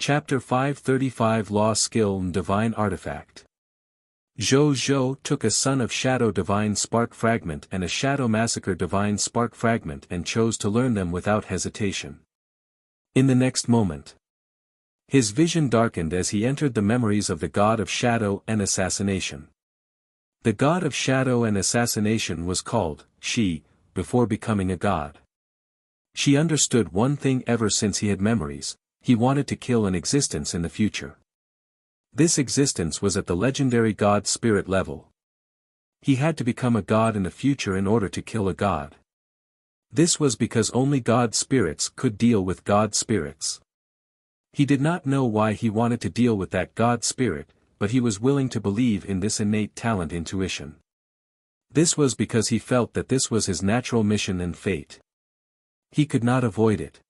Chapter 535 Law Skill and Divine Artifact. Zhou took a Son of Shadow Divine Spark Fragment and a Shadow Massacre Divine Spark Fragment and chose to learn them without hesitation. In the next moment, his vision darkened as he entered the memories of the God of Shadow and Assassination. The God of Shadow and Assassination was called She, before becoming a god. She understood one thing ever since he had memories: he wanted to kill an existence in the future. This existence was at the legendary god spirit level. He had to become a god in the future in order to kill a god. This was because only god spirits could deal with god spirits. He did not know why he wanted to deal with that god spirit, but he was willing to believe in this innate talent intuition. This was because he felt that this was his natural mission and fate. He could not avoid it.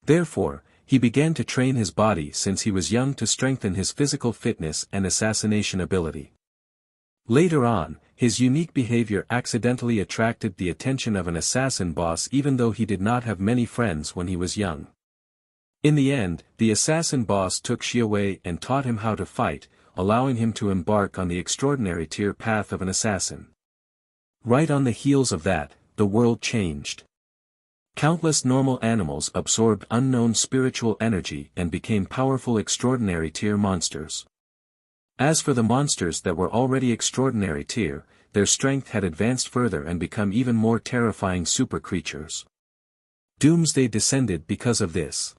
Therefore, he began to train his body since he was young to strengthen his physical fitness and assassination ability. Later on, his unique behavior accidentally attracted the attention of an assassin boss even though he did not have many friends when he was young. In the end, the assassin boss took Shi away and taught him how to fight, allowing him to embark on the extraordinary tier path of an assassin. Right on the heels of that, the world changed. Countless normal animals absorbed unknown spiritual energy and became powerful extraordinary tier monsters. As for the monsters that were already extraordinary tier, their strength had advanced further and become even more terrifying super creatures. Doomsday descended because of this.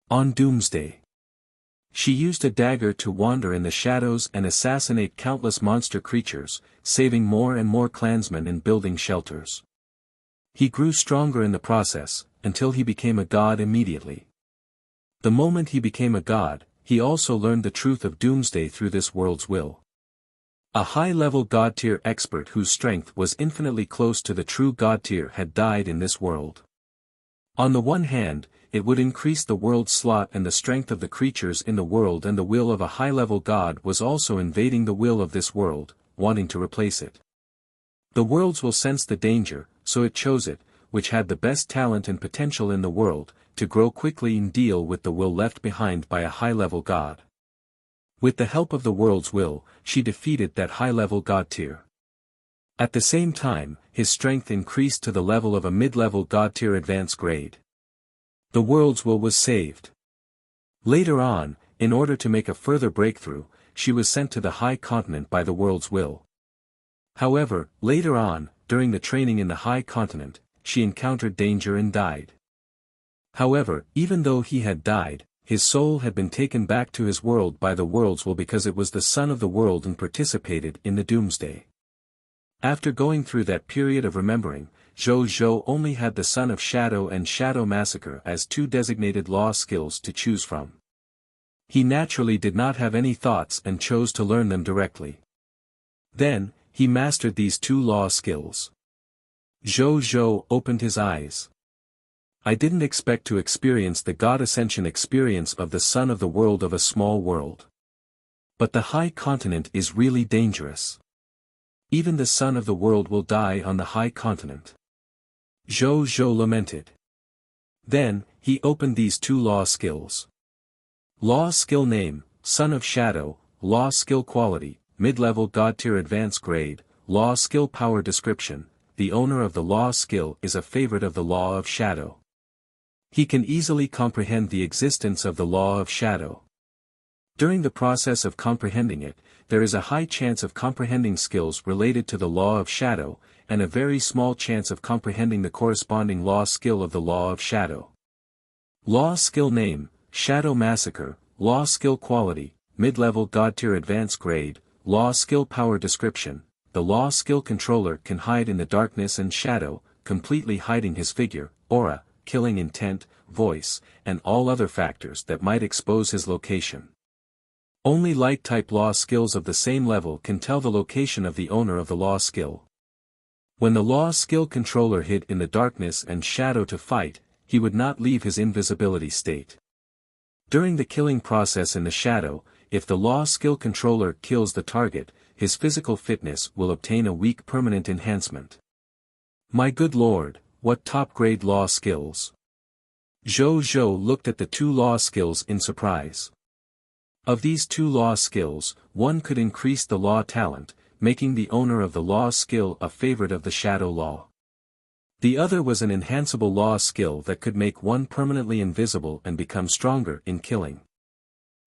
On Doomsday, she used a dagger to wander in the shadows and assassinate countless monster creatures, saving more and more clansmen and building shelters. He grew stronger in the process, until he became a god immediately. The moment he became a god, he also learned the truth of Doomsday through this world's will. A high-level god-tier expert whose strength was infinitely close to the true god-tier had died in this world. On the one hand, it would increase the world's slot and the strength of the creatures in the world, and the will of a high-level god was also invading the will of this world, wanting to replace it. The worlds will sense the danger, so it chose it, which had the best talent and potential in the world, to grow quickly and deal with the will left behind by a high-level god. With the help of the world's will, she defeated that high-level god tier. At the same time, his strength increased to the level of a mid-level god tier advanced grade. The world's will was saved. Later on, in order to make a further breakthrough, she was sent to the high continent by the world's will. However, later on, during the training in the high continent, she encountered danger and died. However, even though he had died, his soul had been taken back to his world by the world's will because it was the son of the world and participated in the Doomsday. After going through that period of remembering, Zhou only had the Son of Shadow and Shadow Massacre as two designated law skills to choose from. He naturally did not have any thoughts and chose to learn them directly. Then, he mastered these two law skills. Zhou opened his eyes. I didn't expect to experience the God Ascension experience of the Son of the World of a small world. But the high continent is really dangerous. Even the Son of the World will die on the high continent. Zhou lamented. Then, he opened these two law skills. Law skill name, Son of Shadow, law skill quality, mid-level god tier advanced grade, law skill power description. The owner of the law skill is a favorite of the law of shadow. He can easily comprehend the existence of the law of shadow. During the process of comprehending it, there is a high chance of comprehending skills related to the law of shadow, and a very small chance of comprehending the corresponding law skill of the law of shadow. Law skill name, Shadow Massacre, law skill quality, mid-level god tier advanced grade, law skill power description. The law skill controller can hide in the darkness and shadow, completely hiding his figure, aura, killing intent, voice, and all other factors that might expose his location. Only light-type law skills of the same level can tell the location of the owner of the law skill. When the law skill controller hid in the darkness and shadow to fight, he would not leave his invisibility state. During the killing process in the shadow, if the law skill controller kills the target, his physical fitness will obtain a weak permanent enhancement. My good lord, what top-grade law skills! Zhou Zhou looked at the two law skills in surprise. Of these two law skills, one could increase the law talent, making the owner of the law skill a favorite of the shadow law. The other was an enhanceable law skill that could make one permanently invisible and become stronger in killing.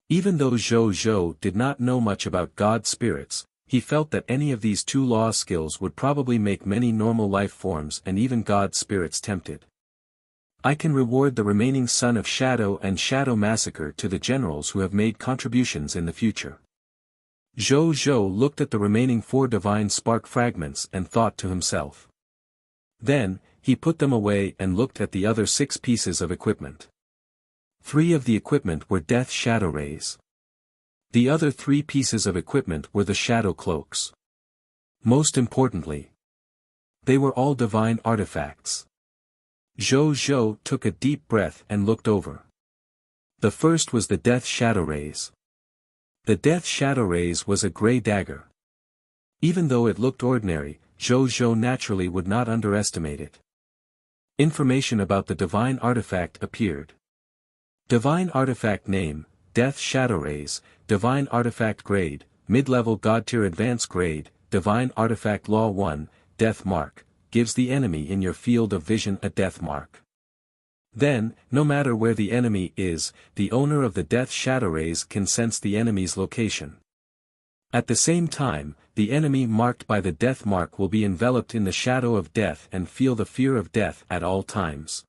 Even though Zhou Zhou did not know much about god spirits, he felt that any of these two law skills would probably make many normal life forms and even god spirits tempted. I can reward the remaining son of Shadow and Shadow Massacre to the generals who have made contributions in the future. Zhou Zhou looked at the remaining 4 divine spark fragments and thought to himself. Then, he put them away and looked at the other 6 pieces of equipment. 3 of the equipment were death shadow rays. The other 3 pieces of equipment were the shadow cloaks. Most importantly, they were all divine artifacts. Zhou Zhou took a deep breath and looked over. The first was the death shadow rays. The death shadow rays was a grey dagger. Even though it looked ordinary, Zhou Zhou naturally would not underestimate it. Information about the divine artifact appeared. Divine artifact name, Death Shadow Rays, Divine Artifact Grade, Mid-Level God Tier Advanced Grade, Divine Artifact Law 1, Death Mark, gives the enemy in your field of vision a death mark. Then, no matter where the enemy is, the owner of the Death Shadow Rays can sense the enemy's location. At the same time, the enemy marked by the death mark will be enveloped in the shadow of death and feel the fear of death at all times.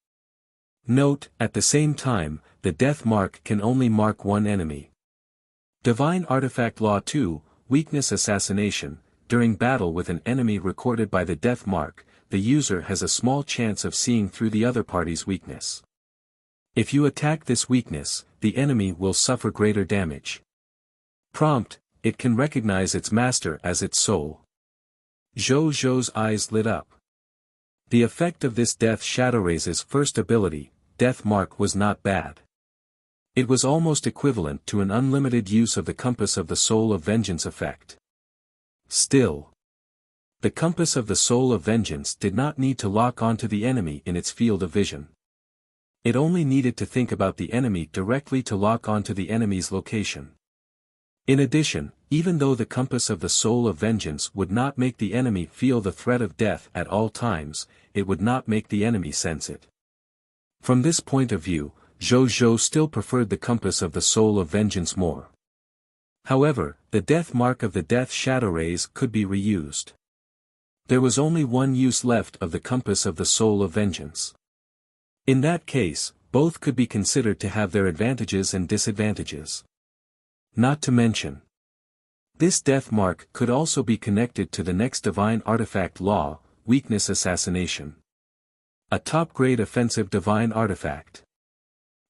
Note, at the same time, the death mark can only mark one enemy. Divine Artifact Law 2, Weakness Assassination. During battle with an enemy recorded by the death mark, the user has a small chance of seeing through the other party's weakness. If you attack this weakness, the enemy will suffer greater damage. Prompt, it can recognize its master as its soul. Zhou Zhou's eyes lit up. The effect of this Death Shadow Rays' first ability, Death Mark, was not bad. It was almost equivalent to an unlimited use of the Compass of the Soul of Vengeance effect. Still, the Compass of the Soul of Vengeance did not need to lock onto the enemy in its field of vision. It only needed to think about the enemy directly to lock onto the enemy's location. In addition, even though the Compass of the Soul of Vengeance would not make the enemy feel the threat of death at all times, it would not make the enemy sense it. From this point of view, Zhou Zhou still preferred the Compass of the Soul of Vengeance more. However, the death mark of the Death Shadow Rays could be reused. There was only one use left of the Compass of the Soul of Vengeance. In that case, both could be considered to have their advantages and disadvantages. Not to mention, this death mark could also be connected to the next divine artifact law, Weakness Assassination. A top-grade offensive divine artifact.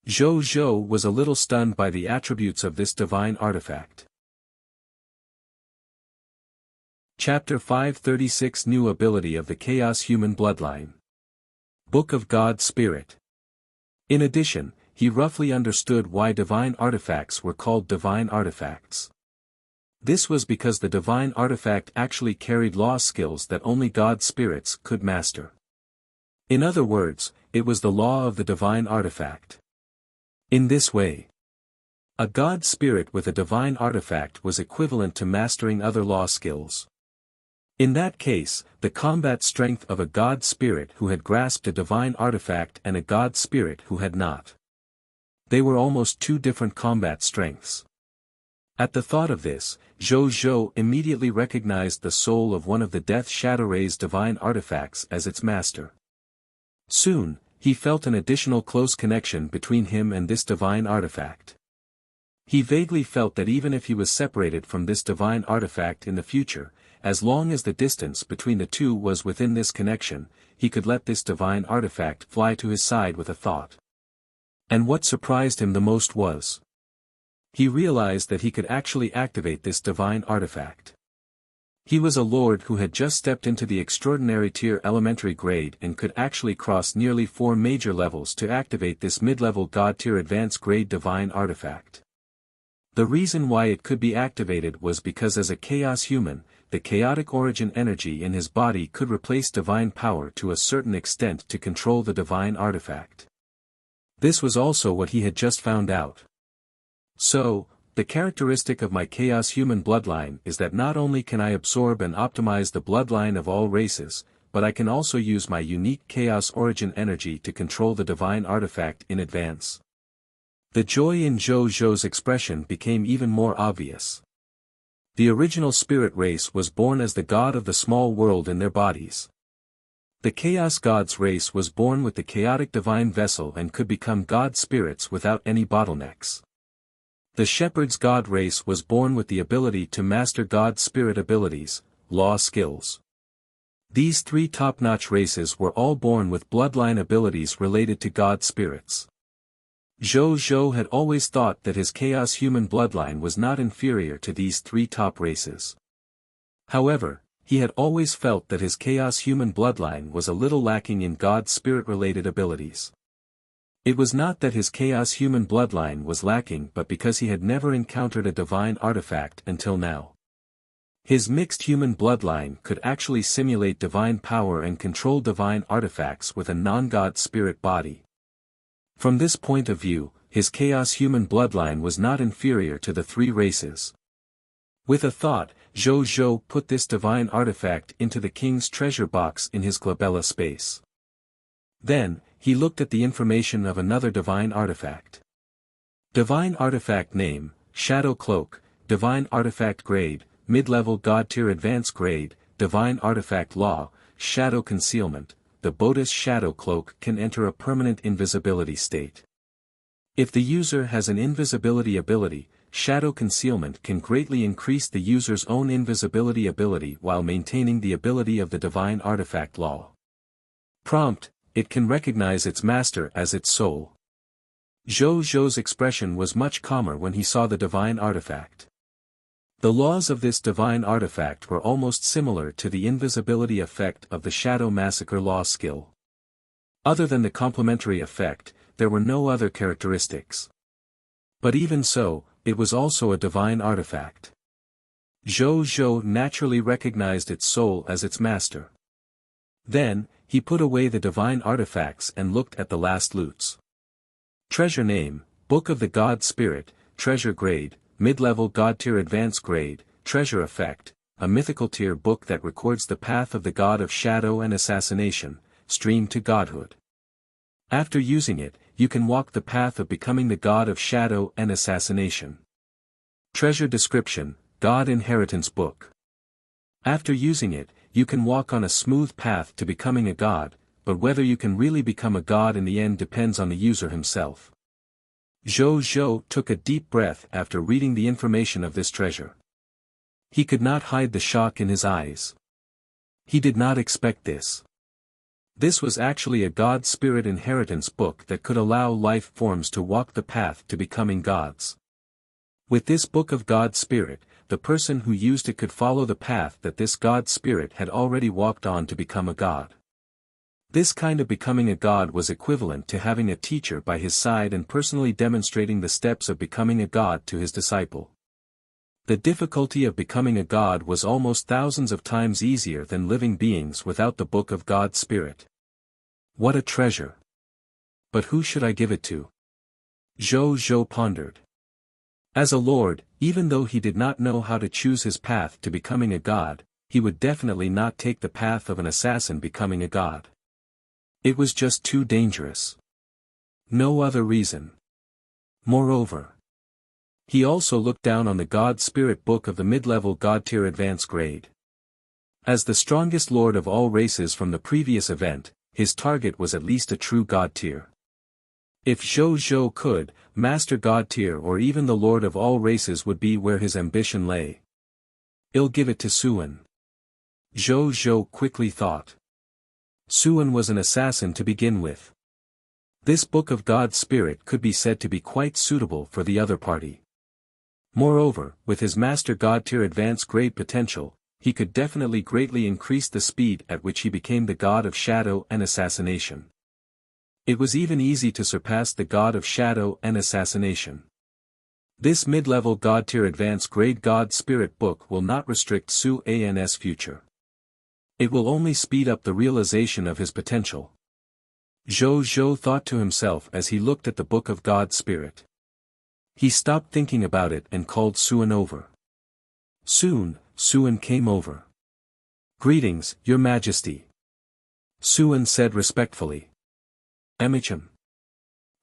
Zhou Zhou was a little stunned by the attributes of this divine artifact. Chapter 536 New Ability of the Chaos Human Bloodline. Book of God Spirit. In addition, he roughly understood why divine artifacts were called divine artifacts. This was because the divine artifact actually carried law skills that only god spirits could master. In other words, it was the law of the divine artifact. In this way, a god spirit with a divine artifact was equivalent to mastering other law skills. In that case, the combat strength of a god spirit who had grasped a divine artifact and a god spirit who had not. They were almost 2 different combat strengths. At the thought of this, Zhou Zhou immediately recognized the soul of one of the Death Shadow Rays' divine artifacts as its master. Soon, he felt an additional close connection between him and this divine artifact. He vaguely felt that even if he was separated from this divine artifact in the future, as long as the distance between the two was within this connection, he could let this divine artifact fly to his side with a thought. And what surprised him the most was, he realized that he could actually activate this divine artifact. He was a lord who had just stepped into the extraordinary tier elementary grade and could actually cross nearly 4 major levels to activate this mid-level god tier advanced grade divine artifact. The reason why it could be activated was because as a chaos human, the chaotic origin energy in his body could replace divine power to a certain extent to control the divine artifact. This was also what he had just found out. So, the characteristic of my chaos human bloodline is that not only can I absorb and optimize the bloodline of all races, but I can also use my unique chaos origin energy to control the divine artifact in advance. The joy in Zhou Zhou's expression became even more obvious. The original spirit race was born as the god of the small world in their bodies. The Chaos Gods race was born with the chaotic divine vessel and could become god spirits without any bottlenecks. The Shepherd's God race was born with the ability to master god spirit abilities, law skills. These three top-notch races were all born with bloodline abilities related to god spirits. Zhou Zhou had always thought that his chaos human bloodline was not inferior to these three top races. However, he had always felt that his chaos human bloodline was a little lacking in god spirit-related abilities. It was not that his chaos human bloodline was lacking but because he had never encountered a divine artifact until now. His mixed human bloodline could actually simulate divine power and control divine artifacts with a non-god spirit body. From this point of view, his chaos human bloodline was not inferior to the three races. With a thought, Zhou Zhou put this divine artifact into the king's treasure box in his glabella space. Then, he looked at the information of another divine artifact. Divine artifact name, Shadow Cloak, divine artifact grade, mid-level god tier advanced grade, divine artifact law, shadow concealment. The Bodhi's Shadow Cloak can enter a permanent invisibility state. If the user has an invisibility ability, Shadow Concealment can greatly increase the user's own invisibility ability while maintaining the ability of the divine artifact law. Prompt: it can recognize its master as its soul. Zhou Zhou's expression was much calmer when he saw the divine artifact. The laws of this divine artifact were almost similar to the invisibility effect of the Shadow Massacre law skill. Other than the complementary effect, there were no other characteristics. But even so, it was also a divine artifact. Zhou Zhou naturally recognized its soul as its master. Then, he put away the divine artifacts and looked at the last loots. Treasure name, Book of the God Spirit, treasure grade, mid-level god tier advanced grade, treasure effect, a mythical tier book that records the path of the god of shadow and assassination, stream to godhood. After using it, you can walk the path of becoming the god of shadow and assassination. Treasure description, God Inheritance Book. After using it, you can walk on a smooth path to becoming a god, but whether you can really become a god in the end depends on the user himself. Zhou Zhou took a deep breath after reading the information of this treasure. He could not hide the shock in his eyes. He did not expect this. This was actually a God Spirit inheritance book that could allow life forms to walk the path to becoming gods. With this book of God Spirit, the person who used it could follow the path that this God Spirit had already walked on to become a god. This kind of becoming a god was equivalent to having a teacher by his side and personally demonstrating the steps of becoming a god to his disciple. The difficulty of becoming a god was almost thousands of times easier than living beings without the Book of God Spirit. What a treasure! But who should I give it to? Zhou Zhou pondered. As a lord, even though he did not know how to choose his path to becoming a god, he would definitely not take the path of an assassin becoming a god. It was just too dangerous. No other reason. Moreover, he also looked down on the God Spirit book of the mid-level god tier advanced grade. As the strongest lord of all races from the previous event, his target was at least a true god tier. If Zhou Zhou could, master god tier or even the lord of all races would be where his ambition lay. I'll give it to Suan. Zhou Zhou quickly thought. Suan was an assassin to begin with. This book of God Spirit could be said to be quite suitable for the other party. Moreover, with his master god tier advanced grade potential, he could definitely greatly increase the speed at which he became the god of shadow and assassination. It was even easy to surpass the god of shadow and assassination. This mid-level god tier advanced grade God Spirit book will not restrict Su An's future. It will only speed up the realization of his potential. Zhou Zhou thought to himself as he looked at the Book of God's Spirit. He stopped thinking about it and called Suan over. Soon, Suan came over. "Greetings, Your Majesty." Suan said respectfully. "Emicham.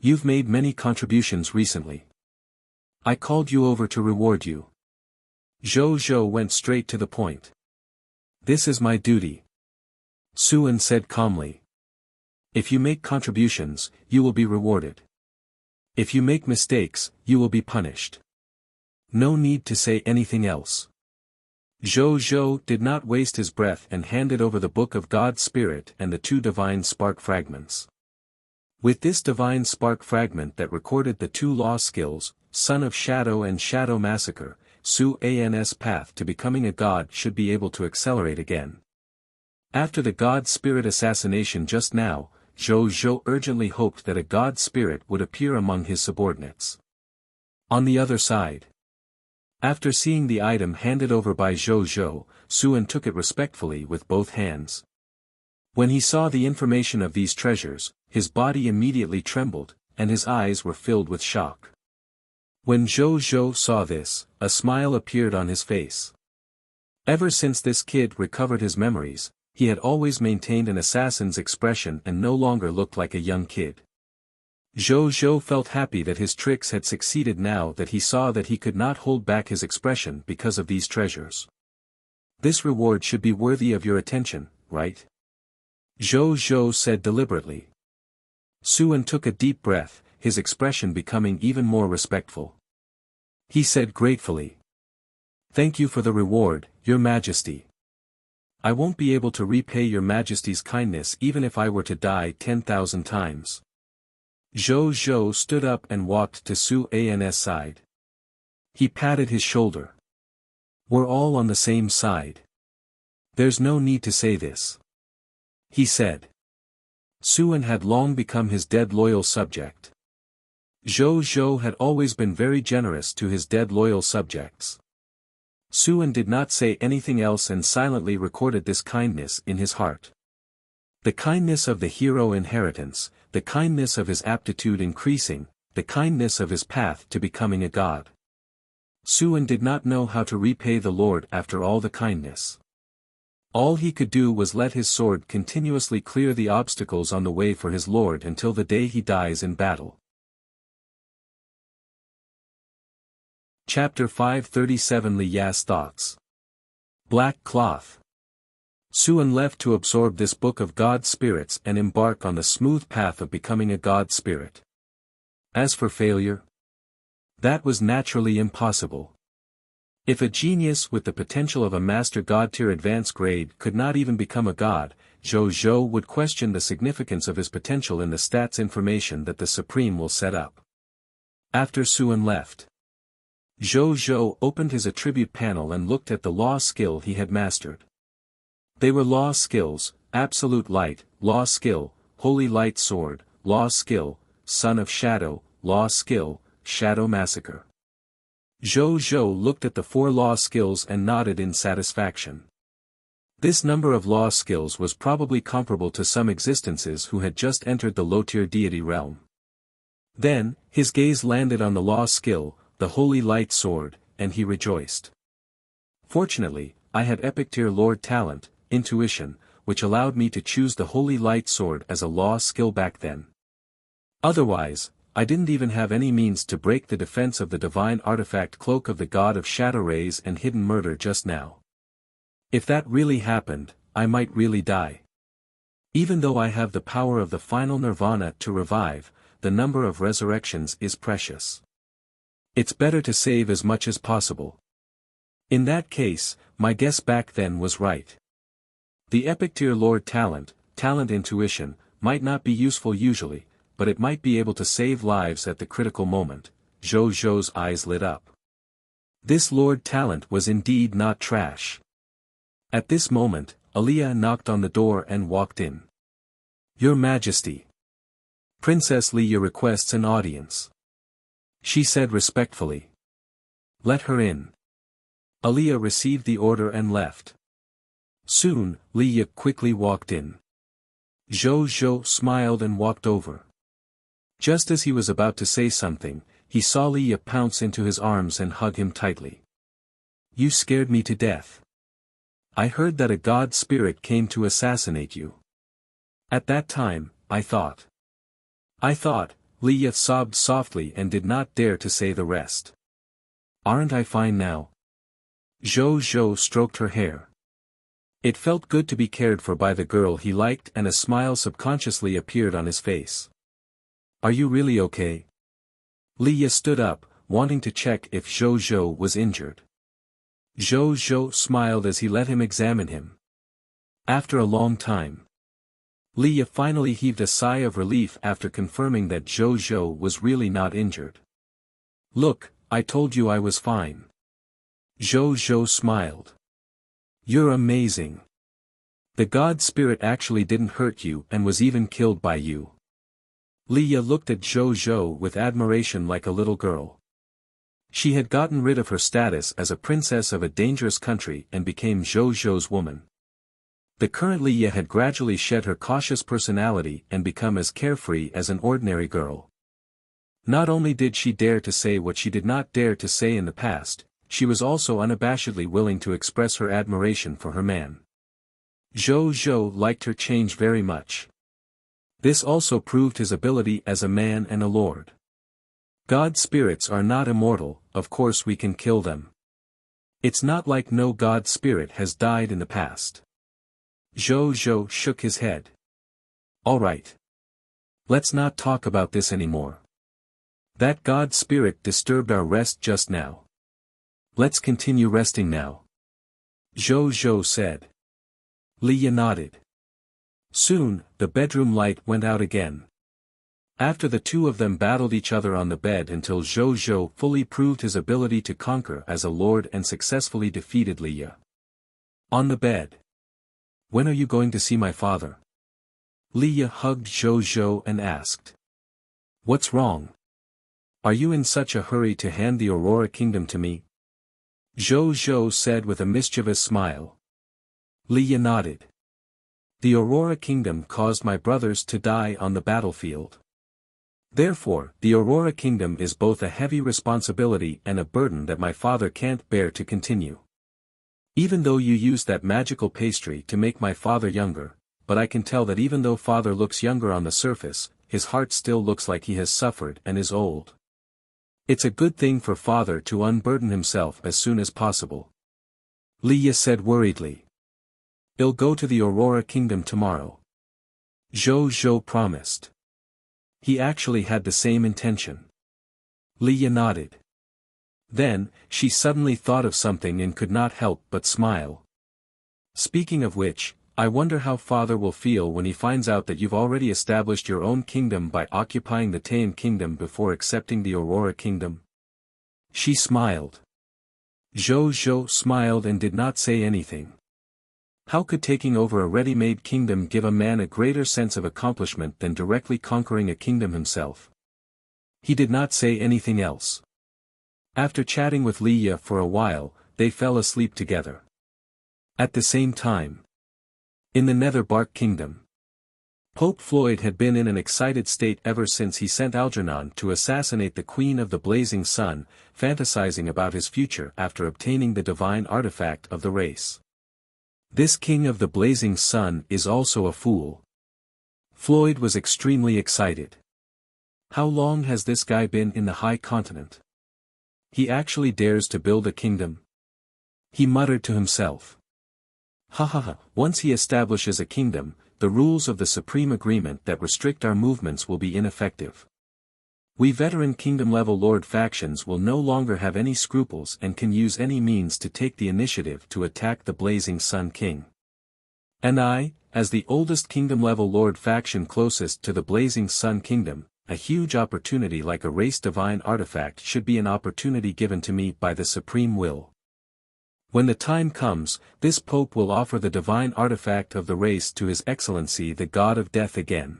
You've made many contributions recently. I called you over to reward you." Zhou Zhou went straight to the point. "This is my duty," Suan said calmly. "If you make contributions, you will be rewarded. If you make mistakes, you will be punished. No need to say anything else." Zhou Zhou did not waste his breath and handed over the Book of God's Spirit and the 2 divine spark fragments. With this divine spark fragment that recorded the 2 law skills, Son of Shadow and Shadow Massacre, Suan's path to becoming a god should be able to accelerate again. After the god spirit assassination just now, Zhou Zhou urgently hoped that a god spirit would appear among his subordinates. On the other side, after seeing the item handed over by Zhou Zhou, Suan took it respectfully with both hands. When he saw the information of these treasures, his body immediately trembled, and his eyes were filled with shock. When Zhou Zhou saw this, a smile appeared on his face. Ever since this kid recovered his memories, he had always maintained an assassin's expression and no longer looked like a young kid. Zhou Zhou felt happy that his tricks had succeeded now that he saw that he could not hold back his expression because of these treasures. "This reward should be worthy of your attention, right?" Zhou Zhou said deliberately. Suan took a deep breath, his expression becoming even more respectful. He said gratefully, "Thank you for the reward, Your Majesty. I won't be able to repay Your Majesty's kindness even if I were to die 10,000 times. Zhou Zhou stood up and walked to Suan's side. He patted his shoulder. "We're all on the same side. There's no need to say this," he said. Suan had long become his dead loyal subject. Zhou Zhou had always been very generous to his dead loyal subjects. Suan did not say anything else and silently recorded this kindness in his heart. The kindness of the hero inheritance, the kindness of his aptitude increasing, the kindness of his path to becoming a god. Suan did not know how to repay the Lord after all the kindness. All he could do was let his sword continuously clear the obstacles on the way for his Lord until the day he dies in battle. Chapter 537 Li Ya's Thoughts. Black Cloth. Suan left to absorb this book of god spirits and embark on the smooth path of becoming a god spirit. As for failure, that was naturally impossible. If a genius with the potential of a master god tier advanced grade could not even become a god, Zhou Zhou would question the significance of his potential in the stats information that the Supreme will set up. After Suan left, Zhou Zhou opened his attribute panel and looked at the law skill he had mastered. They were law skills: Absolute Light, Law Skill, Holy Light Sword, Law Skill, Son of Shadow, Law Skill, Shadow Massacre. Zhou Zhou looked at the 4 law skills and nodded in satisfaction. This number of law skills was probably comparable to some existences who had just entered the low-tier deity realm. Then, his gaze landed on the law skill, the Holy Light Sword, and he rejoiced. Fortunately, I had epic tier Lord talent, intuition, which allowed me to choose the Holy Light Sword as a law skill back then. Otherwise, I didn't even have any means to break the defense of the divine artifact cloak of the god of shadow rays and hidden murder just now. If that really happened, I might really die. Even though I have the power of the final nirvana to revive, the number of resurrections is precious. It's better to save as much as possible. In that case, my guess back then was right. The epic tier Lord talent intuition, might not be useful usually, but it might be able to save lives at the critical moment. Zhou Zhou's eyes lit up. This Lord talent was indeed not trash. At this moment, Aliyah knocked on the door and walked in. "Your Majesty. Princess Leia requests an audience," she said respectfully. "Let her in." Aliyah received the order and left. Soon, Leia quickly walked in. Zhou Zhou smiled and walked over. Just as he was about to say something, he saw Li Ye pounce into his arms and hug him tightly. You scared me to death. I heard that a god spirit came to assassinate you. At that time, I thought, Li Ye sobbed softly and did not dare to say the rest. Aren't I fine now? Zhou Zhou stroked her hair. It felt good to be cared for by the girl he liked, and a smile subconsciously appeared on his face. Are you really okay? Li Ye stood up, wanting to check if Zhou Zhou was injured. Zhou Zhou smiled as he let him examine him. After a long time, Li Ye finally heaved a sigh of relief after confirming that Zhou Zhou was really not injured. Look, I told you I was fine. Zhou Zhou smiled. You're amazing. The god spirit actually didn't hurt you and was even killed by you. Li Ye looked at Zhou Zhou with admiration like a little girl. She had gotten rid of her status as a princess of a dangerous country and became Zhou Zhou's woman. The current Li Ye had gradually shed her cautious personality and become as carefree as an ordinary girl. Not only did she dare to say what she did not dare to say in the past, she was also unabashedly willing to express her admiration for her man. Zhou Zhou liked her change very much. This also proved his ability as a man and a lord. God spirits are not immortal, of course we can kill them. It's not like no god spirit has died in the past. Zhou Zhou shook his head. All right. Let's not talk about this anymore. That god spirit disturbed our rest just now. Let's continue resting now. Zhou Zhou said. Li Ye nodded. Soon, the bedroom light went out again. After the two of them battled each other on the bed until Zhou Zhou fully proved his ability to conquer as a lord and successfully defeated Li Ye. On the bed. When are you going to see my father? Li Ye hugged Zhou Zhou and asked. What's wrong? Are you in such a hurry to hand the Aurora Kingdom to me? Zhou Zhou said with a mischievous smile. Li Ye nodded. The Aurora Kingdom caused my brothers to die on the battlefield. Therefore, the Aurora Kingdom is both a heavy responsibility and a burden that my father can't bear to continue. Even though you used that magical pastry to make my father younger, but I can tell that even though father looks younger on the surface, his heart still looks like he has suffered and is old. It's a good thing for father to unburden himself as soon as possible. Li Ye said worriedly. I'll go to the Aurora Kingdom tomorrow. Zhou Zhou promised. He actually had the same intention. Li Ye nodded. Then, she suddenly thought of something and could not help but smile. Speaking of which, I wonder how father will feel when he finds out that you've already established your own kingdom by occupying the Taiyan Kingdom before accepting the Aurora Kingdom. She smiled. Zhou Zhou smiled and did not say anything. How could taking over a ready-made kingdom give a man a greater sense of accomplishment than directly conquering a kingdom himself? He did not say anything else. After chatting with Li Ye for a while, they fell asleep together. At the same time, in the Netherbark Kingdom, Pope Floyd had been in an excited state ever since he sent Algernon to assassinate the Queen of the Blazing Sun, fantasizing about his future after obtaining the divine artifact of the race. This King of the Blazing Sun is also a fool. Floyd was extremely excited. How long has this guy been in the High Continent? He actually dares to build a kingdom? He muttered to himself. Ha ha ha, once he establishes a kingdom, the rules of the Supreme Agreement that restrict our movements will be ineffective. We veteran kingdom-level lord factions will no longer have any scruples and can use any means to take the initiative to attack the Blazing Sun King. And I, as the oldest kingdom-level lord faction closest to the Blazing Sun Kingdom, a huge opportunity like a race divine artifact should be an opportunity given to me by the Supreme Will. When the time comes, this Pope will offer the divine artifact of the race to His Excellency the God of Death again.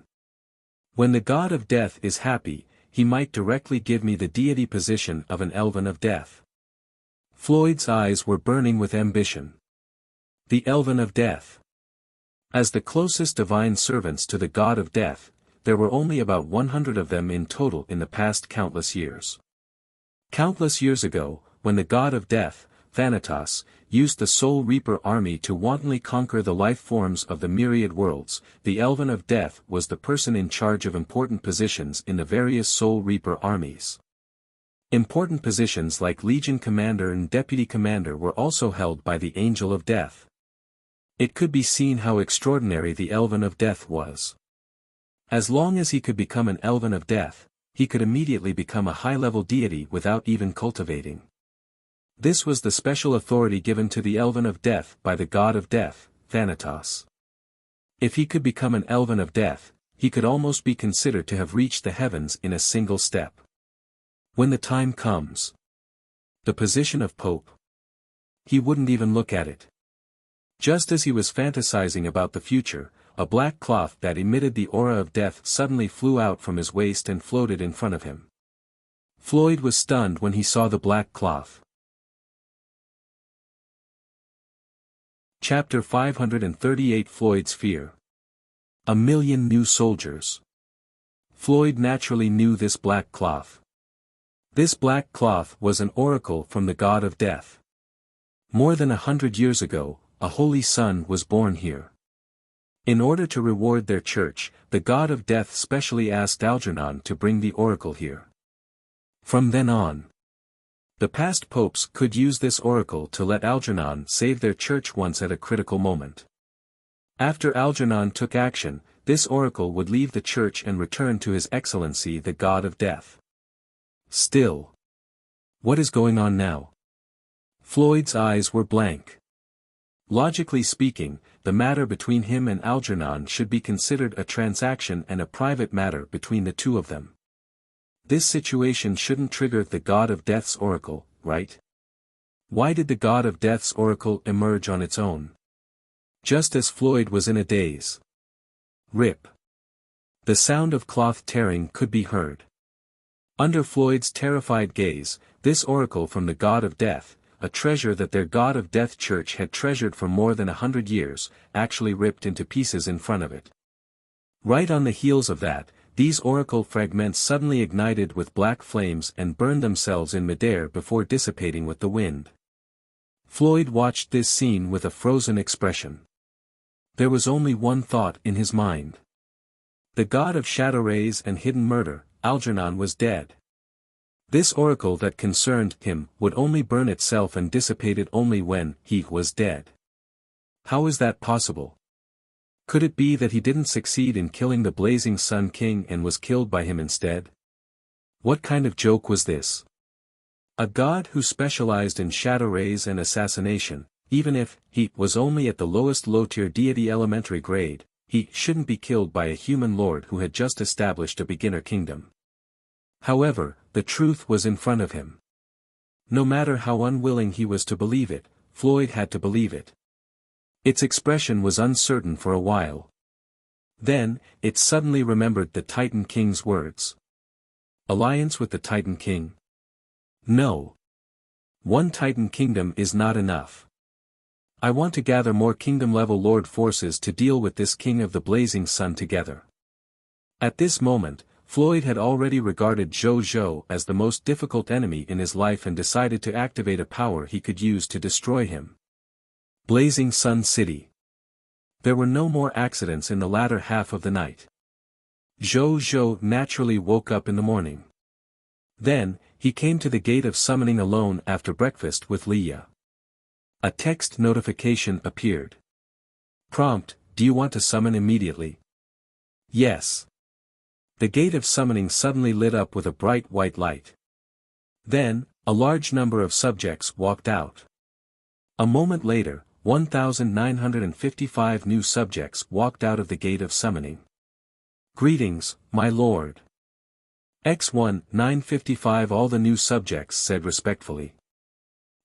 When the God of Death is happy, he might directly give me the deity position of an Elven of Death. Floyd's eyes were burning with ambition. The Elven of Death. As the closest divine servants to the god of death, there were only about 100 of them in total in the past countless years. Countless years ago, when the god of death, Thanatos, used the Soul Reaper army to wantonly conquer the life forms of the myriad worlds, the Elven of Death was the person in charge of important positions in the various Soul Reaper armies. Important positions like Legion Commander and Deputy Commander were also held by the Angel of Death. It could be seen how extraordinary the Elven of Death was. As long as he could become an Elven of Death, he could immediately become a high-level deity without even cultivating. This was the special authority given to the Elven of Death by the god of death, Thanatos. If he could become an Elven of Death, he could almost be considered to have reached the heavens in a single step. When the time comes, the position of Pope, he wouldn't even look at it. Just as he was fantasizing about the future, a black cloth that emitted the aura of death suddenly flew out from his waist and floated in front of him. Floyd was stunned when he saw the black cloth. Chapter 538 Floyd's Fear. A million new soldiers. Floyd naturally knew this black cloth. This black cloth was an oracle from the god of death. More than 100 years ago, a holy son was born here. In order to reward their church, the god of death specially asked Algernon to bring the oracle here. From then on, the past popes could use this oracle to let Algernon save their church once at a critical moment. After Algernon took action, this oracle would leave the church and return to His Excellency the god of death. Still, what is going on now? Floyd's eyes were blank. Logically speaking, the matter between him and Algernon should be considered a transaction and a private matter between the two of them. This situation shouldn't trigger the god of death's oracle, right? Why did the god of death's oracle emerge on its own? Just as Floyd was in a daze. Rip. The sound of cloth tearing could be heard. Under Floyd's terrified gaze, this oracle from the god of death, a treasure that their god of death church had treasured for more than 100 years, actually ripped into pieces in front of it. Right on the heels of that, these oracle fragments suddenly ignited with black flames and burned themselves in midair before dissipating with the wind. Floyd watched this scene with a frozen expression. There was only one thought in his mind. The god of shadow rays and hidden murder, Algernon, was dead. This oracle that concerned him would only burn itself and dissipated only when he was dead. How is that possible? Could it be that he didn't succeed in killing the Blazing Sun King and was killed by him instead? What kind of joke was this? A god who specialized in shadow rays and assassination, even if he was only at the lowest low-tier deity elementary grade, he shouldn't be killed by a human lord who had just established a beginner kingdom. However, the truth was in front of him. No matter how unwilling he was to believe it, Floyd had to believe it. Its expression was uncertain for a while. Then, it suddenly remembered the Titan King's words. Alliance with the Titan King? No. One Titan Kingdom is not enough. I want to gather more kingdom-level lord forces to deal with this King of the Blazing Sun together. At this moment, Floyd had already regarded Zhou Zhou as the most difficult enemy in his life and decided to activate a power he could use to destroy him. Blazing Sun City. There were no more accidents in the latter half of the night. Zhou Zhou naturally woke up in the morning. Then, he came to the gate of summoning alone after breakfast with Leah. A text notification appeared. Prompt: do you want to summon immediately? Yes. The gate of summoning suddenly lit up with a bright white light. Then, a large number of subjects walked out. A moment later, 1,955 new subjects walked out of the gate of summoning. Greetings, my lord. X1 955. All the new subjects said respectfully.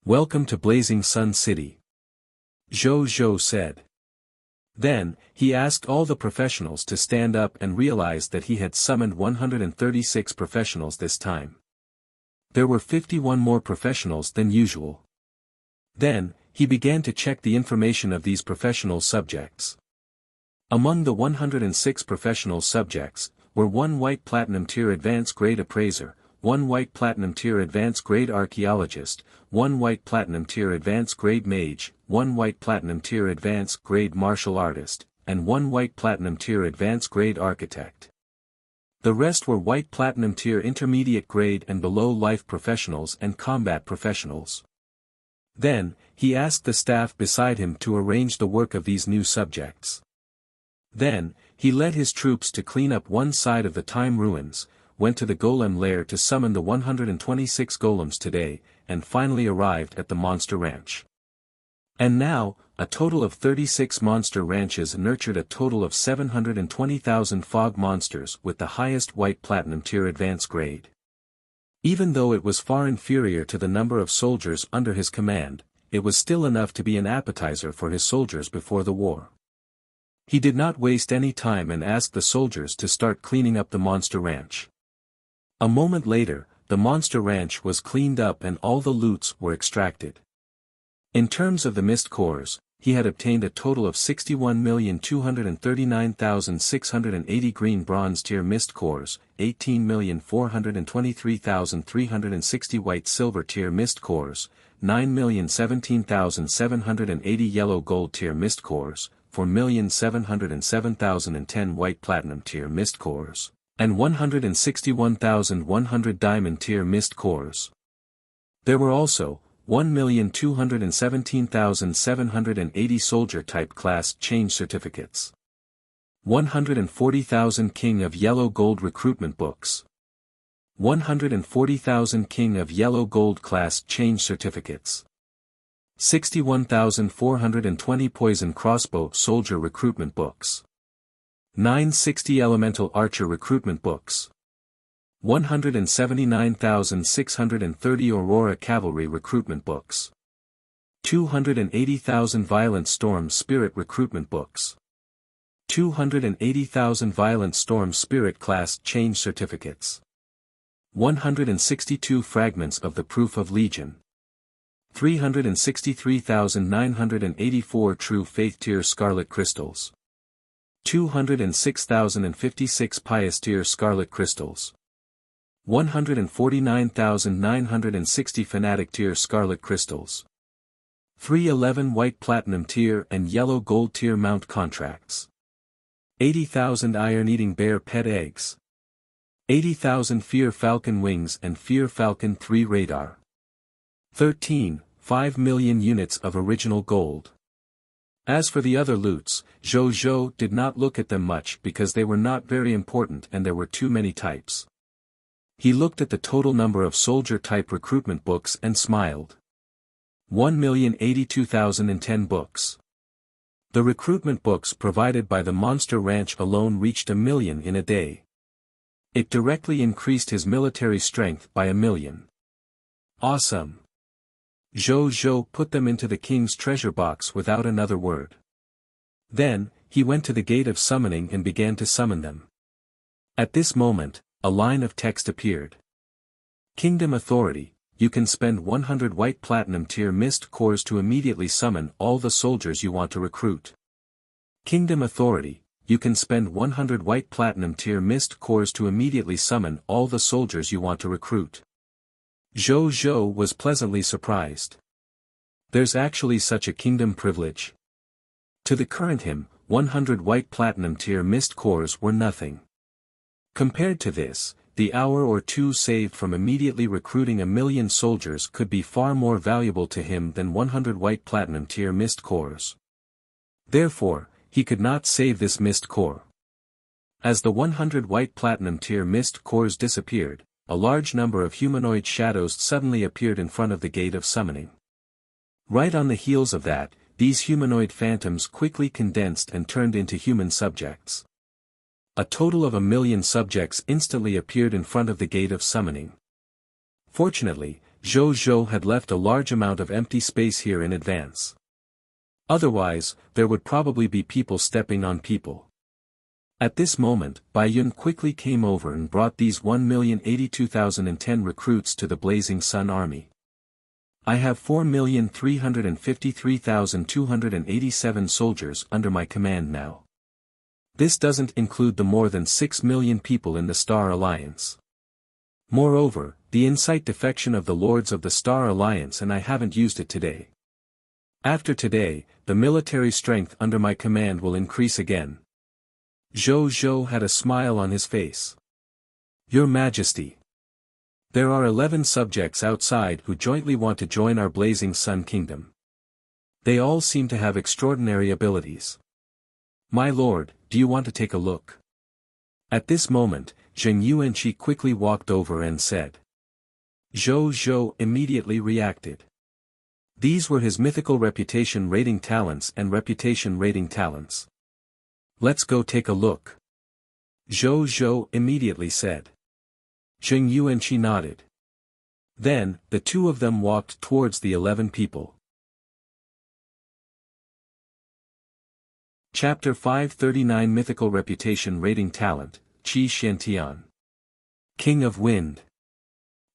Welcome to Blazing Sun City. Zhou Zhou said. Then, he asked all the professionals to stand up and realized that he had summoned 136 professionals this time. There were 51 more professionals than usual. Then, he began to check the information of these professional subjects. Among the 106 professional subjects, were 1 white platinum tier advanced grade appraiser, 1 white platinum tier advanced grade archaeologist, 1 white platinum tier advanced grade mage, 1 white platinum tier advanced grade martial artist, and 1 white platinum tier advanced grade architect. The rest were white platinum tier intermediate grade and below life professionals and combat professionals. Then, he asked the staff beside him to arrange the work of these new subjects. Then, he led his troops to clean up one side of the time ruins, went to the golem lair to summon the 126 golems today, and finally arrived at the monster ranch. And now, a total of 36 monster ranches nurtured a total of 720,000 fog monsters with the highest white platinum tier advanced grade. Even though it was far inferior to the number of soldiers under his command, it was still enough to be an appetizer for his soldiers before the war. He did not waste any time and asked the soldiers to start cleaning up the monster ranch. A moment later, the monster ranch was cleaned up and all the loots were extracted. In terms of the mist cores, he had obtained a total of 61,239,680 green bronze tier mist cores, 18,423,360 white silver tier mist cores, 9,017,780 yellow gold tier mist cores, 4,707,010 white platinum tier mist cores, and 161,100 diamond tier mist cores. There were also 1,217,780 soldier type class change certificates, 140,000 King of Yellow Gold recruitment books, 140,000 King of Yellow Gold class change certificates, 61,420 Poison Crossbow Soldier Recruitment Books, 960 Elemental Archer Recruitment Books, 179,630 Aurora Cavalry Recruitment Books, 280,000 Violent Storm Spirit Recruitment Books, 280,000 Violent Storm Spirit Class Change Certificates, 162 Fragments of the Proof of Legion, 363,984 True Faith Tier Scarlet Crystals, 206,056 Pious Tier Scarlet Crystals, 149,960 Fanatic Tier Scarlet Crystals, 311 White Platinum Tier and Yellow Gold Tier Mount Contracts, 80,000 Iron-Eating Bear Pet Eggs, 80,000 Fear Falcon Wings and Fear Falcon 3 Radar, 5 million units of original gold. As for the other loots, Zhou did not look at them much because they were not very important and there were too many types. He looked at the total number of soldier-type recruitment books and smiled. 1,082,010 books. The recruitment books provided by the Monster Ranch alone reached 1 million in a day. It directly increased his military strength by 1 million. Awesome! Zhou put them into the king's treasure box without another word. Then, he went to the gate of summoning and began to summon them. At this moment, a line of text appeared. Kingdom Authority, you can spend 100 white platinum tier mist cores to immediately summon all the soldiers you want to recruit. Kingdom Authority, you can spend 100 white platinum tier mist cores to immediately summon all the soldiers you want to recruit. Zhou was pleasantly surprised. There's actually such a kingdom privilege. To the current him, 100 white platinum tier mist cores were nothing. Compared to this, the hour or two saved from immediately recruiting 1 million soldiers could be far more valuable to him than 100 white platinum tier mist cores. Therefore, he could not save this mist core. As the 100 white platinum tier mist cores disappeared, a large number of humanoid shadows suddenly appeared in front of the gate of summoning. Right on the heels of that, these humanoid phantoms quickly condensed and turned into human subjects. A total of 1 million subjects instantly appeared in front of the gate of summoning. Fortunately, Zhou had left a large amount of empty space here in advance. Otherwise, there would probably be people stepping on people. At this moment, Bai Yun quickly came over and brought these 1,082,010 recruits to the Blazing Sun Army. I have 4,353,287 soldiers under my command now. This doesn't include the more than 6 million people in the Star Alliance. Moreover, the insight defection of the Lords of the Star Alliance, and I haven't used it today. After today, the military strength under my command will increase again. Zhou Zhou had a smile on his face. Your Majesty. There are 11 subjects outside who jointly want to join our Blazing Sun Kingdom. They all seem to have extraordinary abilities. My lord, do you want to take a look? At this moment, Zheng Yuanqi quickly walked over and said. Zhou Zhou immediately reacted. These were his mythical reputation rating talents and reputation rating talents. Let's go take a look. Zhou Zhou immediately said. Zheng Yuanqi nodded. Then, the two of them walked towards the 11 people. Chapter 539 Mythical Reputation Rating Talent, Qi Xiantian. King of Wind.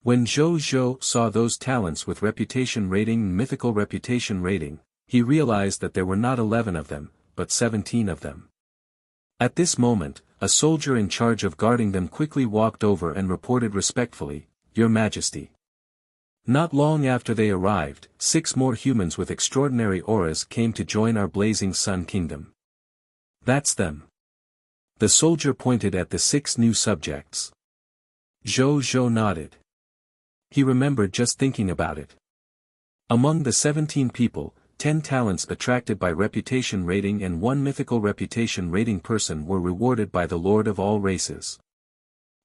When Zhou Zhou saw those talents with reputation rating and mythical reputation rating, he realized that there were not 11 of them, but 17 of them. At this moment, a soldier in charge of guarding them quickly walked over and reported respectfully, Your Majesty. Not long after they arrived, 6 more humans with extraordinary auras came to join our Blazing Sun Kingdom. That's them. The soldier pointed at the 6 new subjects. Zhou Zhou nodded. He remembered just thinking about it. Among the 17 people, 10 talents attracted by reputation rating and 1 mythical reputation rating person were rewarded by the Lord of all races.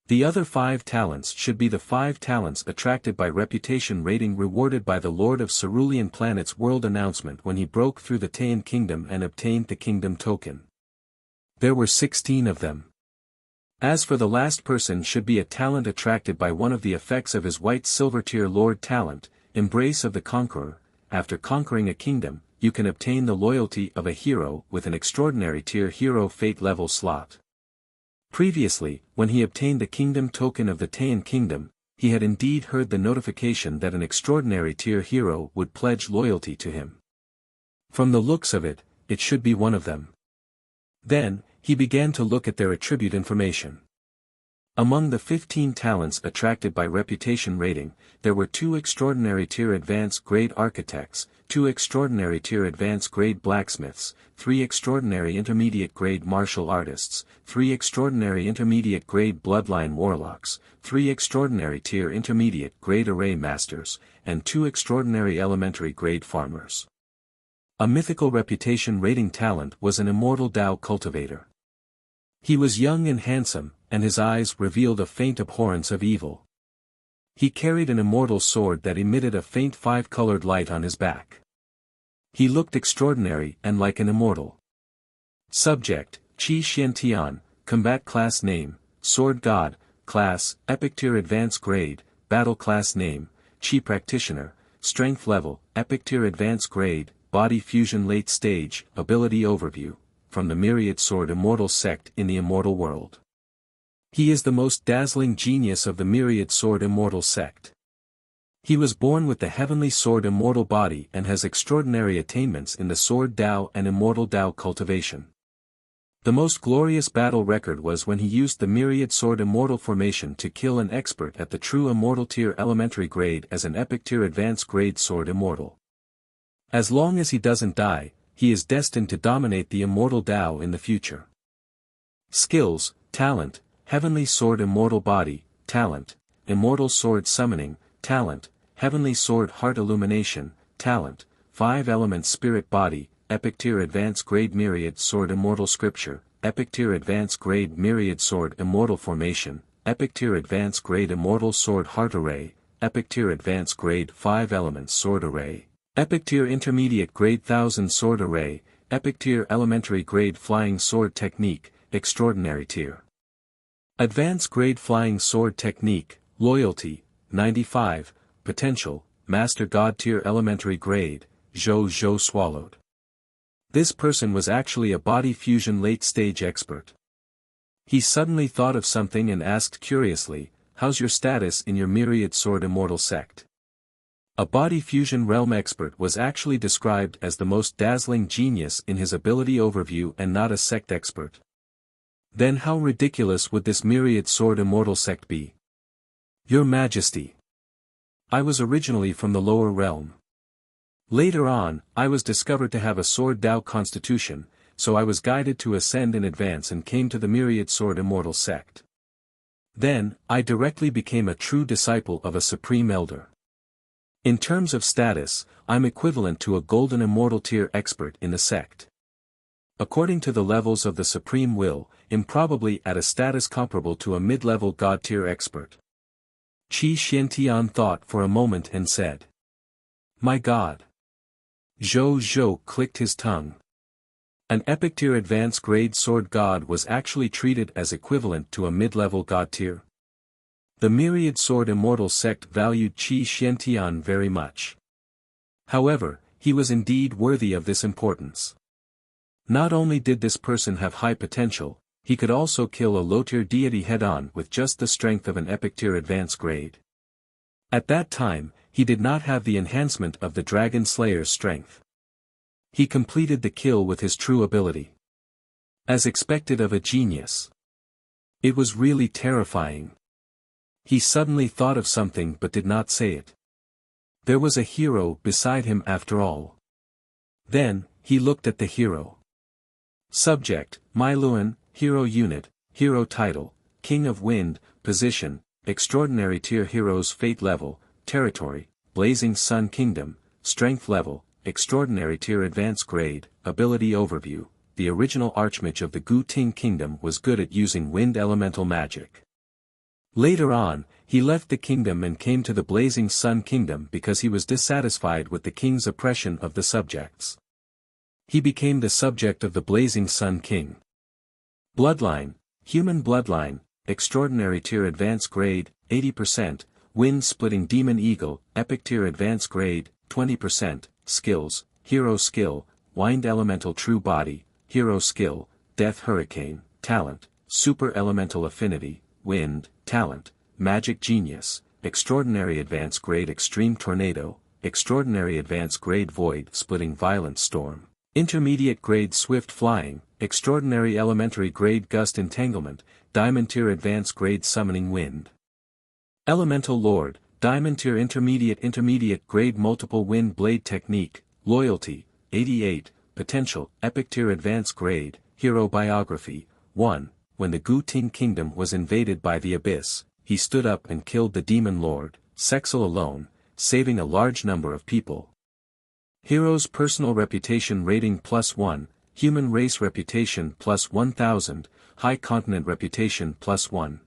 The other 5 talents should be the 5 talents attracted by reputation rating rewarded by the Lord of Cerulean Planet's world announcement when he broke through the Taiyan Kingdom and obtained the Kingdom Token. There were 16 of them. As for the last person should be a talent attracted by one of the effects of his white silver tier Lord talent, Embrace of the Conqueror. After conquering a kingdom, you can obtain the loyalty of a hero with an extraordinary tier hero fate level slot. Previously, when he obtained the kingdom token of the Taiyan Kingdom, he had indeed heard the notification that an extraordinary tier hero would pledge loyalty to him. From the looks of it, it should be one of them. Then, he began to look at their attribute information. Among the 15 talents attracted by reputation rating, there were 2 extraordinary tier advanced grade architects, 2 extraordinary tier advanced grade blacksmiths, 3 extraordinary intermediate grade martial artists, 3 extraordinary intermediate grade bloodline warlocks, 3 extraordinary tier intermediate grade array masters, and 2 extraordinary elementary grade farmers. A mythical reputation rating talent was an immortal Dao cultivator. He was young and handsome, and his eyes revealed a faint abhorrence of evil. He carried an immortal sword that emitted a faint 5-colored light on his back. He looked extraordinary and like an immortal. Subject, Qi Xiantian, Combat Class Name, Sword God, Class, Epic Tier Advanced Grade, Battle Class Name, Qi Practitioner, Strength Level, Epic Tier Advanced Grade, Body Fusion Late Stage, Ability Overview, from the Myriad Sword Immortal Sect in the Immortal World. He is the most dazzling genius of the Myriad Sword Immortal Sect. He was born with the Heavenly Sword Immortal Body and has extraordinary attainments in the Sword Dao and Immortal Dao cultivation. The most glorious battle record was when he used the Myriad Sword Immortal Formation to kill an expert at the true Immortal Tier Elementary Grade as an Epic Tier Advanced Grade Sword Immortal. As long as he doesn't die, he is destined to dominate the Immortal Dao in the future. Skills, Talent, Heavenly Sword Immortal Body, Talent, Immortal Sword Summoning, Talent, Heavenly Sword Heart Illumination, Talent, 5 Elements Spirit Body, Epic Tier Advanced Grade Myriad Sword Immortal Scripture, Epic Tier Advanced Grade Myriad Sword Immortal Formation, Epic Tier Advanced Grade Immortal Sword Heart Array, Epic Tier Advanced Grade 5 Elements Sword Array, Epic Tier Intermediate Grade 1000 Sword Array, Epic Tier Elementary Grade Flying Sword Technique, Extraordinary Tier. Advanced Grade Flying Sword Technique, Loyalty, 95, Potential, Master God Tier Elementary Grade, Zhou Zhou swallowed. This person was actually a body fusion late stage expert. He suddenly thought of something and asked curiously, how's your status in your Myriad Sword Immortal Sect? A body fusion realm expert was actually described as the most dazzling genius in his ability overview and not a sect expert. Then how ridiculous would this myriad sword immortal sect be? Your Majesty. I was originally from the lower realm. Later on, I was discovered to have a sword Tao constitution, so I was guided to ascend in advance and came to the myriad sword immortal sect. Then, I directly became a true disciple of a supreme elder. In terms of status, I'm equivalent to a golden immortal tier expert in the sect. According to the levels of the supreme will, improbably at a status comparable to a mid-level god tier expert. Qi Xiantian thought for a moment and said, "My God." Zhou Zhou clicked his tongue. An epic tier advanced grade sword god was actually treated as equivalent to a mid-level god tier. The myriad sword immortal sect valued Qi Xiantian very much. However, he was indeed worthy of this importance. Not only did this person have high potential, he could also kill a low-tier deity head-on with just the strength of an epic tier advanced grade. At that time, he did not have the enhancement of the Dragon Slayer's strength. He completed the kill with his true ability. As expected of a genius. It was really terrifying. He suddenly thought of something but did not say it. There was a hero beside him after all. Then, he looked at the hero. Subject, Mailuan, Hero Unit, Hero Title, King of Wind, Position, Extraordinary Tier Heroes Fate Level, Territory, Blazing Sun Kingdom, Strength Level, Extraordinary Tier Advanced Grade, Ability Overview. The original Archmage of the Gu Ting Kingdom was good at using wind elemental magic. Later on, he left the kingdom and came to the Blazing Sun Kingdom because he was dissatisfied with the king's oppression of the subjects. He became the subject of the Blazing Sun King. Bloodline, Human Bloodline, Extraordinary Tier Advanced Grade, 80%, Wind-Splitting Demon Eagle, Epic Tier Advanced Grade, 20%, Skills, Hero Skill, Wind Elemental True Body, Hero Skill, Death Hurricane, Talent, Super Elemental Affinity, Wind, Talent, Magic Genius, Extraordinary Advanced Grade Extreme Tornado, Extraordinary Advanced Grade Void Splitting Violent Storm, Intermediate Grade Swift Flying, Extraordinary Elementary Grade Gust Entanglement, Diamond Tier Advanced Grade Summoning Wind. Elemental Lord, Diamond Tier Intermediate Grade Multiple Wind Blade Technique, Loyalty, 88, Potential, Epic Tier Advanced Grade, Hero Biography, 1. When the Gu Ting Kingdom was invaded by the Abyss, he stood up and killed the Demon Lord, Sexel alone, saving a large number of people. Hero's Personal Reputation Rating +1, Human Race Reputation +1000, High Continent Reputation +1.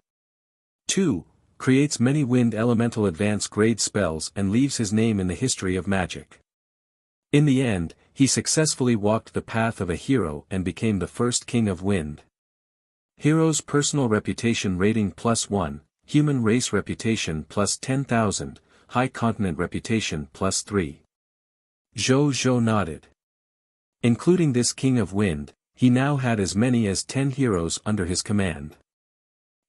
2. Creates many wind elemental advanced grade spells and leaves his name in the history of magic. In the end, he successfully walked the path of a hero and became the first king of wind. Hero's Personal Reputation Rating +1, Human Race Reputation +10,000, High Continent Reputation +3. Zhou Zhou nodded. Including this King of Wind, he now had as many as 10 heroes under his command.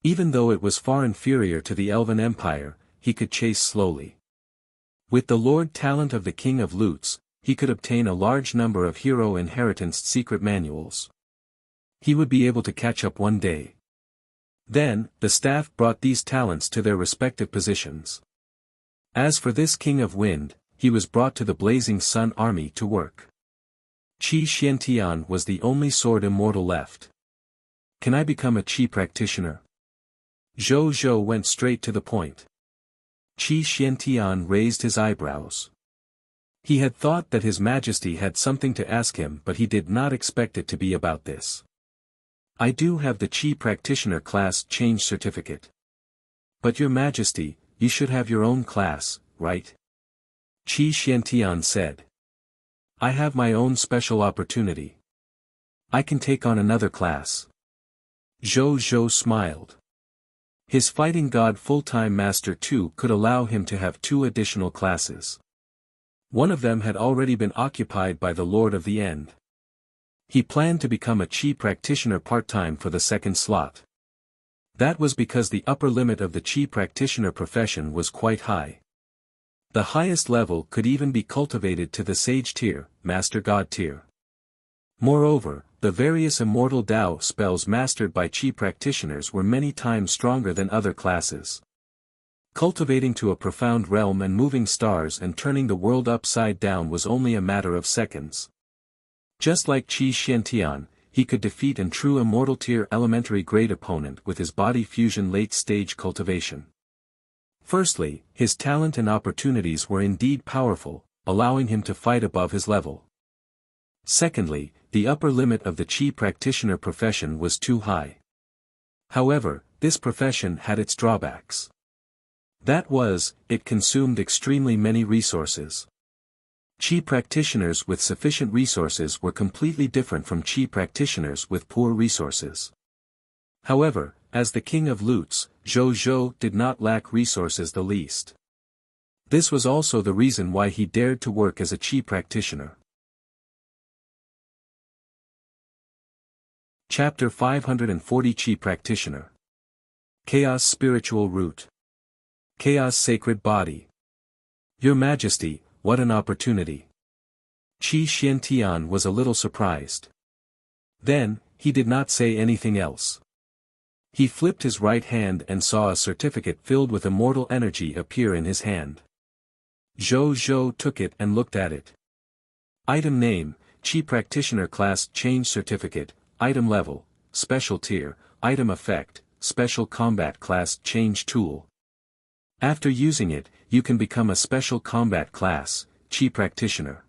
Even though it was far inferior to the Elven Empire, he could chase slowly. With the Lord Talent of the King of Lutes, he could obtain a large number of hero inheritance secret manuals. He would be able to catch up one day. Then, the staff brought these talents to their respective positions. As for this King of Wind, he was brought to the Blazing Sun army to work. Qi Xiantian was the only sword immortal left. Can I become a Qi practitioner? Zhou Zhou went straight to the point. Qi Xiantian raised his eyebrows. He had thought that His Majesty had something to ask him, but he did not expect it to be about this. I do have the Qi practitioner class change certificate. But Your Majesty, you should have your own class, right? Qi Xiantian said. I have my own special opportunity. I can take on another class. Zhou Zhou smiled. His fighting god full-time master too could allow him to have 2 additional classes. One of them had already been occupied by the Lord of the End. He planned to become a Qi practitioner part-time for the second slot. That was because the upper limit of the Qi practitioner profession was quite high. The highest level could even be cultivated to the Sage tier, Master God tier. Moreover, the various immortal Dao spells mastered by Qi practitioners were many times stronger than other classes. Cultivating to a profound realm and moving stars and turning the world upside down was only a matter of seconds. Just like Qi Xiantian, he could defeat a true immortal tier elementary grade opponent with his body fusion late-stage cultivation. Firstly, his talent and opportunities were indeed powerful, allowing him to fight above his level. Secondly, the upper limit of the Qi practitioner profession was too high. However, this profession had its drawbacks. That was, it consumed extremely many resources. Qi practitioners with sufficient resources were completely different from Qi practitioners with poor resources. However, as the king of lutes, Zhou Zhou did not lack resources the least. This was also the reason why he dared to work as a Qi practitioner. Chapter 540 Qi Practitioner. Chaos Spiritual Root. Chaos Sacred Body. Your Majesty, what an opportunity. Qi Xiantian was a little surprised. Then, he did not say anything else. He flipped his right hand and saw a certificate filled with immortal energy appear in his hand. Zhou Zhou took it and looked at it. Item name, Qi Practitioner Class Change Certificate, Item Level, Special Tier, Item Effect, Special Combat Class Change Tool. After using it, you can become a Special Combat Class, Qi Practitioner.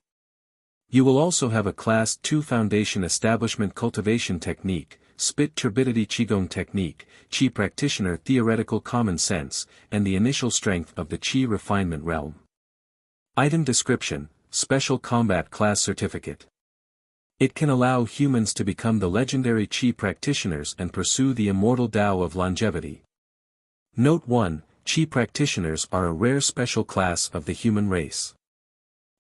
You will also have a Class 2 Foundation Establishment Cultivation Technique, Spit Turbidity Qigong Technique, Qi Practitioner Theoretical Common Sense, and the Initial Strength of the Qi Refinement Realm. Item Description, Special Combat Class Certificate. It can allow humans to become the legendary Qi practitioners and pursue the immortal Tao of longevity. Note 1, Qi practitioners are a rare special class of the human race.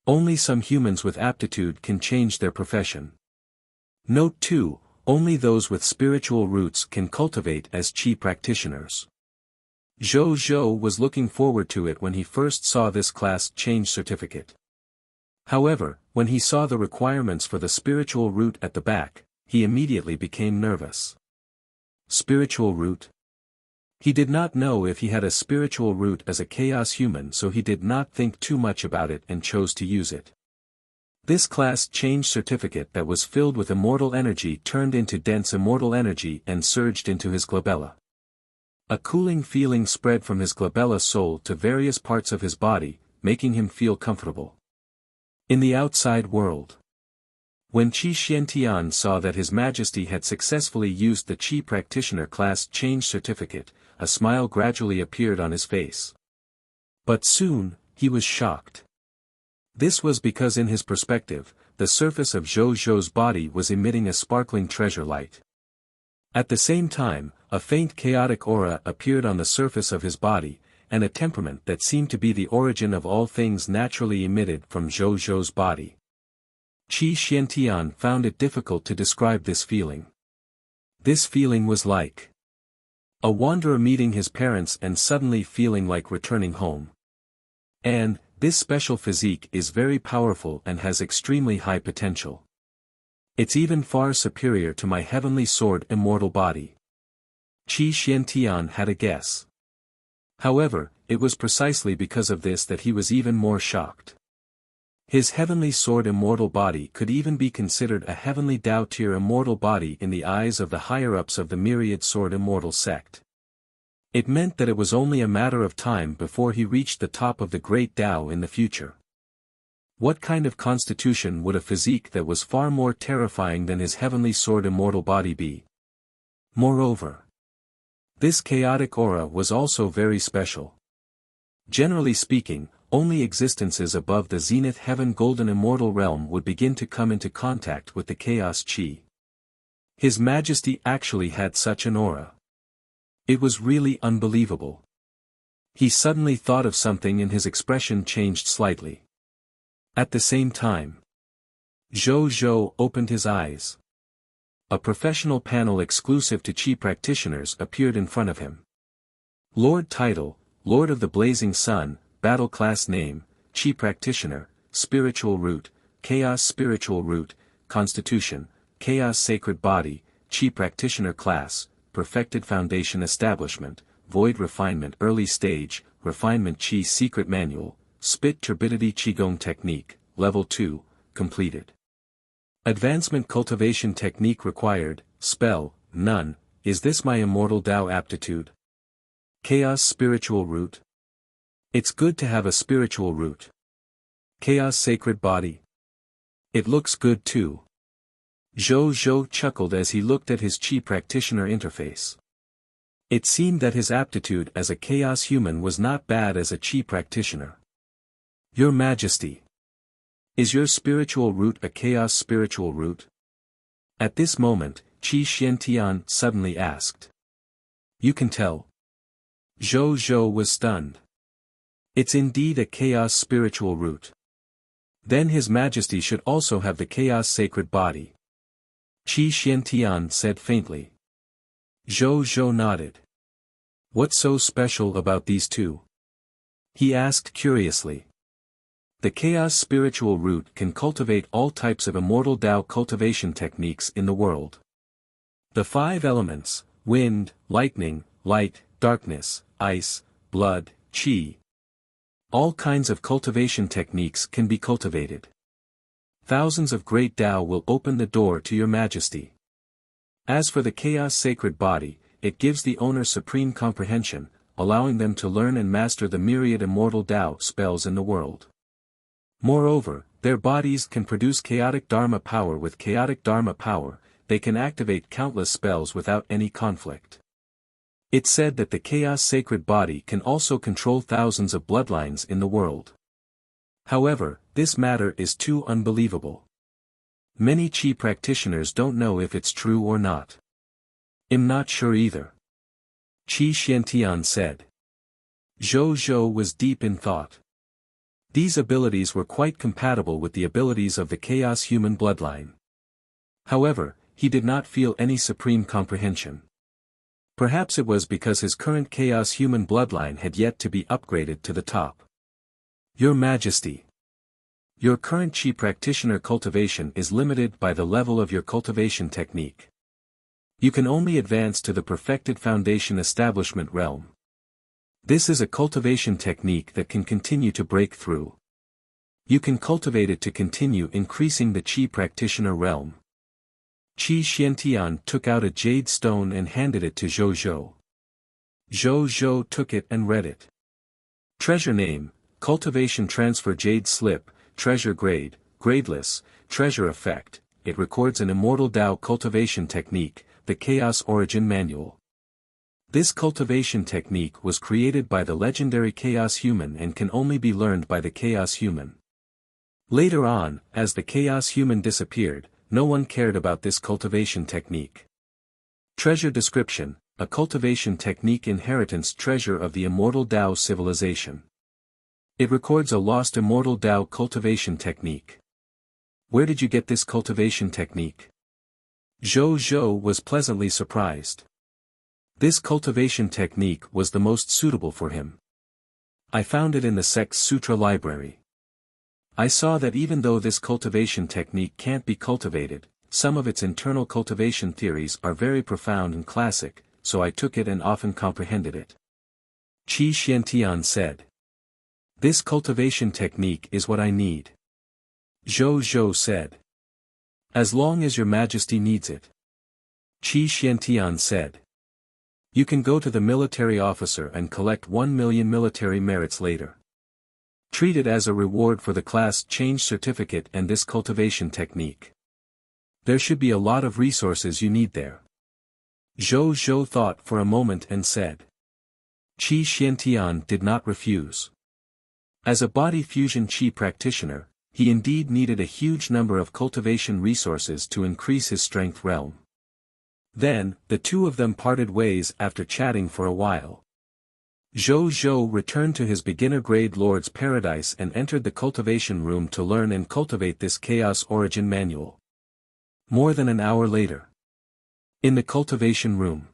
Only some humans with aptitude can change their profession. Note 2, only those with spiritual roots can cultivate as Qi practitioners. Zhou Zhou was looking forward to it when he first saw this class change certificate. However, when he saw the requirements for the spiritual root at the back, he immediately became nervous. Spiritual root? He did not know if he had a spiritual root as a chaos human, so he did not think too much about it and chose to use it. This class change certificate that was filled with immortal energy turned into dense immortal energy and surged into his glabella. A cooling feeling spread from his glabella soul to various parts of his body, making him feel comfortable. In the outside world. When Qi Xiantian saw that His Majesty had successfully used the Qi Practitioner Class Change Certificate, a smile gradually appeared on his face. But soon, he was shocked. This was because in his perspective, the surface of Zhou Zhou's body was emitting a sparkling treasure light. At the same time, a faint chaotic aura appeared on the surface of his body, and a temperament that seemed to be the origin of all things naturally emitted from Zhou Zhou's body. Qi Xiantian found it difficult to describe this feeling. This feeling was like a wanderer meeting his parents and suddenly feeling like returning home. And, this special physique is very powerful and has extremely high potential. It's even far superior to my heavenly sword immortal body. Qi Xiantian had a guess. However, it was precisely because of this that he was even more shocked. His heavenly sword immortal body could even be considered a heavenly Tao tier immortal body in the eyes of the higher-ups of the myriad sword immortal sect. It meant that it was only a matter of time before he reached the top of the great Tao in the future. What kind of constitution would a physique that was far more terrifying than his heavenly sword immortal body be? Moreover, this chaotic aura was also very special. Generally speaking, only existences above the zenith heaven golden immortal realm would begin to come into contact with the chaos Qi. His Majesty actually had such an aura. It was really unbelievable. He suddenly thought of something and his expression changed slightly. At the same time, Zhou Zhou opened his eyes. A professional panel exclusive to Qi practitioners appeared in front of him. Lord Title, Lord of the Blazing Sun, Battle Class Name, Qi Practitioner, Spiritual Root, Chaos Spiritual Root, Constitution, Chaos Sacred Body, Qi Practitioner Class, Perfected Foundation Establishment, Void Refinement Early Stage, Refinement Qi Secret Manual, Spit Turbidity Qigong Technique, Level 2, completed. Advancement Cultivation Technique required, spell, none. Is this my immortal Tao aptitude? Chaos Spiritual Root. It's good to have a spiritual root. Chaos Sacred Body. It looks good too. Zhou chuckled as he looked at his Qi practitioner interface. It seemed that his aptitude as a chaos human was not bad as a Qi practitioner. Your Majesty. Is your spiritual root a chaos spiritual root? At this moment, Qi Xiantian suddenly asked. You can tell. Zhou was stunned. It's indeed a chaos spiritual root. Then His Majesty should also have the chaos sacred body. Qi Xiantian said faintly. Zhou nodded. What's so special about these two? He asked curiously. The chaos spiritual root can cultivate all types of immortal Tao cultivation techniques in the world. The 5 elements, wind, lightning, light, darkness, ice, blood, qi. All kinds of cultivation techniques can be cultivated. Thousands of great Tao will open the door to your Majesty. As for the chaos sacred body, it gives the owner supreme comprehension, allowing them to learn and master the myriad immortal Tao spells in the world. Moreover, their bodies can produce chaotic Dharma power. With chaotic Dharma power, they can activate countless spells without any conflict. It's said that the chaos sacred body can also control thousands of bloodlines in the world. However, this matter is too unbelievable. Many Qi practitioners don't know if it's true or not. I'm not sure either. Qi Xiantian said. Zhou was deep in thought. These abilities were quite compatible with the abilities of the chaos human bloodline. However, he did not feel any supreme comprehension. Perhaps it was because his current chaos human bloodline had yet to be upgraded to the top. Your Majesty. Your current Qi practitioner cultivation is limited by the level of your cultivation technique. You can only advance to the perfected foundation establishment realm. This is a cultivation technique that can continue to break through. You can cultivate it to continue increasing the Qi practitioner realm. Qi Xiantian took out a jade stone and handed it to Zhou. Zhou took it and read it. Treasure name, cultivation transfer jade slip, treasure grade, gradeless, treasure effect. It records an immortal Tao cultivation technique, the Chaos Origin Manual. This cultivation technique was created by the legendary Chaos Human and can only be learned by the Chaos Human. Later on, as the Chaos Human disappeared, no one cared about this cultivation technique. Treasure description, a cultivation technique inheritance treasure of the immortal Tao civilization. It records a lost immortal Tao cultivation technique. Where did you get this cultivation technique? Zhou was pleasantly surprised. This cultivation technique was the most suitable for him. I found it in the Sex Sutra library. I saw that even though this cultivation technique can't be cultivated, some of its internal cultivation theories are very profound and classic, so I took it and often comprehended it. Qi Xiantian said. This cultivation technique is what I need. Zhou said. As long as your Majesty needs it. Qi Xiantian said. You can go to the military officer and collect 1 million military merits later. Treat it as a reward for the class change certificate and this cultivation technique. There should be a lot of resources you need there. Zhou thought for a moment and said. Qi Xiantian did not refuse. As a body fusion Qi practitioner, he indeed needed a huge number of cultivation resources to increase his strength realm. Then, the two of them parted ways after chatting for a while. Zhou returned to his beginner-grade Lord's Paradise and entered the cultivation room to learn and cultivate this Chaos Origin Manual. More than an hour later. In the cultivation room.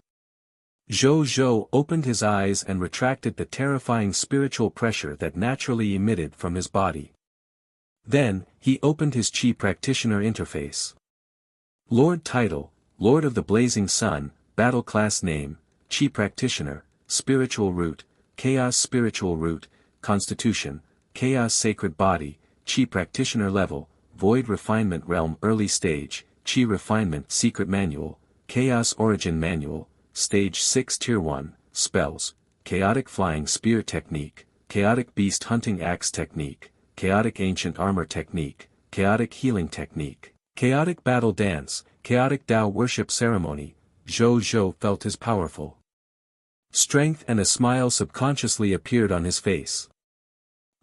Zhou opened his eyes and retracted the terrifying spiritual pressure that naturally emitted from his body. Then, he opened his Qi practitioner interface. Lord title, Lord of the Blazing Sun, battle class name, Chi practitioner, spiritual root, chaos spiritual root, constitution, chaos sacred body, Chi practitioner level, void refinement realm early stage, Chi refinement secret manual, chaos origin manual, stage 6 tier 1, spells, chaotic flying spear technique, chaotic beast hunting axe technique, chaotic ancient armor technique, chaotic healing technique, chaotic battle dance, chaotic Tao worship ceremony. Zhou Zhou felt his powerful strength and a smile subconsciously appeared on his face.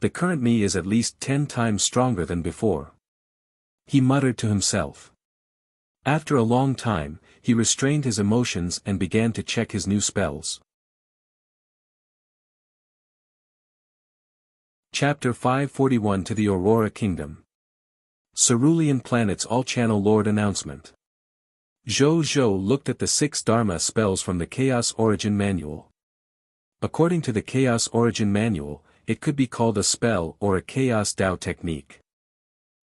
The current me is at least 10 times stronger than before. He muttered to himself. After a long time, he restrained his emotions and began to check his new spells. Chapter 541 To the Aurora Kingdom. Cerulean Planets All-Channel Lord Announcement. Zhou Zhou looked at the 6 Dharma spells from the Chaos Origin Manual. According to the Chaos Origin Manual, it could be called a spell or a Chaos Tao technique.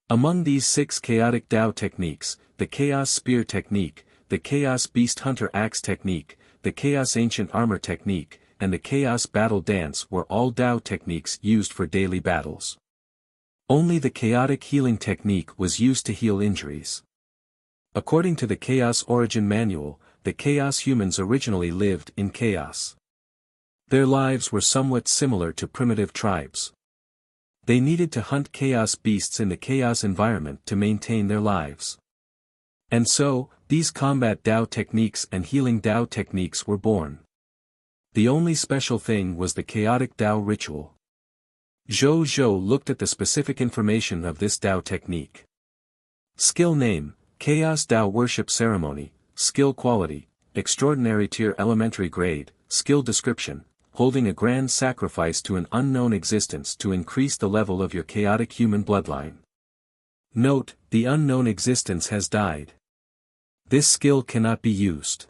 Among these 6 chaotic Tao techniques, the Chaos Spear technique, the Chaos Beast Hunter Axe technique, the Chaos Ancient Armor technique, and the Chaos Battle Dance were all Tao techniques used for daily battles. Only the Chaotic Healing technique was used to heal injuries. According to the Chaos Origin Manual, the Chaos humans originally lived in chaos. Their lives were somewhat similar to primitive tribes. They needed to hunt chaos beasts in the chaos environment to maintain their lives. And so, these combat Tao techniques and healing Tao techniques were born. The only special thing was the chaotic Tao ritual. Zhou Zhou looked at the specific information of this Tao technique. Skill name, Chaos Tao Worship Ceremony, Skill Quality, Extraordinary Tier Elementary Grade, Skill Description, holding a grand sacrifice to an unknown existence to increase the level of your chaotic human bloodline. Note, the unknown existence has died. This skill cannot be used.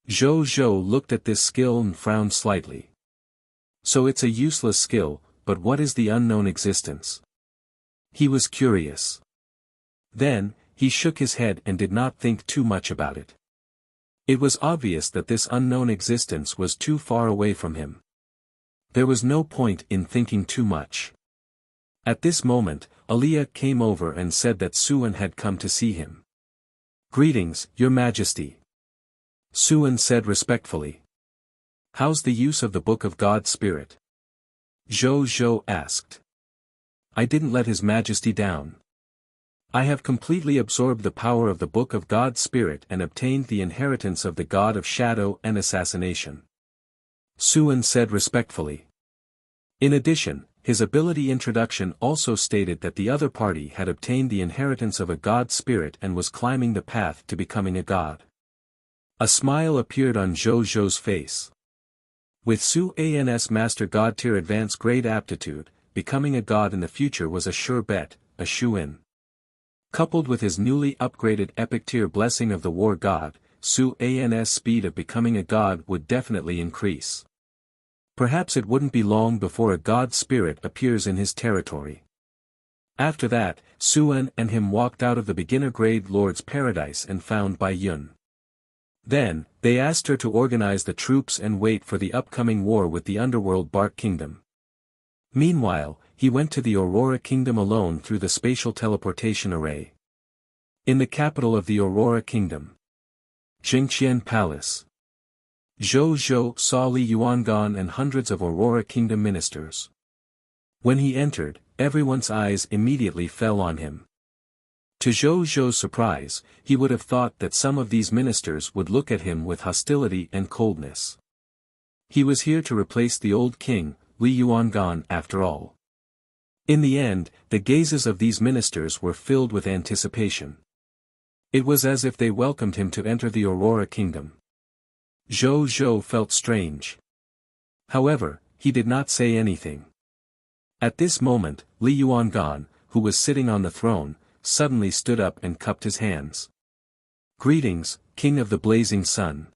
Zhou Zhou looked at this skill and frowned slightly. So it's a useless skill, but what is the unknown existence? He was curious. Then, he shook his head and did not think too much about it. It was obvious that this unknown existence was too far away from him. There was no point in thinking too much. At this moment, Aliyah came over and said that Suan had come to see him. "Greetings, Your Majesty." Suan said respectfully. "How's the use of the Book of God's Spirit?" Zhou Zhou asked. "I didn't let His Majesty down. I have completely absorbed the power of the Book of God's Spirit and obtained the inheritance of the God of Shadow and Assassination." Suan said respectfully. In addition, his ability introduction also stated that the other party had obtained the inheritance of a God Spirit and was climbing the path to becoming a god. A smile appeared on Zhou Zhou's face. With Suan's Master God Tier Advanced Grade Aptitude, becoming a god in the future was a sure bet, a shoo-in. Coupled with his newly upgraded Epic Tier Blessing of the War God, Suan's speed of becoming a god would definitely increase. Perhaps it wouldn't be long before a god spirit appears in his territory. After that, Suan and him walked out of the beginner grade Lord's Paradise and found Bai Yun. Then, they asked her to organize the troops and wait for the upcoming war with the underworld Bark Kingdom. Meanwhile, he went to the Aurora Kingdom alone through the spatial teleportation array. In the capital of the Aurora Kingdom, Jingqian Palace, Zhou Zhou saw Li Yuangan and hundreds of Aurora Kingdom ministers. When he entered, everyone's eyes immediately fell on him. To Zhou Zhou's surprise, he would have thought that some of these ministers would look at him with hostility and coldness. He was here to replace the old king, Li Yuangan, after all. In the end, the gazes of these ministers were filled with anticipation. It was as if they welcomed him to enter the Aurora Kingdom. Zhou Zhou felt strange. However, he did not say anything. At this moment, Li Yuangan, who was sitting on the throne, suddenly stood up and cupped his hands. "Greetings, King of the Blazing Sun."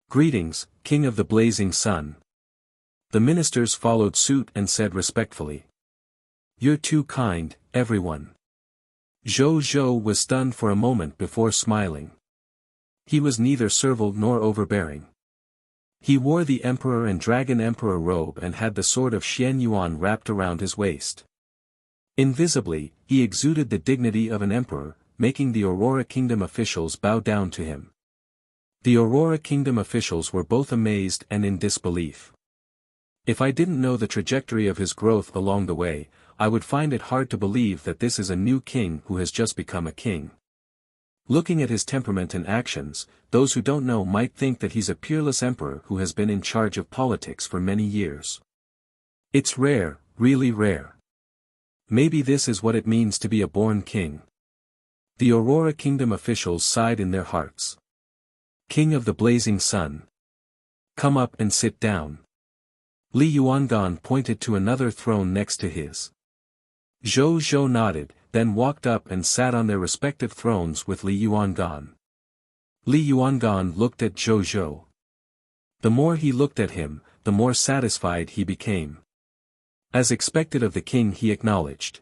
"Greetings, King of the Blazing Sun." The ministers followed suit and said respectfully, "You're too kind, everyone." Zhou Zhou was stunned for a moment before smiling. He was neither servile nor overbearing. He wore the Emperor and Dragon Emperor robe and had the sword of Xian Yuan wrapped around his waist. Invisibly, he exuded the dignity of an emperor, making the Aurora Kingdom officials bow down to him. The Aurora Kingdom officials were both amazed and in disbelief. If I didn't know the trajectory of his growth along the way, I would find it hard to believe that this is a new king who has just become a king. Looking at his temperament and actions, those who don't know might think that he's a peerless emperor who has been in charge of politics for many years. It's rare, really rare. Maybe this is what it means to be a born king. The Aurora Kingdom officials sighed in their hearts. King of the Blazing Sun. Come up and sit down. Li Yuangan pointed to another throne next to his. Zhou Zhou nodded, then walked up and sat on their respective thrones with Li Yuangan. Li Yuangan looked at Zhou Zhou. The more he looked at him, the more satisfied he became. As expected of the king, he acknowledged.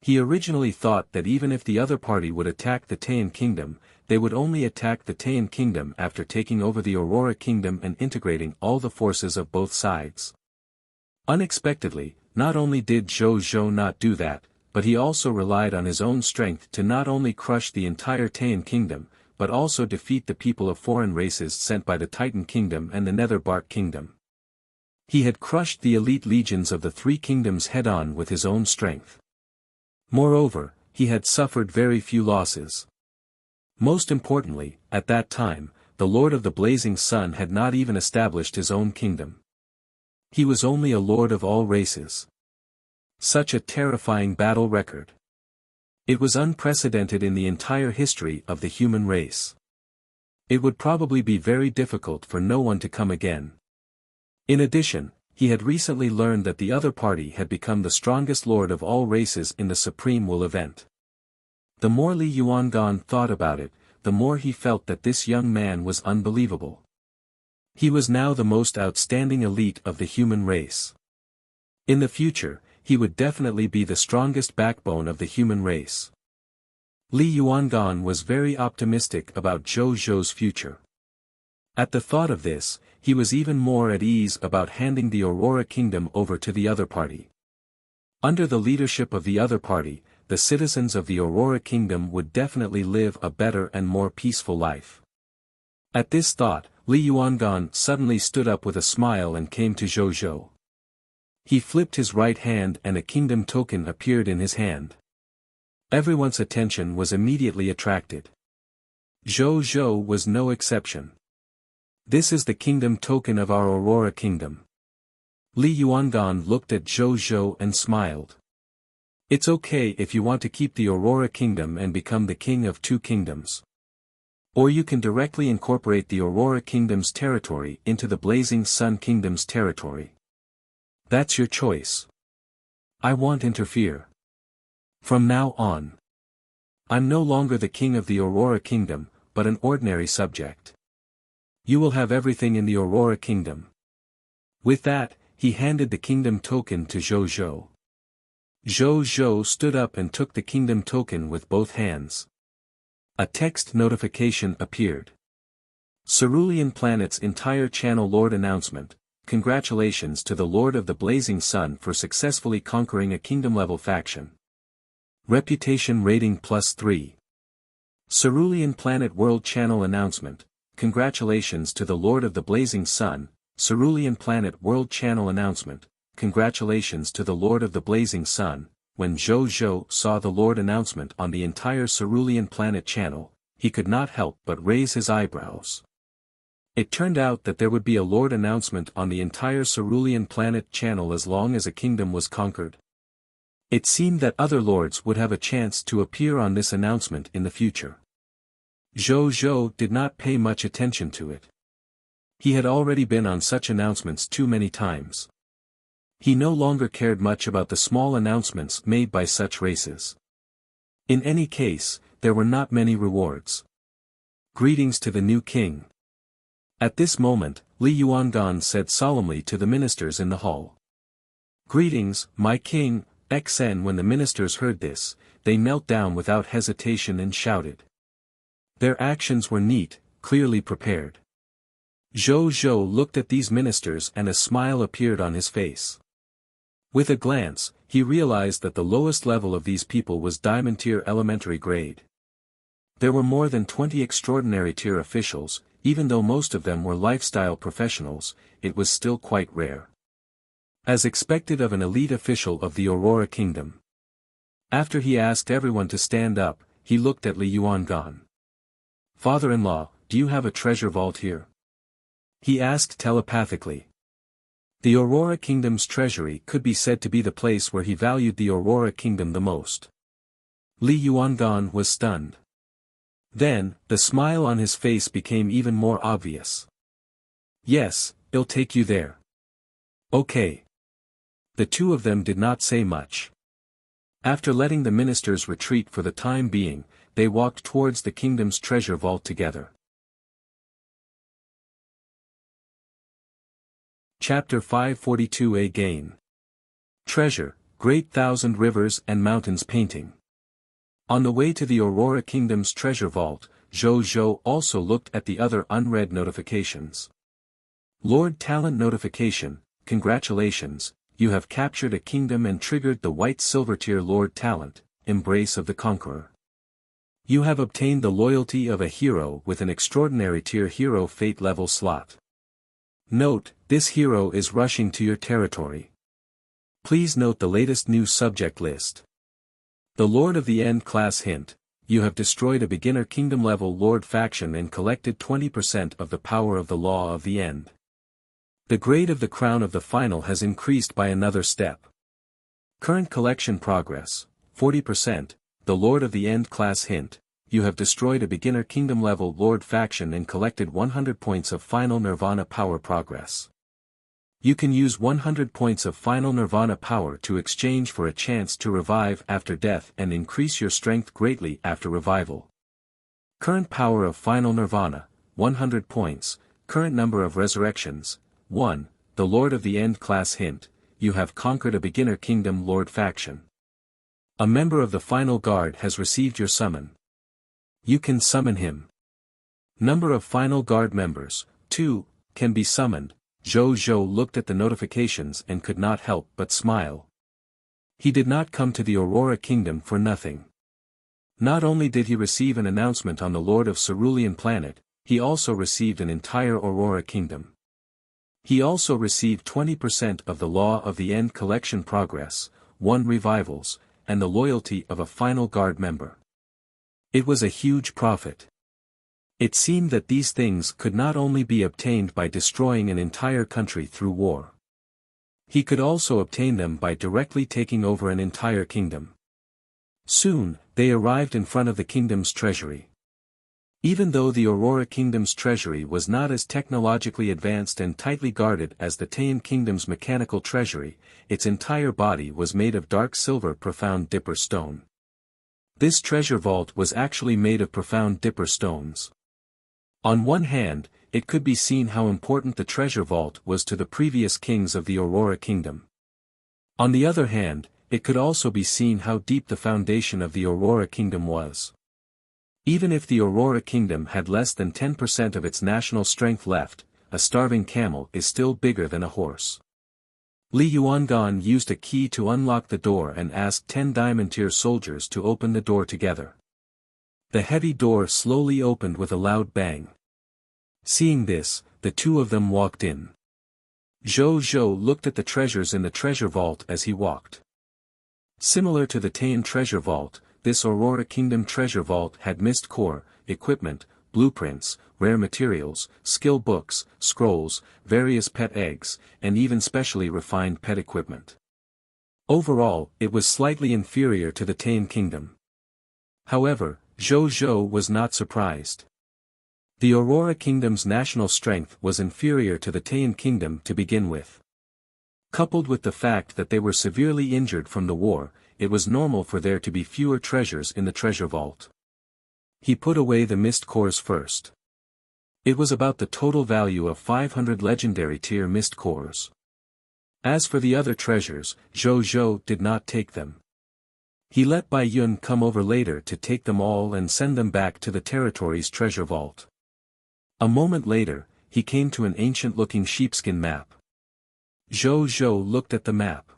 He originally thought that even if the other party would attack the Taiyan Kingdom, they would only attack the Taiyan Kingdom after taking over the Aurora Kingdom and integrating all the forces of both sides. Unexpectedly, not only did Zhou Zhou not do that, but he also relied on his own strength to not only crush the entire Taiyan Kingdom, but also defeat the people of foreign races sent by the Titan Kingdom and the Netherbark Kingdom. He had crushed the elite legions of the three kingdoms head-on with his own strength. Moreover, he had suffered very few losses. Most importantly, at that time, the Lord of the Blazing Sun had not even established his own kingdom. He was only a lord of all races. Such a terrifying battle record. It was unprecedented in the entire history of the human race. It would probably be very difficult for no one to come again. In addition, he had recently learned that the other party had become the strongest lord of all races in the Supreme Will event. The more Li Yuangan thought about it, the more he felt that this young man was unbelievable. He was now the most outstanding elite of the human race. In the future, he would definitely be the strongest backbone of the human race. Li Yuangan was very optimistic about Zhou Zhou's future. At the thought of this, he was even more at ease about handing the Aurora Kingdom over to the other party. Under the leadership of the other party, the citizens of the Aurora Kingdom would definitely live a better and more peaceful life. At this thought, Li Yuangan suddenly stood up with a smile and came to Zhou Zhou. He flipped his right hand and a kingdom token appeared in his hand. Everyone's attention was immediately attracted. Zhou Zhou was no exception. This is the kingdom token of our Aurora Kingdom. Li Yuangan looked at Zhou Zhou and smiled. It's okay if you want to keep the Aurora Kingdom and become the king of two kingdoms. Or you can directly incorporate the Aurora Kingdom's territory into the Blazing Sun Kingdom's territory. That's your choice. I won't interfere. From now on, I'm no longer the king of the Aurora Kingdom, but an ordinary subject. You will have everything in the Aurora Kingdom. With that, he handed the kingdom token to Zhou Zhou. Zhou Zhou stood up and took the kingdom token with both hands. A text notification appeared. Cerulean Planet's entire channel Lord announcement. Congratulations to the Lord of the Blazing Sun for successfully conquering a kingdom-level faction. Reputation rating +3. Cerulean Planet World Channel announcement. Congratulations to the Lord of the Blazing Sun. Cerulean Planet World Channel announcement. Congratulations to the Lord of the Blazing Sun. When Zhou Zhou saw the Lord announcement on the entire Cerulean Planet channel, he could not help but raise his eyebrows. It turned out that there would be a Lord announcement on the entire Cerulean Planet channel as long as a kingdom was conquered. It seemed that other lords would have a chance to appear on this announcement in the future. Zhou Zhou did not pay much attention to it. He had already been on such announcements too many times. He no longer cared much about the small announcements made by such races. In any case, there were not many rewards. Greetings to the new king. At this moment, Li Yuangan said solemnly to the ministers in the hall. Greetings, my king, XN. When the ministers heard this, they knelt down without hesitation and shouted. Their actions were neat, clearly prepared. Zhou Zhou looked at these ministers and a smile appeared on his face. With a glance, he realized that the lowest level of these people was Diamond Tier Elementary grade. There were more than 20 Extraordinary Tier officials, even though most of them were lifestyle professionals, it was still quite rare. As expected of an elite official of the Aurora Kingdom. After he asked everyone to stand up, he looked at Li Yuangan. "Father-in-law, do you have a treasure vault here?" He asked telepathically. The Aurora Kingdom's treasury could be said to be the place where he valued the Aurora Kingdom the most. Li Yuangan was stunned. Then, the smile on his face became even more obvious. "Yes, I'll take you there." "Okay." The two of them did not say much. After letting the ministers retreat for the time being, they walked towards the kingdom's treasure vault together. Chapter 542 Again. Treasure, Great Thousand Rivers and Mountains Painting. On the way to the Aurora Kingdom's treasure vault, Zhou Zhou also looked at the other unread notifications. Lord Talent notification, congratulations, you have captured a kingdom and triggered the White Silver Tier Lord Talent, Embrace of the Conqueror. You have obtained the loyalty of a hero with an Extraordinary Tier Hero Fate level slot. Note, this hero is rushing to your territory. Please note the latest new subject list. The Lord of the End class hint, you have destroyed a beginner kingdom level Lord faction and collected 20% of the power of the Law of the End. The grade of the Crown of the Final has increased by another step. Current collection progress, 40%, the Lord of the End class hint, you have destroyed a beginner kingdom level Lord faction and collected 100 points of Final Nirvana power progress. You can use 100 points of Final Nirvana power to exchange for a chance to revive after death and increase your strength greatly after revival. Current power of Final Nirvana, 100 points, current number of resurrections, 1, the Lord of the End class hint, you have conquered a beginner kingdom Lord faction. A member of the Final Guard has received your summon. You can summon him. Number of Final Guard members, 2, can be summoned. Zhou Zhou looked at the notifications and could not help but smile. He did not come to the Aurora Kingdom for nothing. Not only did he receive an announcement on the Lord of Cerulean Planet, he also received an entire Aurora Kingdom. He also received 20% of the Law of the End collection progress, 1 revivals, and the loyalty of a Final Guard member. It was a huge profit. It seemed that these things could not only be obtained by destroying an entire country through war. He could also obtain them by directly taking over an entire kingdom. Soon, they arrived in front of the kingdom's treasury. Even though the Aurora Kingdom's treasury was not as technologically advanced and tightly guarded as the Taiyan Kingdom's mechanical treasury, its entire body was made of dark silver profound dipper stone. This treasure vault was actually made of profound dipper stones. On one hand, it could be seen how important the treasure vault was to the previous kings of the Aurora Kingdom. On the other hand, it could also be seen how deep the foundation of the Aurora Kingdom was. Even if the Aurora Kingdom had less than 10% of its national strength left, a starving camel is still bigger than a horse. Li Yuangan used a key to unlock the door and asked 10 Diamond-tier soldiers to open the door together. The heavy door slowly opened with a loud bang. Seeing this, the two of them walked in. Zhou Zhou looked at the treasures in the treasure vault as he walked. Similar to the Taiyan treasure vault, this Aurora Kingdom treasure vault had mist core, equipment, blueprints, rare materials, skill books, scrolls, various pet eggs, and even specially refined pet equipment. Overall, it was slightly inferior to the Taiyan Kingdom. However, Zhou Zhou was not surprised. The Aurora Kingdom's national strength was inferior to the Taiyan Kingdom to begin with. Coupled with the fact that they were severely injured from the war, it was normal for there to be fewer treasures in the treasure vault. He put away the mist cores first. It was about the total value of 500 legendary tier mist cores. As for the other treasures, Zhou Zhou did not take them. He let Bai Yun come over later to take them all and send them back to the territory's treasure vault. A moment later, he came to an ancient-looking sheepskin map. Zhou Zhou looked at the map.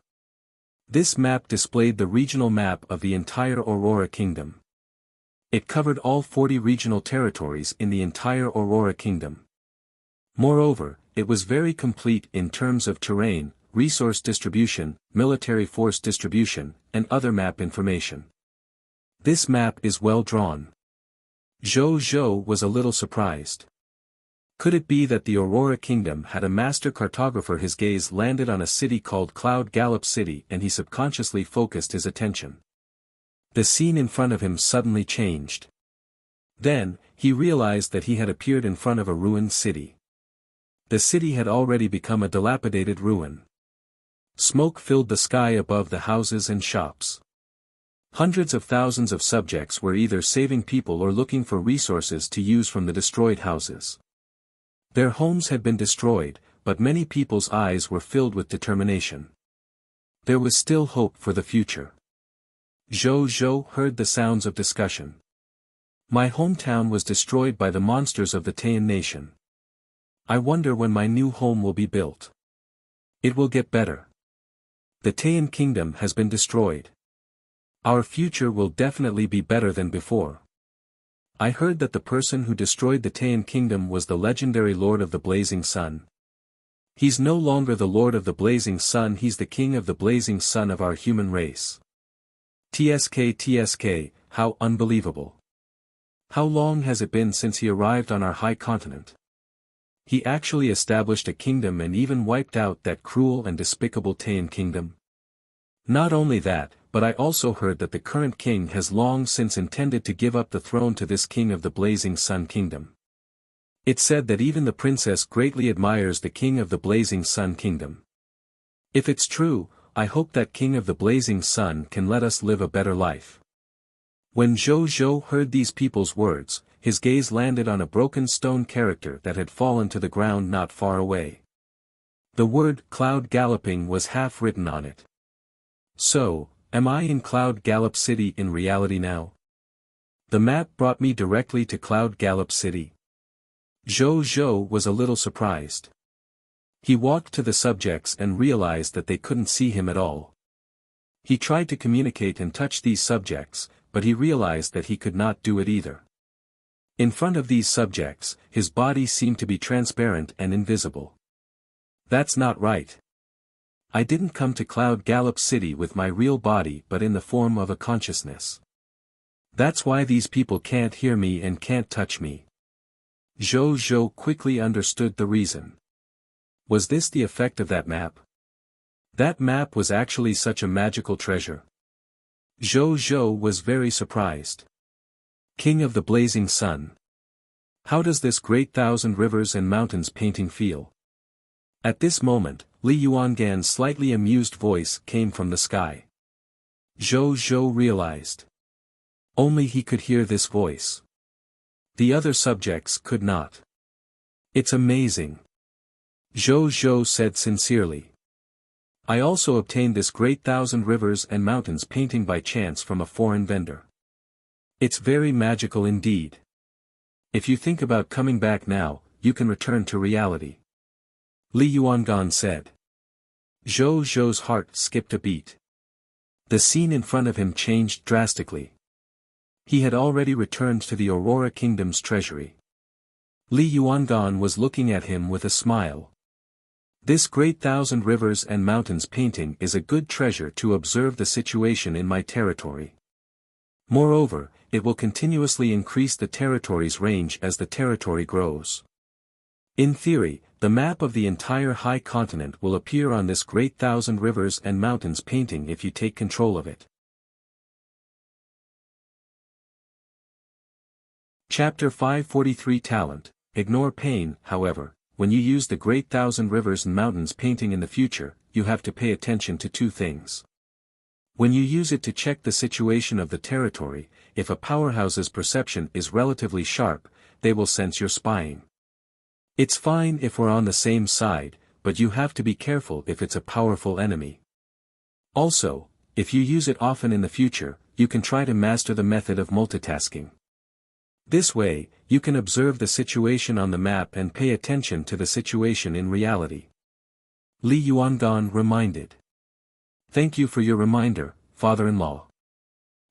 This map displayed the regional map of the entire Aurora Kingdom. It covered all 40 regional territories in the entire Aurora Kingdom. Moreover, it was very complete in terms of terrain, resource distribution, military force distribution, and other map information. This map is well drawn. Zhou Zhou was a little surprised. Could it be that the Aurora Kingdom had a master cartographer? His gaze landed on a city called Cloud Gallop City and he subconsciously focused his attention. The scene in front of him suddenly changed. Then, he realized that he had appeared in front of a ruined city. The city had already become a dilapidated ruin. Smoke filled the sky above the houses and shops. Hundreds of thousands of subjects were either saving people or looking for resources to use from the destroyed houses. Their homes had been destroyed, but many people's eyes were filled with determination. There was still hope for the future. Zhou Zhou heard the sounds of discussion. My hometown was destroyed by the monsters of the Taiyan nation. I wonder when my new home will be built. It will get better. The Taiyan kingdom has been destroyed. Our future will definitely be better than before. I heard that the person who destroyed the Taiyan kingdom was the legendary Lord of the Blazing Sun. He's no longer the Lord of the Blazing Sun, he's the King of the Blazing Sun of our human race. TSK, how unbelievable. How long has it been since he arrived on our high continent? He actually established a kingdom and even wiped out that cruel and despicable Taiyan kingdom. Not only that, but I also heard that the current king has long since intended to give up the throne to this king of the Blazing Sun kingdom. It's said that even the princess greatly admires the king of the Blazing Sun kingdom. If it's true, I hope that king of the Blazing Sun can let us live a better life. When Zhou Zhou heard these people's words, his gaze landed on a broken stone character that had fallen to the ground not far away. The word Cloud Galloping was half written on it. So, am I in Cloud Gallop City in reality now? The map brought me directly to Cloud Gallop City. Zhou Zhou was a little surprised. He walked to the subjects and realized that they couldn't see him at all. He tried to communicate and touch these subjects, but he realized that he could not do it either. In front of these subjects, his body seemed to be transparent and invisible. That's not right. I didn't come to Cloud Gallop City with my real body but in the form of a consciousness. That's why these people can't hear me and can't touch me. Zhou Zhou quickly understood the reason. Was this the effect of that map? That map was actually such a magical treasure. Zhou Zhou was very surprised. King of the Blazing Sun. How does this great thousand rivers and mountains painting feel? At this moment, Li Yuangan's slightly amused voice came from the sky. Zhou Zhou realized. Only he could hear this voice. The other subjects could not. It's amazing. Zhou Zhou said sincerely. I also obtained this great thousand rivers and mountains painting by chance from a foreign vendor. It's very magical indeed. If you think about coming back now, you can return to reality. Li Yuangan said. Zhou Zhou's heart skipped a beat. The scene in front of him changed drastically. He had already returned to the Aurora Kingdom's treasury. Li Yuangan was looking at him with a smile. This great thousand rivers and mountains painting is a good treasure to observe the situation in my territory. Moreover, it will continuously increase the territory's range as the territory grows. In theory, the map of the entire high continent will appear on this great thousand rivers and mountains painting if you take control of it. Chapter 543 Talent. Ignore pain. However, when you use the great thousand rivers and mountains painting in the future, you have to pay attention to two things. When you use it to check the situation of the territory, if a powerhouse's perception is relatively sharp, they will sense your spying. It's fine if we're on the same side, but you have to be careful if it's a powerful enemy. Also, if you use it often in the future, you can try to master the method of multitasking. This way, you can observe the situation on the map and pay attention to the situation in reality. Li Yuangan reminded. Thank you for your reminder, father-in-law.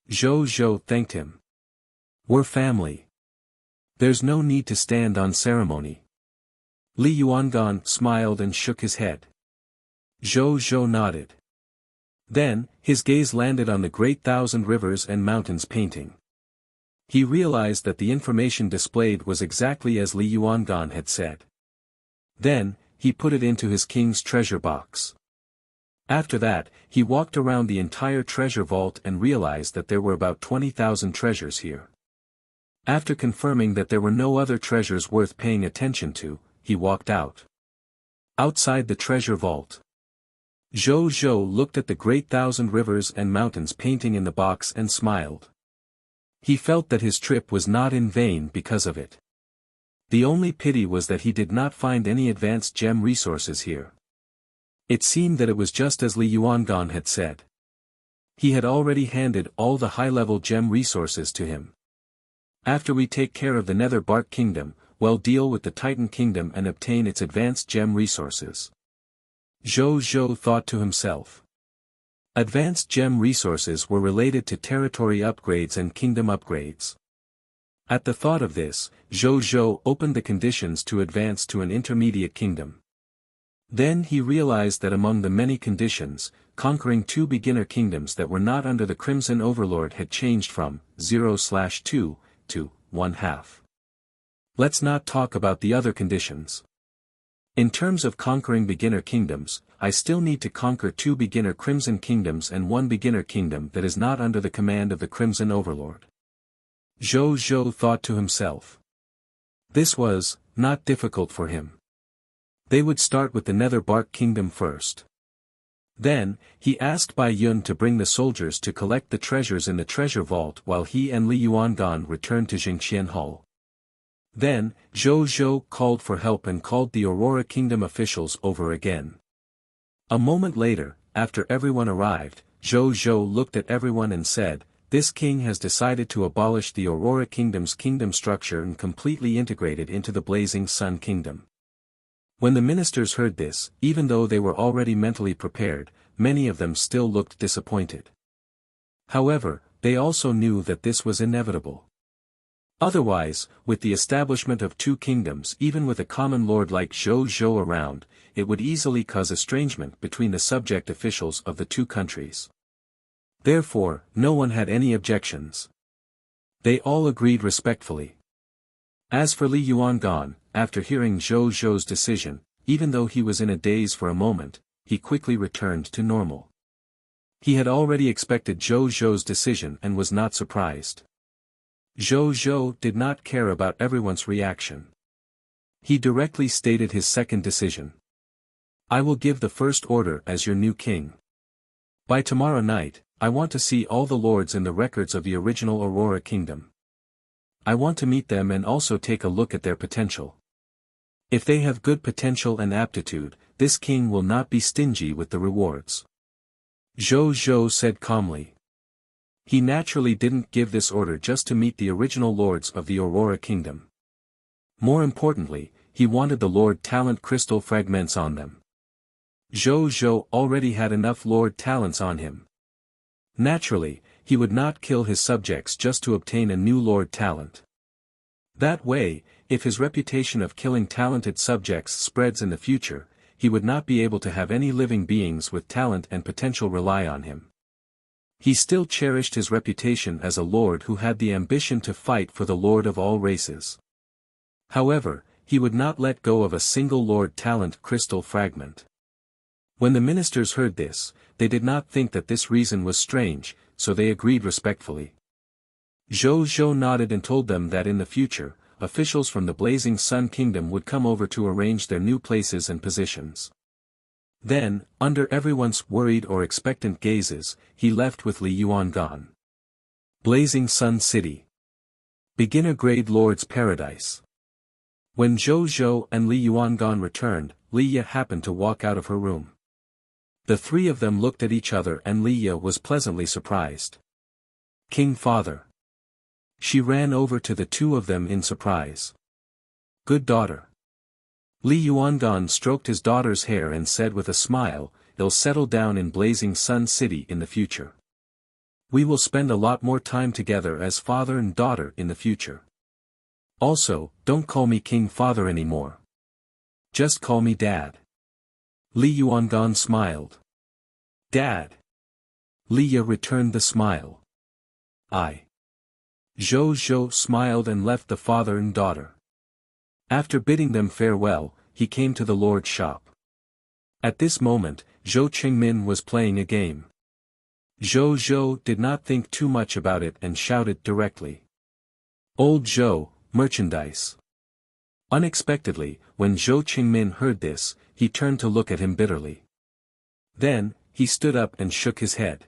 Zhou Zhou thanked him. We're family. There's no need to stand on ceremony. Li Yuangan smiled and shook his head. Zhou Zhou nodded. Then, his gaze landed on the great thousand rivers and mountains painting. He realized that the information displayed was exactly as Li Yuangan had said. Then, he put it into his king's treasure box. After that, he walked around the entire treasure vault and realized that there were about 20,000 treasures here. After confirming that there were no other treasures worth paying attention to, he walked out. Outside the treasure vault, Zhou Zhou looked at the great thousand rivers and mountains painting in the box and smiled. He felt that his trip was not in vain because of it. The only pity was that he did not find any advanced gem resources here. It seemed that it was just as Li Yuangan had said. He had already handed all the high-level gem resources to him. After we take care of the Nether Bark Kingdom, we'll deal with the Titan Kingdom and obtain its advanced gem resources. Zhou Zhou thought to himself. Advanced gem resources were related to territory upgrades and kingdom upgrades. At the thought of this, Zhou Zhou opened the conditions to advance to an intermediate kingdom. Then he realized that among the many conditions, conquering 2 beginner kingdoms that were not under the Crimson Overlord had changed from 0/2 to 1/2. Let's not talk about the other conditions. In terms of conquering beginner kingdoms, I still need to conquer 2 beginner Crimson kingdoms and 1 beginner kingdom that is not under the command of the Crimson Overlord. Zhou Zhou thought to himself. This was not difficult for him. They would start with the Nether Bark Kingdom first. Then, he asked Bai Yun to bring the soldiers to collect the treasures in the treasure vault while he and Li Yuangan returned to Jingqian Hall. Then, Zhou Zhou called for help and called the Aurora Kingdom officials over again. A moment later, after everyone arrived, Zhou Zhou looked at everyone and said, "This king has decided to abolish the Aurora Kingdom's kingdom structure and completely integrate it into the Blazing Sun Kingdom." When the ministers heard this, even though they were already mentally prepared, many of them still looked disappointed. However, they also knew that this was inevitable. Otherwise, with the establishment of 2 kingdoms, even with a common lord like Zhou Zhou around, it would easily cause estrangement between the subject officials of the 2 countries. Therefore, no one had any objections. They all agreed respectfully. As for Li Yuangan, after hearing Zhou Zhou's decision, even though he was in a daze for a moment, he quickly returned to normal. He had already expected Zhou Zhou's decision and was not surprised. Zhou Zhou did not care about everyone's reaction. He directly stated his second decision. I will give the first order as your new king. By tomorrow night, I want to see all the lords in the records of the original Aurora Kingdom. I want to meet them and also take a look at their potential. If they have good potential and aptitude, this king will not be stingy with the rewards. Zhou Zhou said calmly. He naturally didn't give this order just to meet the original lords of the Aurora Kingdom. More importantly, he wanted the Lord Talent crystal fragments on them. Zhou Zhou already had enough Lord Talents on him. Naturally, he would not kill his subjects just to obtain a new Lord Talent. That way, if his reputation of killing talented subjects spreads in the future, he would not be able to have any living beings with talent and potential rely on him. He still cherished his reputation as a lord who had the ambition to fight for the Lord of all races. However, he would not let go of a single Lord Talent crystal fragment. When the ministers heard this, they did not think that this reason was strange, so they agreed respectfully. Zhou Zhou nodded and told them that in the future, officials from the Blazing Sun Kingdom would come over to arrange their new places and positions. Then, under everyone's worried or expectant gazes, he left with Li Yuangan. Blazing Sun City. Beginner Grade Lord's Paradise. When Zhou Zhou and Li Yuangan returned, Li Ye happened to walk out of her room. The three of them looked at each other and Leah was pleasantly surprised. King Father. She ran over to the two of them in surprise. Good daughter. Li Yuangan stroked his daughter's hair and said with a smile, they'll settle down in Blazing Sun City in the future. We will spend a lot more time together as father and daughter in the future. Also, don't call me King Father anymore. Just call me Dad. Li Yuangan smiled. Dad. Leah returned the smile. Zhou smiled and left the father and daughter. After bidding them farewell, he came to the Lord's shop. At this moment, Zhou Qingmin was playing a game. Zhou did not think too much about it and shouted directly. Old Zhou, merchandise. Unexpectedly, when Zhou Qingmin heard this, he turned to look at him bitterly. Then, he stood up and shook his head.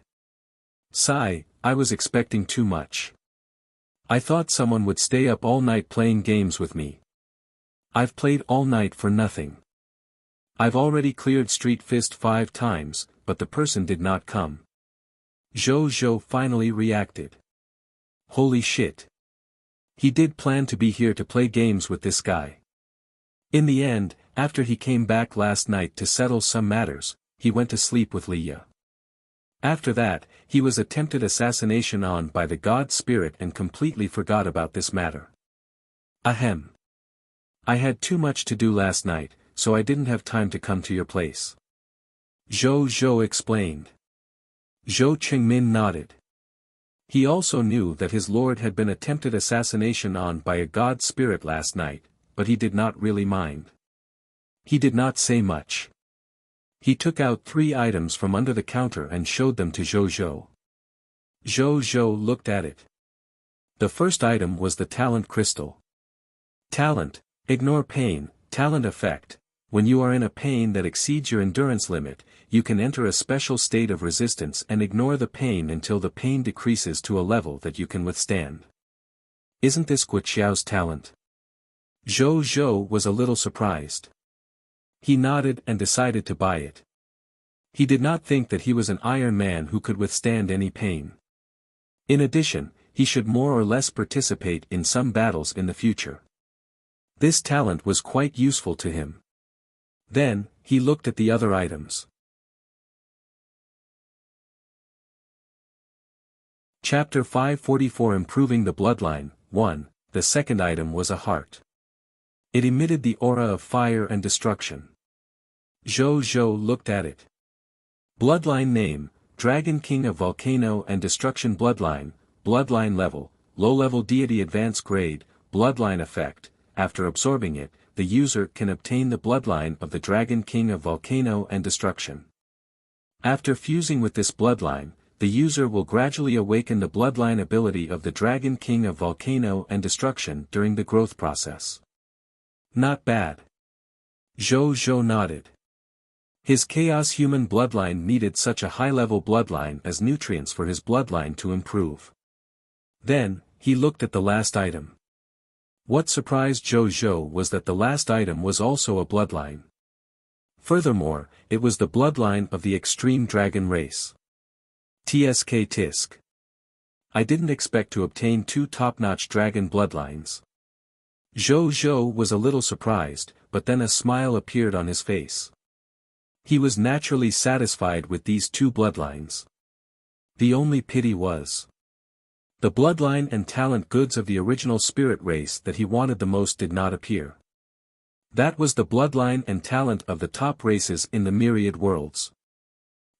Sigh, I was expecting too much. I thought someone would stay up all night playing games with me. I've played all night for nothing. I've already cleared Street Fist 5 times, but the person did not come. Zhou finally reacted. Holy shit. He did plan to be here to play games with this guy. In the end, after he came back last night to settle some matters, he went to sleep with Leah. After that, he was attempted assassination on by the god spirit and completely forgot about this matter. Ahem. I had too much to do last night, so I didn't have time to come to your place. Zhou explained. Zhou Qingmin nodded. He also knew that his lord had been attempted assassination on by a god spirit last night, but he did not really mind. He did not say much. He took out 3 items from under the counter and showed them to Zhou. Zhou looked at it. The first item was the talent crystal. Talent, ignore pain, talent effect. When you are in a pain that exceeds your endurance limit, you can enter a special state of resistance and ignore the pain until the pain decreases to a level that you can withstand. Isn't this Wuxiao's talent? Zhou was a little surprised. He nodded and decided to buy it. He did not think that he was an Iron Man who could withstand any pain. In addition, he should more or less participate in some battles in the future. This talent was quite useful to him. Then, he looked at the other items. Chapter 544 Improving the Bloodline. 1. The second item was a heart. It emitted the aura of fire and destruction. Zhou looked at it. Bloodline name, Dragon King of Volcano and Destruction Bloodline, Bloodline level, low-level deity advanced grade, Bloodline effect. After absorbing it, the user can obtain the bloodline of the Dragon King of Volcano and Destruction. After fusing with this bloodline, the user will gradually awaken the bloodline ability of the Dragon King of Volcano and Destruction during the growth process. Not bad. Zhou nodded. His Chaos Human bloodline needed such a high-level bloodline as nutrients for his bloodline to improve. Then, he looked at the last item. What surprised Zhou was that the last item was also a bloodline. Furthermore, it was the bloodline of the extreme dragon race. Tisk. I didn't expect to obtain 2 top-notch dragon bloodlines. Zhou was a little surprised, but then a smile appeared on his face. He was naturally satisfied with these 2 bloodlines. The only pity was the bloodline and talent goods of the original spirit race that he wanted the most did not appear. That was the bloodline and talent of the top races in the myriad worlds.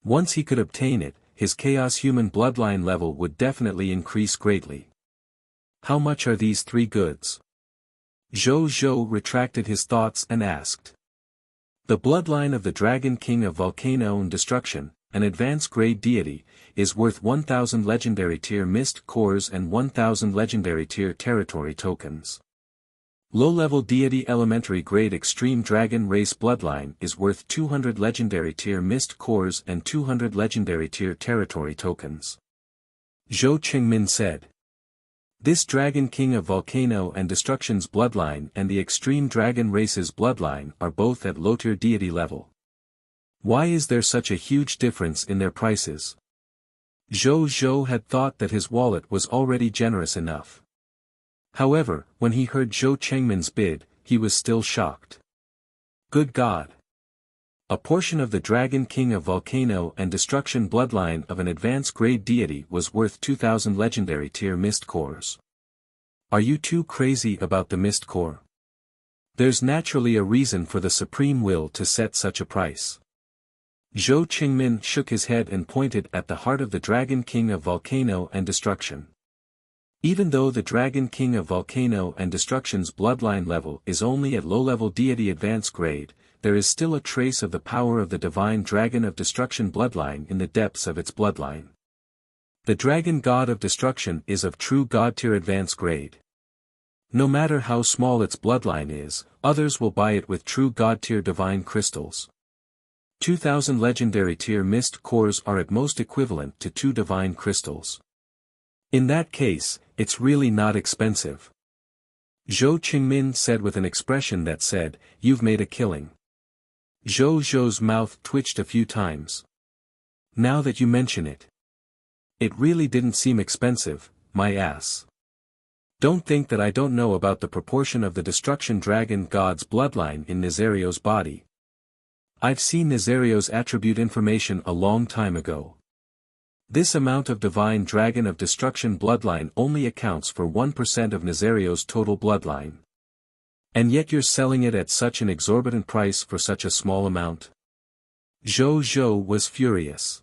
Once he could obtain it, his Chaos Human bloodline level would definitely increase greatly. How much are these 3 goods? Zhou retracted his thoughts and asked. The bloodline of the Dragon King of Volcano and Destruction, an advanced grade deity, is worth 1000 legendary tier mist cores and 1000 legendary tier territory tokens. Low-level deity elementary grade extreme dragon race bloodline is worth 200 legendary tier mist cores and 200 legendary tier territory tokens. Zhou Qingmin said. This Dragon King of Volcano and Destruction's bloodline and the extreme dragon race's bloodline are both at low-tier deity level. Why is there such a huge difference in their prices? Zhou Zhou had thought that his wallet was already generous enough. However, when he heard Zhou Chengmin's bid, he was still shocked. Good God! A portion of the Dragon King of Volcano and Destruction bloodline of an advanced-grade deity was worth 2,000 legendary tier mist cores. Are you too crazy about the mist core? There's naturally a reason for the supreme will to set such a price. Zhou Qingmin shook his head and pointed at the heart of the Dragon King of Volcano and Destruction. Even though the Dragon King of Volcano and Destruction's bloodline level is only at low-level deity advanced grade, there is still a trace of the power of the divine Dragon of Destruction bloodline in the depths of its bloodline. The Dragon God of Destruction is of true God tier advanced grade. No matter how small its bloodline is, others will buy it with true God tier divine crystals. 2,000 legendary tier mist cores are at most equivalent to 2 divine crystals. In that case, it's really not expensive. Zhou Qingmin said with an expression that said, "You've made a killing." Zhou Zhou's mouth twitched a few times. Now that you mention it. It really didn't seem expensive, my ass. Don't think that I don't know about the proportion of the Destruction Dragon God's bloodline in Nazario's body. I've seen Nazario's attribute information a long time ago. This amount of Divine Dragon of Destruction bloodline only accounts for 1% of Nazario's total bloodline. And yet you're selling it at such an exorbitant price for such a small amount? Zhou Zhou was furious.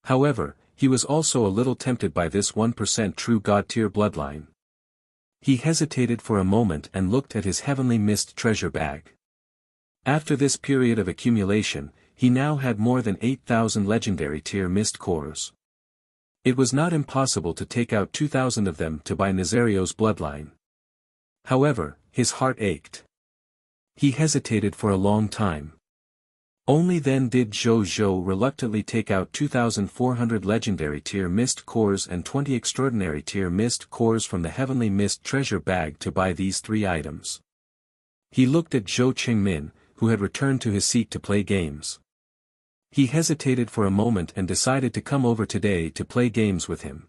However, he was also a little tempted by this 1% true God tier bloodline. He hesitated for a moment and looked at his heavenly mist treasure bag. After this period of accumulation, he now had more than 8,000 legendary tier mist cores. It was not impossible to take out 2,000 of them to buy Nazario's bloodline. However, his heart ached. He hesitated for a long time. Only then did Zhou Zhou reluctantly take out 2,400 legendary tier mist cores and 20 extraordinary tier mist cores from the heavenly mist treasure bag to buy these 3 items. He looked at Zhou Qingmin, who had returned to his seat to play games. He hesitated for a moment and decided to come over today to play games with him.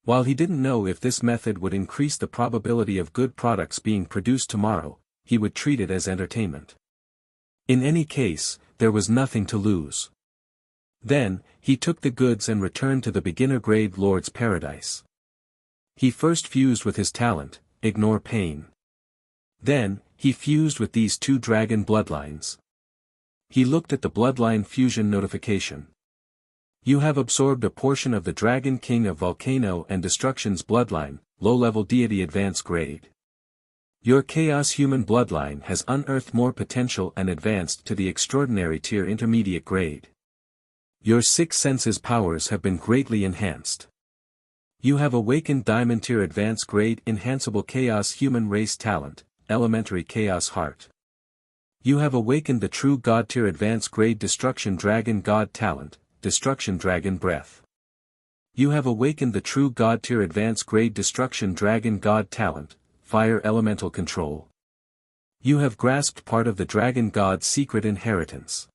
While he didn't know if this method would increase the probability of good products being produced tomorrow, he would treat it as entertainment. In any case, there was nothing to lose. Then, he took the goods and returned to the beginner-grade Lord's Paradise. He first fused with his talent, Ignore Pain. Then, he fused with these 2 dragon bloodlines. He looked at the bloodline fusion notification. You have absorbed a portion of the Dragon King of Volcano and Destruction's bloodline, low-level deity advanced grade. Your Chaos Human bloodline has unearthed more potential and advanced to the extraordinary tier intermediate grade. Your 6 senses powers have been greatly enhanced. You have awakened Diamond tier advanced grade enhanceable Chaos Human race talent, Elementary Chaos Heart. You have awakened the true God tier advanced grade Destruction Dragon God talent, Destruction Dragon Breath. You have awakened the true God tier advanced grade Destruction Dragon God talent, Fire Elemental Control. You have grasped part of the Dragon God's secret inheritance.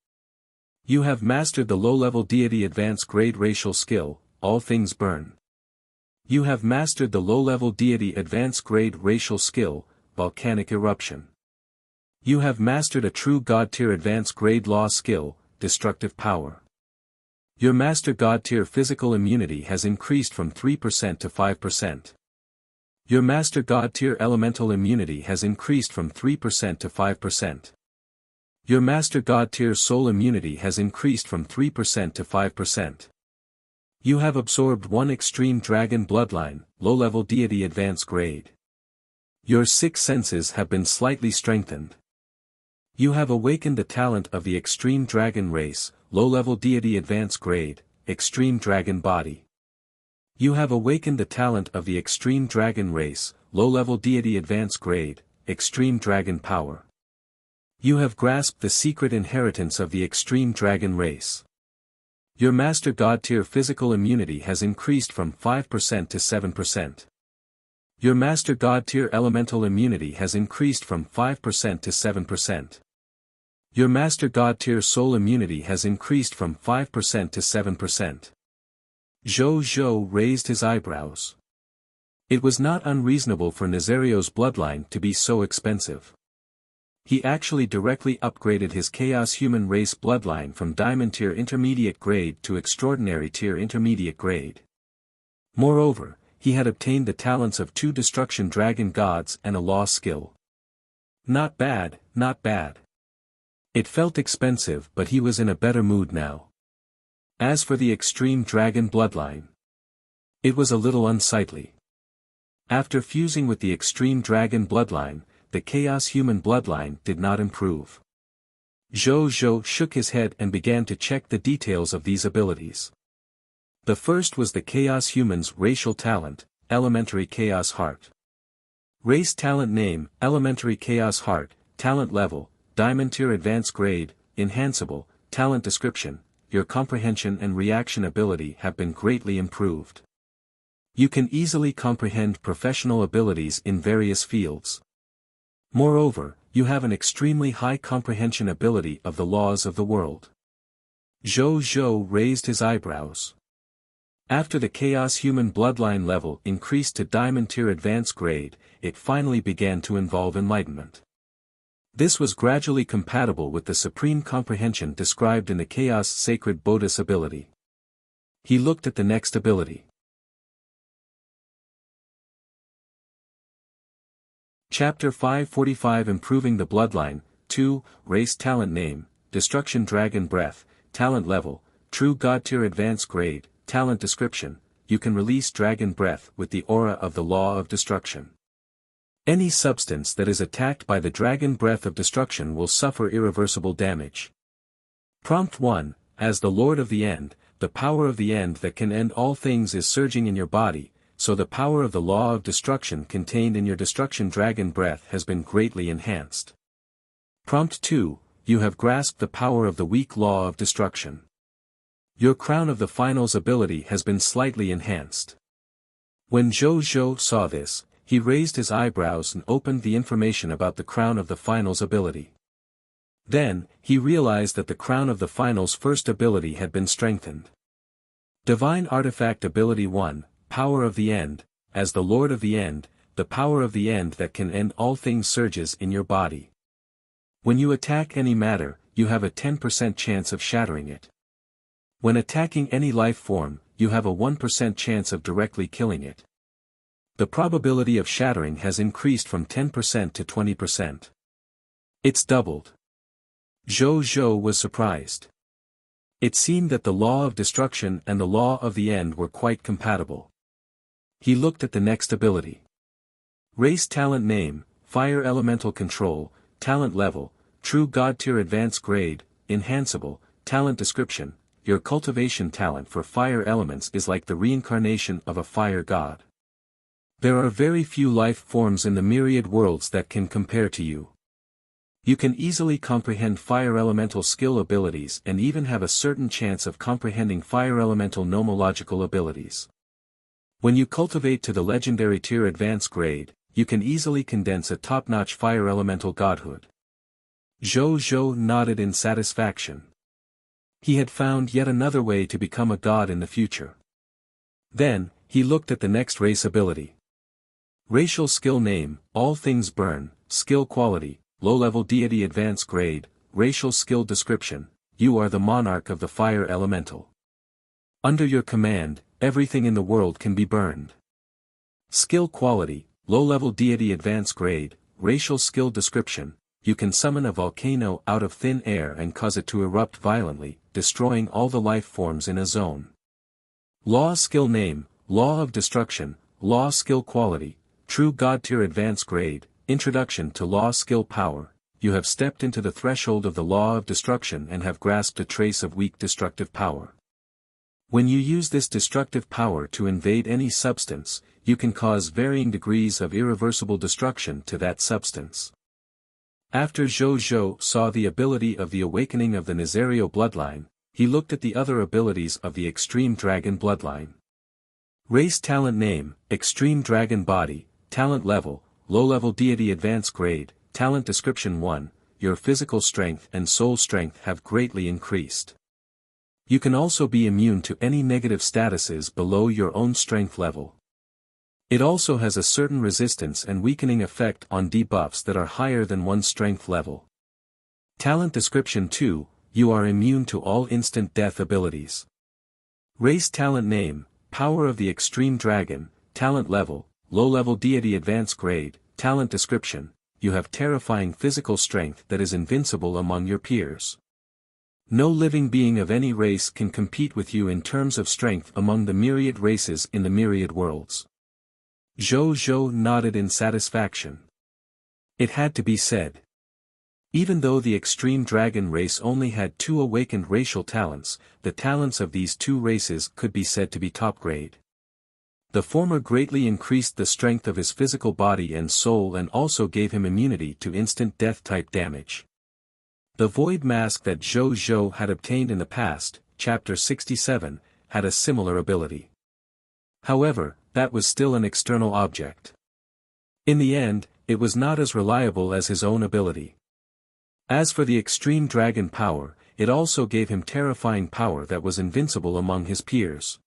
You have mastered the low-level deity advanced grade racial skill, All Things Burn. You have mastered the low-level deity advanced grade racial skill, Volcanic Eruption. You have mastered a true God tier advanced grade law skill, Destructive Power. Your master God tier physical immunity has increased from 3% to 5%. Your master God tier elemental immunity has increased from 3% to 5%. Your master God tier soul immunity has increased from 3% to 5%. You have absorbed 1 extreme dragon bloodline, low-level deity advanced grade. Your 6 senses have been slightly strengthened. You have awakened the talent of the extreme dragon race, low-level deity advanced grade, extreme dragon body. You have awakened the talent of the extreme dragon race, low-level deity advanced grade, extreme dragon power. You have grasped the secret inheritance of the extreme dragon race. Your master God tier physical immunity has increased from 5% to 7%. Your master God tier elemental immunity has increased from 5% to 7%. Your Master God tier soul immunity has increased from 5% to 7%. Zhou Zhou raised his eyebrows. It was not unreasonable for Nazario's bloodline to be so expensive. He actually directly upgraded his Chaos Human Race bloodline from Diamond tier intermediate grade to Extraordinary tier intermediate grade. Moreover, he had obtained the talents of 2 Destruction Dragon Gods and a Law skill. Not bad, not bad. It felt expensive, but he was in a better mood now. As for the Extreme Dragon bloodline, it was a little unsightly. After fusing with the Extreme Dragon bloodline, the Chaos Human bloodline did not improve. Zhou Zhou shook his head and began to check the details of these abilities. The first was the Chaos Human's racial talent, Elementary Chaos Heart. Race talent name, Elementary Chaos Heart, talent level, Diamond tier advanced grade, enhanceable, talent description, your comprehension and reaction ability have been greatly improved. You can easily comprehend professional abilities in various fields. Moreover, you have an extremely high comprehension ability of the laws of the world. Zhou Zhou raised his eyebrows. After the Chaos Human bloodline level increased to Diamond tier advanced grade, it finally began to involve enlightenment. This was gradually compatible with the supreme comprehension described in the Chaos Sacred Bodhis ability. He looked at the next ability. Chapter 545 Improving the Bloodline, 2, Race Talent Name, Destruction Dragon Breath, Talent Level, True God Tier Advanced Grade, Talent Description, you can release Dragon Breath with the aura of the Law of Destruction. Any substance that is attacked by the Dragon Breath of Destruction will suffer irreversible damage. Prompt 1, as the Lord of the End, the power of the end that can end all things is surging in your body, so the power of the Law of Destruction contained in your Destruction Dragon Breath has been greatly enhanced. Prompt 2, you have grasped the power of the weak Law of Destruction. Your Crown of the Finals ability has been slightly enhanced. When Zhou Zhou saw this, he raised his eyebrows and opened the information about the Crown of the Finals ability. Then, he realized that the Crown of the Finals first ability had been strengthened. Divine Artifact Ability 1, Power of the End, as the Lord of the End, the power of the end that can end all things surges in your body. When you attack any matter, you have a 10% chance of shattering it. When attacking any life form, you have a 1% chance of directly killing it. The probability of shattering has increased from 10% to 20%. It's doubled. Zhou Zhou was surprised. It seemed that the Law of Destruction and the Law of the End were quite compatible. He looked at the next ability. Race Talent Name, Fire Elemental Control, Talent Level, True God Tier Advanced Grade, Enhanceable, Talent Description, your cultivation talent for fire elements is like the reincarnation of a fire god. There are very few life forms in the myriad worlds that can compare to you. You can easily comprehend fire elemental skill abilities and even have a certain chance of comprehending fire elemental nomological abilities. When you cultivate to the legendary tier advanced grade, you can easily condense a top-notch fire elemental godhood. Zhou Zhou nodded in satisfaction. He had found yet another way to become a god in the future. Then, he looked at the next race ability. Racial Skill Name, All Things Burn, Skill Quality, Low-Level Deity Advanced Grade, Racial Skill Description, you are the monarch of the fire elemental. Under your command, everything in the world can be burned. Skill Quality, Low-Level Deity Advanced Grade, Racial Skill Description, you can summon a volcano out of thin air and cause it to erupt violently, destroying all the life forms in a zone. Law Skill Name, Law of Destruction, Law Skill Quality, True God Tier Advanced Grade, Introduction to Law Skill Power, you have stepped into the threshold of the Law of Destruction and have grasped a trace of weak destructive power. When you use this destructive power to invade any substance, you can cause varying degrees of irreversible destruction to that substance. After Zhou Zhou saw the ability of the awakening of the Nazario bloodline, he looked at the other abilities of the Extreme Dragon bloodline. Race Talent Name, Extreme Dragon Body, Talent Level, Low-Level Deity Advanced Grade, Talent Description 1, your physical strength and soul strength have greatly increased. You can also be immune to any negative statuses below your own strength level. It also has a certain resistance and weakening effect on debuffs that are higher than one's strength level. Talent description 2, you are immune to all instant death abilities. Race talent name, Power of the Extreme Dragon, talent level, low-level deity advanced grade, talent description, you have terrifying physical strength that is invincible among your peers. No living being of any race can compete with you in terms of strength among the myriad races in the myriad worlds. Zhou nodded in satisfaction. It had to be said. Even though the extreme dragon race only had 2 awakened racial talents, the talents of these 2 races could be said to be top grade. The former greatly increased the strength of his physical body and soul and also gave him immunity to instant death type damage. The void mask that Zhou had obtained in the past, chapter 67, had a similar ability. However, that was still an external object. In the end, it was not as reliable as his own ability. As for the extreme dragon power, it also gave him terrifying power that was invincible among his peers.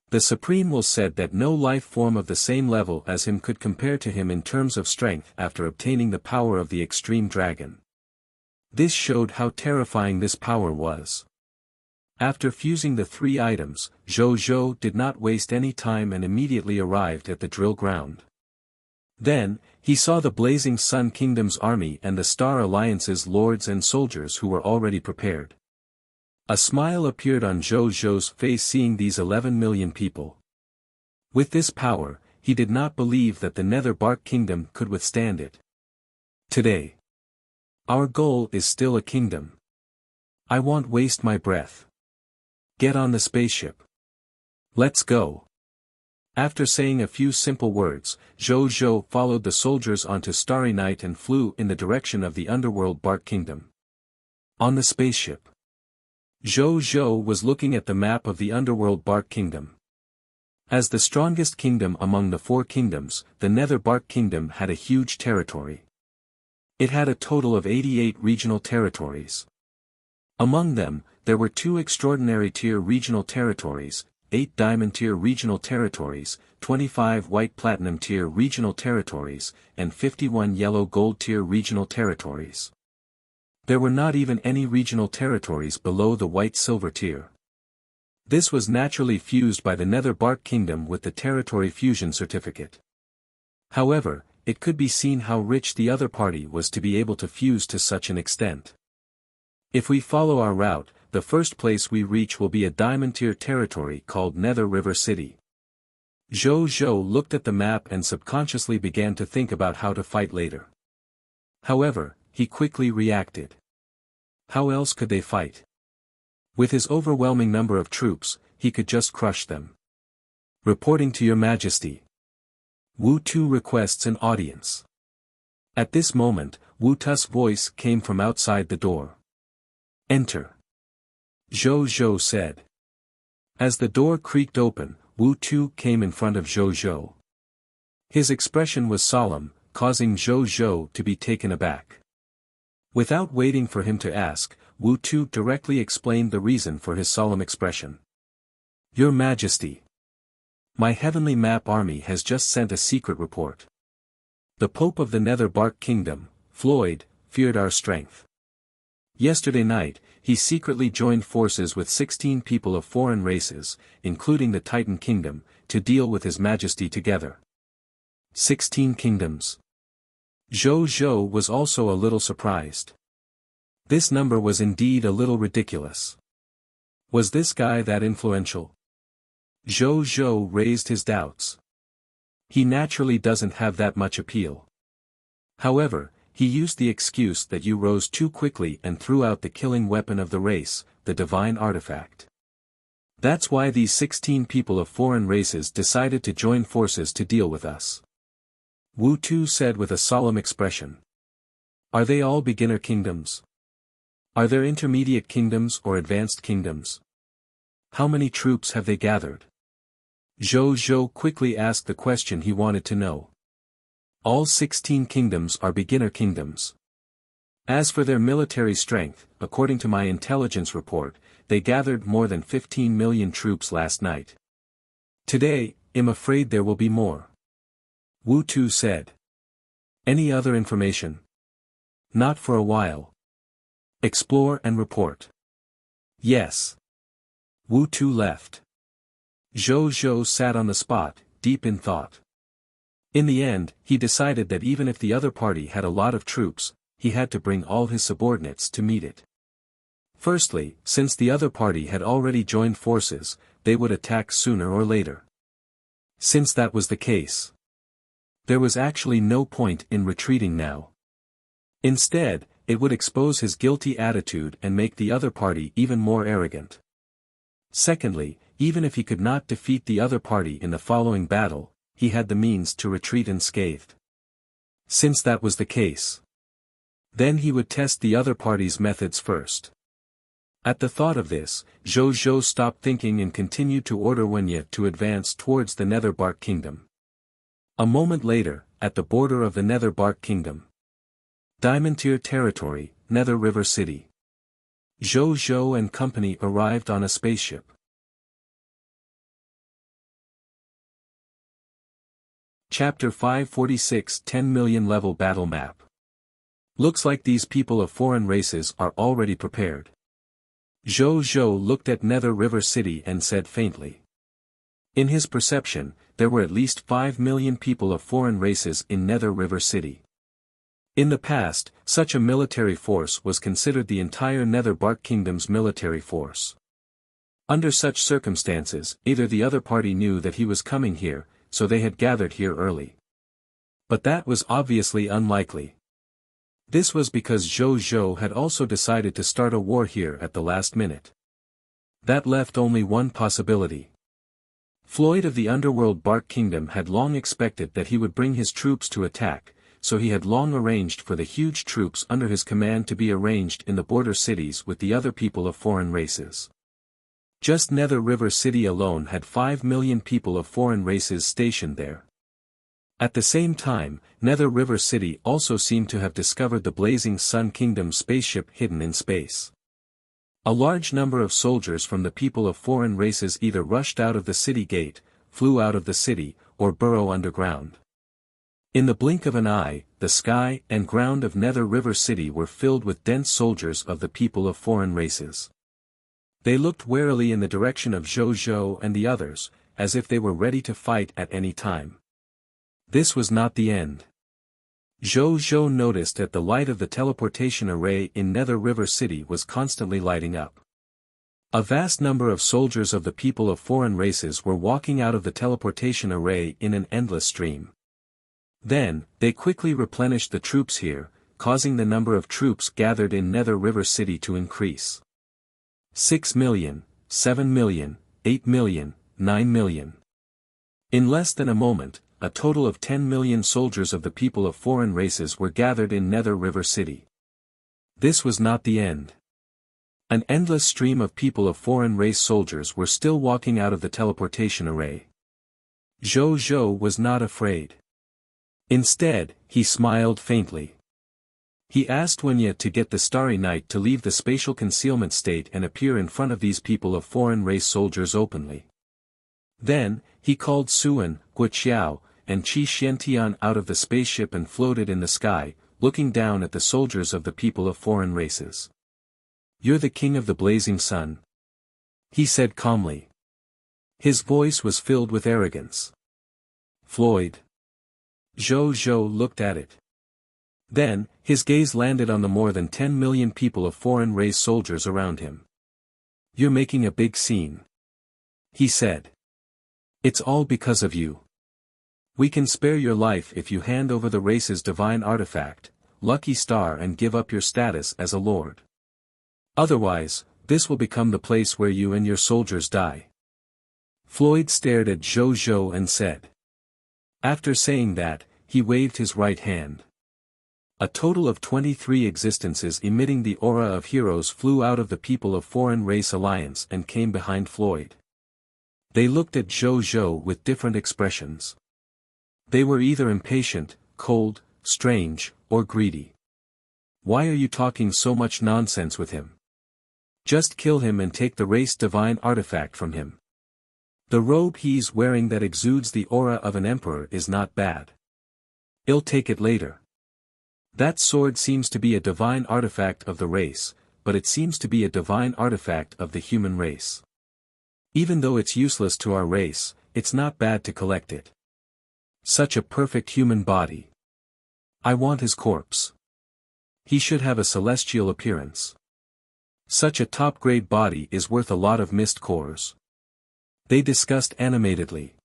The Supreme Will said that no life form of the same level as him could compare to him in terms of strength after obtaining the power of the extreme dragon. This showed how terrifying this power was. After fusing the 3 items, Zhou did not waste any time and immediately arrived at the drill ground. Then, he saw the Blazing Sun Kingdom's army and the Star Alliance's lords and soldiers who were already prepared. A smile appeared on Zhou's face seeing these 11 million people. With this power, he did not believe that the Nether Bark Kingdom could withstand it. Today, our goal is still a kingdom. I won't waste my breath. Get on the spaceship. Let's go. After saying a few simple words, Zhou followed the soldiers onto Starry Night and flew in the direction of the underworld Bark Kingdom. On the spaceship, Zhou was looking at the map of the underworld Bark Kingdom. As the strongest kingdom among the 4 kingdoms, the Nether Bark Kingdom had a huge territory. It had a total of 88 regional territories. Among them, there were 2 extraordinary tier regional territories, 8 diamond tier regional territories, 25 white platinum tier regional territories, and 51 yellow gold tier regional territories. There were not even any regional territories below the white silver tier. This was naturally fused by the Nether Bark Kingdom with the territory fusion certificate. However, it could be seen how rich the other party was to be able to fuse to such an extent. If we follow our route, the first place we reach will be a diamond tier territory called Nether River City. Zhou looked at the map and subconsciously began to think about how to fight later. However, he quickly reacted. How else could they fight? With his overwhelming number of troops, he could just crush them. Reporting to your majesty. Wu Tu requests an audience. At this moment, Wu Tu's voice came from outside the door. Enter. Zhou said. As the door creaked open, Wu Tu came in front of Zhou. His expression was solemn, causing Zhou to be taken aback. Without waiting for him to ask, Wu Tu directly explained the reason for his solemn expression. Your Majesty. My heavenly map army has just sent a secret report. The Pope of the Nether Bark Kingdom, Floyd, feared our strength. Yesterday night, he secretly joined forces with 16 people of foreign races, including the Titan Kingdom, to deal with His Majesty together. 16 kingdoms. Zhou was also a little surprised. This number was indeed a little ridiculous. Was this guy that influential? Zhou raised his doubts. He naturally doesn't have that much appeal. However, he used the excuse that you rose too quickly and threw out the killing weapon of the race, the divine artifact. That's why these 16 people of foreign races decided to join forces to deal with us. Wu Tu said with a solemn expression. Are they all beginner kingdoms? Are there intermediate kingdoms or advanced kingdoms? How many troops have they gathered? Zhou quickly asked the question he wanted to know. All 16 kingdoms are beginner kingdoms. As for their military strength, according to my intelligence report, they gathered more than 15 million troops last night. Today, I'm afraid there will be more. Wu Tu said. Any other information? Not for a while. Explore and report. Yes. Wu Tu left. Zhou Zhou sat on the spot, deep in thought. In the end, he decided that even if the other party had a lot of troops, he had to bring all his subordinates to meet it. Firstly, since the other party had already joined forces, they would attack sooner or later. Since that was the case, there was actually no point in retreating now. Instead, it would expose his guilty attitude and make the other party even more arrogant. Secondly, even if he could not defeat the other party in the following battle, he had the means to retreat unscathed. Since that was the case, then he would test the other party's methods first. At the thought of this, Zhou Zhou stopped thinking and continued to order Wunya to advance towards the Nether Bark Kingdom. A moment later, at the border of the Nether Bark Kingdom, Diamond Tier Territory, Nether River City, Zhou Zhou and company arrived on a spaceship. Chapter 546 10 million level battle map. Looks like these people of foreign races are already prepared. Zhou Zhou looked at Nether River City and said faintly. In his perception, there were at least 5 million people of foreign races in Nether River City. In the past, such a military force was considered the entire Nether Bark Kingdom's military force. Under such circumstances, either the other party knew that he was coming here, so they had gathered here early. But that was obviously unlikely. This was because Zhou Zhou had also decided to start a war here at the last minute. That left only one possibility. Floyd of the Underworld Bark Kingdom had long expected that he would bring his troops to attack, so he had long arranged for the huge troops under his command to be arranged in the border cities with the other people of foreign races. Just Nether River City alone had 5 million people of foreign races stationed there. At the same time, Nether River City also seemed to have discovered the Blazing Sun Kingdom spaceship hidden in space. A large number of soldiers from the people of foreign races either rushed out of the city gate, flew out of the city, or burrow underground. In the blink of an eye, the sky and ground of Nether River City were filled with dense soldiers of the people of foreign races. They looked warily in the direction of Zhou Zhou and the others, as if they were ready to fight at any time. This was not the end. Zhou Zhou noticed that the light of the teleportation array in Nether River City was constantly lighting up. A vast number of soldiers of the people of foreign races were walking out of the teleportation array in an endless stream. Then, they quickly replenished the troops here, causing the number of troops gathered in Nether River City to increase. 6 million, 7 million, 8 million, 9 million. In less than a moment, a total of 10 million soldiers of the people of foreign races were gathered in Nether River City. This was not the end. An endless stream of people of foreign race soldiers were still walking out of the teleportation array. Zhou Zhou was not afraid. Instead, he smiled faintly. He asked Wunya to get the Starry Night to leave the spatial concealment state and appear in front of these people of foreign race soldiers openly. Then, he called Suan, Guoqiao, and Qi Xiantian out of the spaceship and floated in the sky, looking down at the soldiers of the people of foreign races. "You're the king of the blazing sun," he said calmly. His voice was filled with arrogance. "Floyd." Zhou Zhou looked at it. Then, his gaze landed on the more than 10 million people of foreign race soldiers around him. "You're making a big scene," he said. "It's all because of you. We can spare your life if you hand over the race's divine artifact, Lucky Star, and give up your status as a lord. Otherwise, this will become the place where you and your soldiers die." Floyd stared at Zhou Zhou and said. After saying that, he waved his right hand. A total of 23 existences emitting the aura of heroes flew out of the people of foreign race alliance and came behind Floyd. They looked at Zhou Zhou with different expressions. They were either impatient, cold, strange, or greedy. Why are you talking so much nonsense with him? Just kill him and take the race divine artifact from him. The robe he's wearing that exudes the aura of an emperor is not bad. I'll take it later. That sword seems to be a divine artifact of the race, but it seems to be a divine artifact of the human race. Even though it's useless to our race, it's not bad to collect it. Such a perfect human body. I want his corpse. He should have a celestial appearance. Such a top-grade body is worth a lot of mist cores. They discussed animatedly.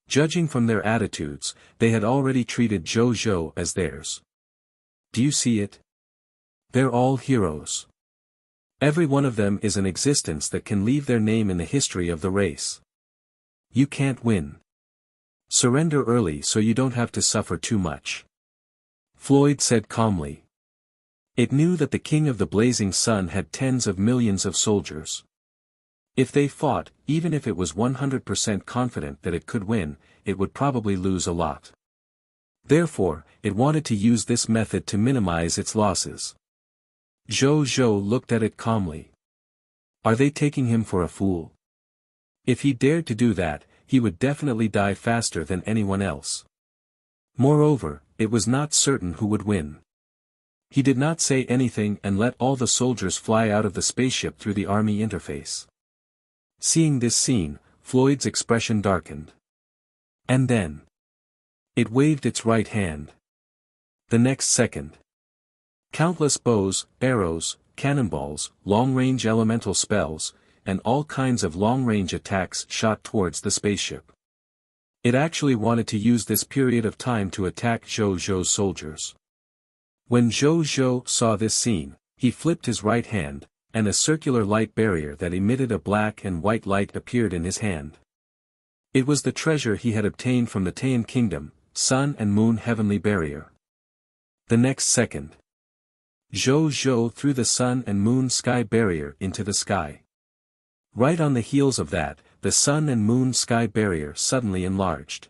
Judging from their attitudes, they had already treated Zhou as theirs. Do you see it? They're all heroes. Every one of them is an existence that can leave their name in the history of the race. You can't win. Surrender early so you don't have to suffer too much. Floyd said calmly. It knew that the King of the Blazing Sun had tens of millions of soldiers. If they fought, even if it was 100% confident that it could win, it would probably lose a lot. Therefore, it wanted to use this method to minimize its losses. Zhou looked at it calmly. Are they taking him for a fool? If he dared to do that, he would definitely die faster than anyone else. Moreover, it was not certain who would win. He did not say anything and let all the soldiers fly out of the spaceship through the army interface. Seeing this scene, Floyd's expression darkened. And then it waved its right hand. The next second, countless bows, arrows, cannonballs, long-range elemental spells, and all kinds of long-range attacks shot towards the spaceship. It actually wanted to use this period of time to attack Zhou's soldiers. When Zhou saw this scene, he flipped his right hand, and a circular light barrier that emitted a black and white light appeared in his hand. It was the treasure he had obtained from the Taiyan Kingdom, Sun and Moon Heavenly Barrier. The next second, Zhou threw the Sun and Moon Sky Barrier into the sky. Right on the heels of that, the Sun and Moon Sky Barrier suddenly enlarged.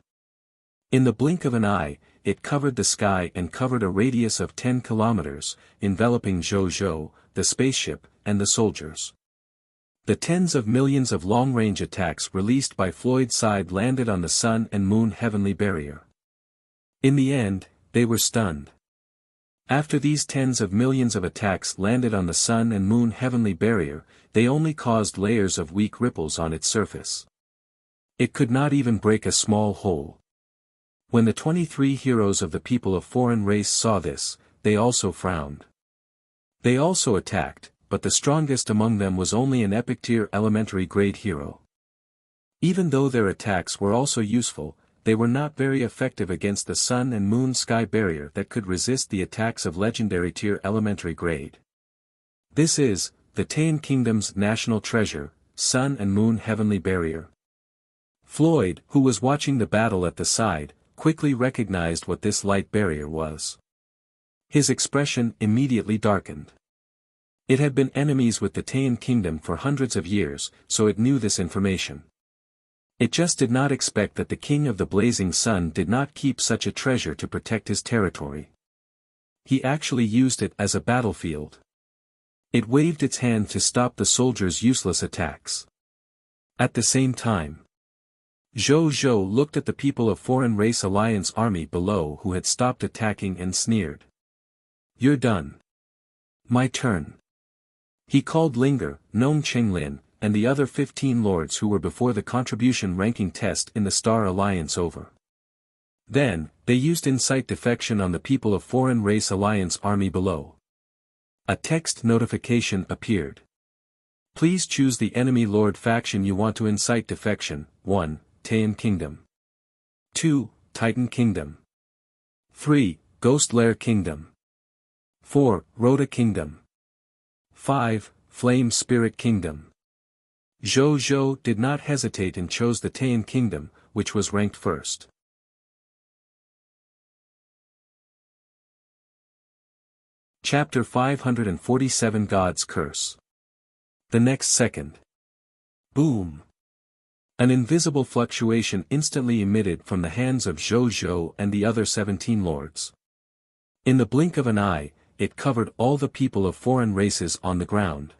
In the blink of an eye, it covered the sky and covered a radius of 10 kilometers, enveloping Zhou, the spaceship, and the soldiers. The tens of millions of long-range attacks released by Floyd's side landed on the Sun and Moon Heavenly Barrier. In the end, they were stunned. After these tens of millions of attacks landed on the Sun and Moon Heavenly Barrier, they only caused layers of weak ripples on its surface. It could not even break a small hole. When the 23 heroes of the people of foreign race saw this, they also frowned. They also attacked, but the strongest among them was only an epic tier elementary grade hero. Even though their attacks were also useful, they were not very effective against the Sun and Moon Sky Barrier that could resist the attacks of legendary tier elementary grade. This is, the Taiyan Kingdom's national treasure, Sun and Moon Heavenly Barrier. Floyd, who was watching the battle at the side, quickly recognized what this light barrier was. His expression immediately darkened. It had been enemies with the Taiyan Kingdom for hundreds of years, so it knew this information. It just did not expect that the King of the Blazing Sun did not keep such a treasure to protect his territory. He actually used it as a battlefield. It waved its hand to stop the soldiers' useless attacks. At the same time, Zhou looked at the people of Foreign Race Alliance army below who had stopped attacking and sneered. You're done. My turn. He called Linger, Nong Chenglin, and the other 15 lords who were before the contribution ranking test in the Star Alliance over. Then, they used Insight Defection on the people of Foreign Race Alliance army below. A text notification appeared. Please choose the enemy lord faction you want to incite defection. 1. Taiyan Kingdom. 2. Titan Kingdom. 3. Ghost Lair Kingdom. 4. Rhoda Kingdom. 5. Flame Spirit Kingdom. Zhou did not hesitate and chose the Taiyan Kingdom, which was ranked first. Chapter 547 God's Curse. The next second. Boom! An invisible fluctuation instantly emitted from the hands of Zhou and the other 17 lords. In the blink of an eye, it covered all the people of foreign races on the ground.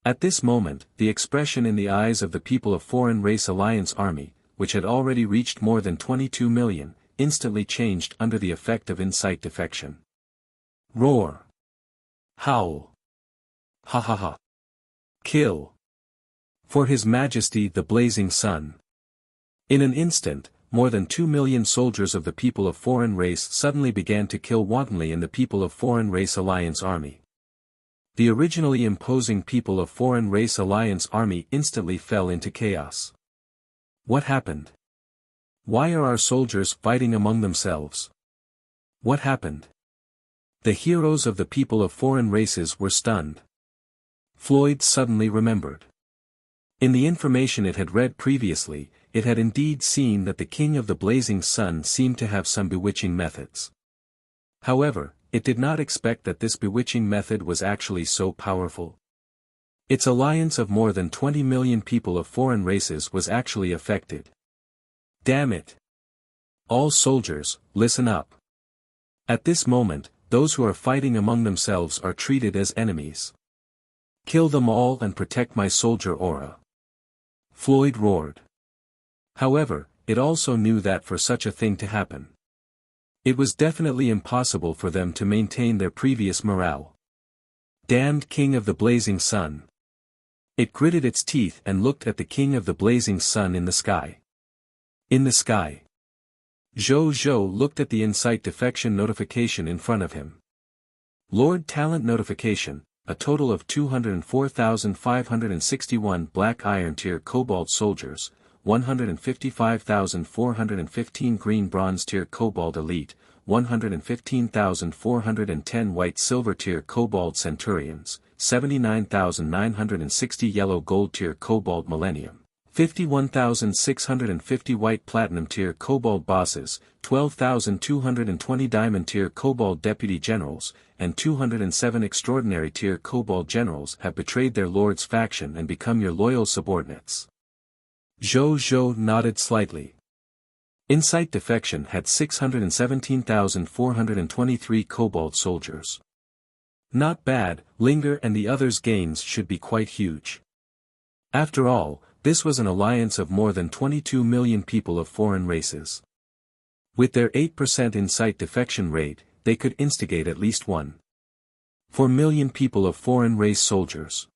At this moment, the expression in the eyes of the people of Foreign Race Alliance Army, which had already reached more than 22 million, instantly changed under the effect of incite defection. Roar. Howl. Ha ha ha. Kill. For His Majesty the Blazing Sun. In an instant, more than 2 million soldiers of the people of foreign race suddenly began to kill wantonly in the people of Foreign Race Alliance Army. The originally imposing people of Foreign Race Alliance Army instantly fell into chaos. What happened? Why are our soldiers fighting among themselves? What happened? The heroes of the people of foreign races were stunned. Floyd suddenly remembered. In the information it had read previously, it had indeed seen that the King of the Blazing Sun seemed to have some bewitching methods. However, it did not expect that this bewitching method was actually so powerful. Its alliance of more than 20 million people of foreign races was actually affected. Damn it! All soldiers, listen up. At this moment, those who are fighting among themselves are treated as enemies. Kill them all and protect my soldier aura. Floyd roared. However, it also knew that for such a thing to happen, it was definitely impossible for them to maintain their previous morale. Damned King of the Blazing Sun. It gritted its teeth and looked at the King of the Blazing Sun in the sky. In the sky. Zhou looked at the incite defection notification in front of him. Lord Talent notification, a total of 204,561 Black Iron Tier Cobalt soldiers, 155,415 Green Bronze Tier Cobalt Elite, 115,410 White Silver Tier Cobalt Centurions, 79,960 Yellow Gold Tier Cobalt Millennium, 51,650 White Platinum Tier Cobalt Bosses, 12,220 Diamond Tier Cobalt Deputy Generals, and 207 Extraordinary Tier Cobalt Generals have betrayed their lord's faction and become your loyal subordinates. Zhou nodded slightly. Incite defection had 617,423 Cobalt soldiers. Not bad, Linger and the others' gains should be quite huge. After all, this was an alliance of more than 22 million people of foreign races. With their 8% incite defection rate, they could instigate at least 1.4 million people of foreign race soldiers.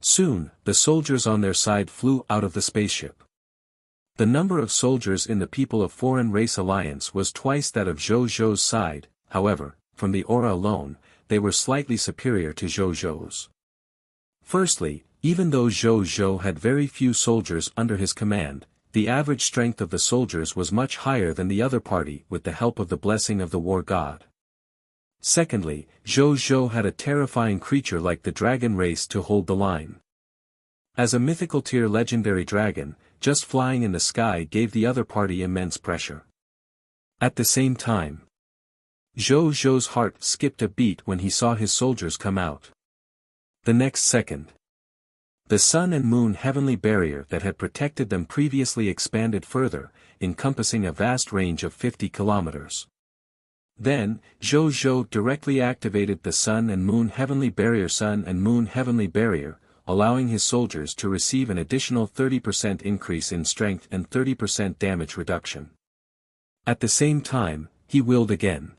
Soon, the soldiers on their side flew out of the spaceship. The number of soldiers in the people of Foreign Race Alliance was twice that of Zhou's side, however, from the aura alone, they were slightly superior to Zhou's. Firstly, even though Zhou had very few soldiers under his command, the average strength of the soldiers was much higher than the other party with the help of the blessing of the war god. Secondly, Zhou had a terrifying creature like the dragon race to hold the line. As a mythical tier legendary dragon, just flying in the sky gave the other party immense pressure. At the same time, Zhou's heart skipped a beat when he saw his soldiers come out. The next second, the sun and moon heavenly barrier that had protected them previously expanded further, encompassing a vast range of 50 kilometers. Then, Zhou directly activated the Sun and Moon Heavenly Barrier, allowing his soldiers to receive an additional 30% increase in strength and 30% damage reduction. At the same time, he willed again.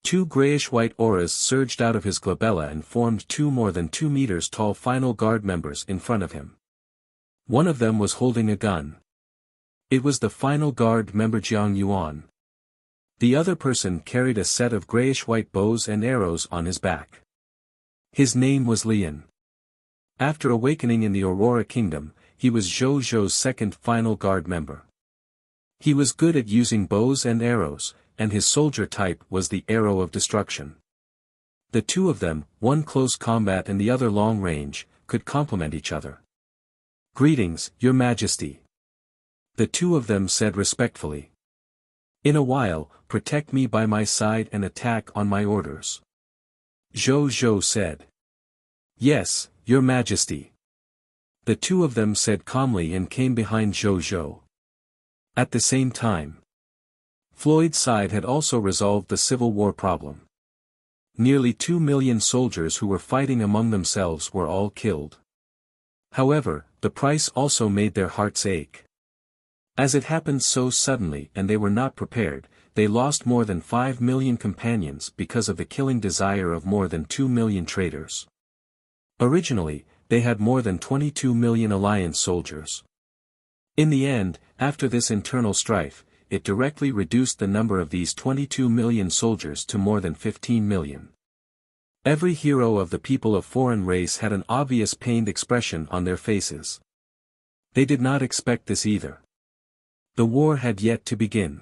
Two grayish-white auras surged out of his glabella and formed two more than 2 meters tall final guard members in front of him. One of them was holding a gun. It was the final guard member Jiang Yuan. The other person carried a set of grayish-white bows and arrows on his back. His name was Lian. After awakening in the Aurora Kingdom, he was Zhou's second final guard member. He was good at using bows and arrows, and his soldier type was the Arrow of Destruction. The two of them, one close combat and the other long range, could complement each other. "Greetings, Your Majesty," the two of them said respectfully. "In a while, protect me by my side and attack on my orders," Zhou said. "Yes, Your Majesty," the two of them said calmly and came behind Zhou. At the same time, Floyd's side had also resolved the civil war problem. Nearly 2 million soldiers who were fighting among themselves were all killed. However, the price also made their hearts ache. As it happened so suddenly and they were not prepared, they lost more than 5 million companions because of the killing desire of more than 2 million traitors. Originally, they had more than 22 million alliance soldiers. In the end, after this internal strife, it directly reduced the number of these 22 million soldiers to more than 15 million. Every hero of the people of foreign race had an obvious pained expression on their faces. They did not expect this either. The war had yet to begin.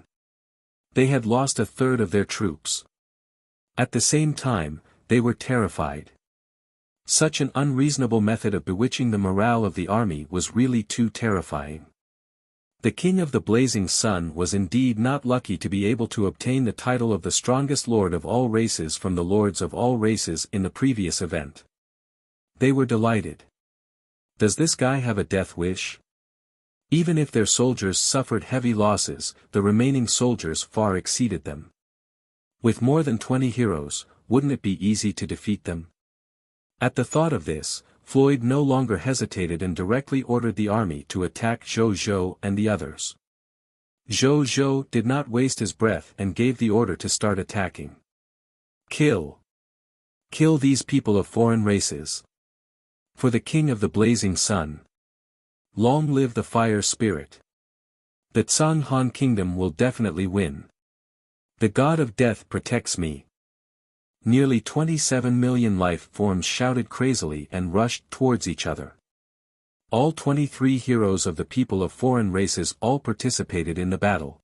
They had lost a third of their troops. At the same time, they were terrified. Such an unreasonable method of bewitching the morale of the army was really too terrifying. The king of the blazing sun was indeed not lucky to be able to obtain the title of the strongest lord of all races from the lords of all races in the previous event. They were delighted. Does this guy have a death wish? Even if their soldiers suffered heavy losses, the remaining soldiers far exceeded them. With more than 20 heroes, wouldn't it be easy to defeat them? At the thought of this, Floyd no longer hesitated and directly ordered the army to attack Zhou Zhou and the others. Zhou Zhou did not waste his breath and gave the order to start attacking. Kill! Kill these people of foreign races! For the king of the blazing sun! Long live the fire spirit! The Tsang Han kingdom will definitely win. The god of death protects me. Nearly 27 million life forms shouted crazily and rushed towards each other. All 23 heroes of the people of foreign races all participated in the battle.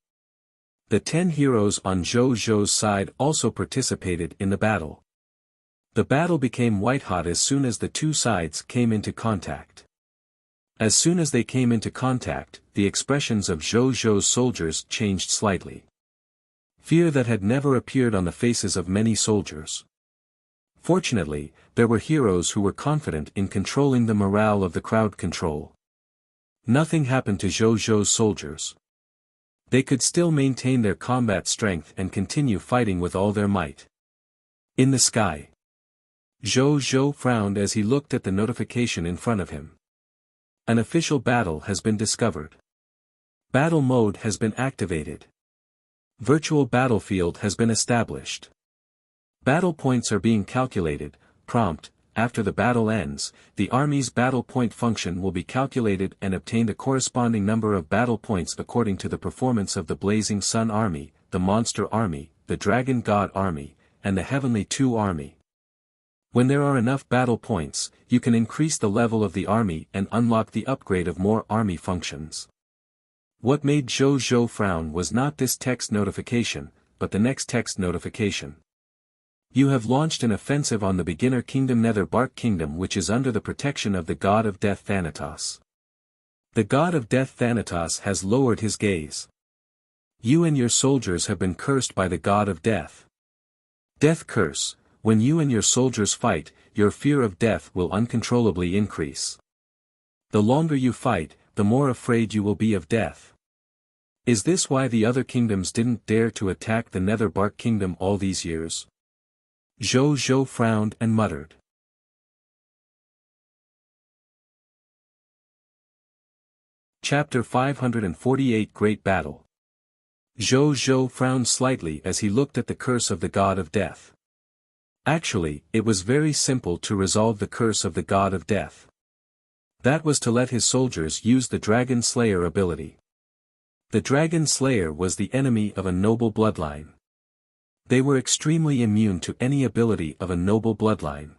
The 10 heroes on Zhou Zhou's side also participated in the battle. The battle became white-hot as soon as the two sides came into contact. As soon as they came into contact, the expressions of Zhou Zhou's soldiers changed slightly. Fear that had never appeared on the faces of many soldiers. Fortunately, there were heroes who were confident in controlling the morale of the crowd control. Nothing happened to Zhou Zhou's soldiers. They could still maintain their combat strength and continue fighting with all their might. In the sky. Zhou Zhou frowned as he looked at the notification in front of him. An official battle has been discovered. Battle mode has been activated. Virtual battlefield has been established. Battle points are being calculated. Prompt: after the battle ends, the army's battle point function will be calculated and obtain the corresponding number of battle points according to the performance of the Blazing Sun Army, the Monster Army, the Dragon God Army, and the Heavenly Two Army. When there are enough battle points, you can increase the level of the army and unlock the upgrade of more army functions. What made Zhou Zhou frown was not this text notification, but the next text notification. You have launched an offensive on the beginner kingdom Nether Bark Kingdom, which is under the protection of the god of death Thanatos. The god of death Thanatos has lowered his gaze. You and your soldiers have been cursed by the god of death. Death curse: when you and your soldiers fight, your fear of death will uncontrollably increase. The longer you fight, the more afraid you will be of death. Is this why the other kingdoms didn't dare to attack the Nether Bark Kingdom all these years? Zhou Zhou frowned and muttered. Chapter 548 Great Battle. Zhou Zhou frowned slightly as he looked at the curse of the god of death. Actually, it was very simple to resolve the curse of the god of death. That was to let his soldiers use the Dragon Slayer ability. The Dragon Slayer was the enemy of a noble bloodline. They were extremely immune to any ability of a noble bloodline.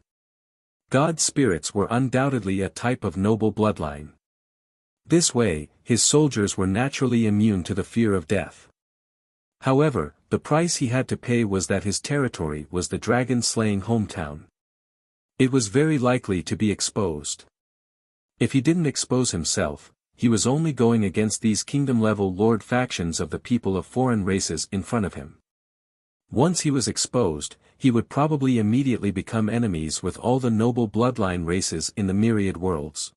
God spirits were undoubtedly a type of noble bloodline. This way, his soldiers were naturally immune to the fear of death. However, the price he had to pay was that his territory was the dragon-slaying hometown. It was very likely to be exposed. If he didn't expose himself, he was only going against these kingdom-level lord factions of the people of foreign races in front of him. Once he was exposed, he would probably immediately become enemies with all the noble bloodline races in the myriad worlds.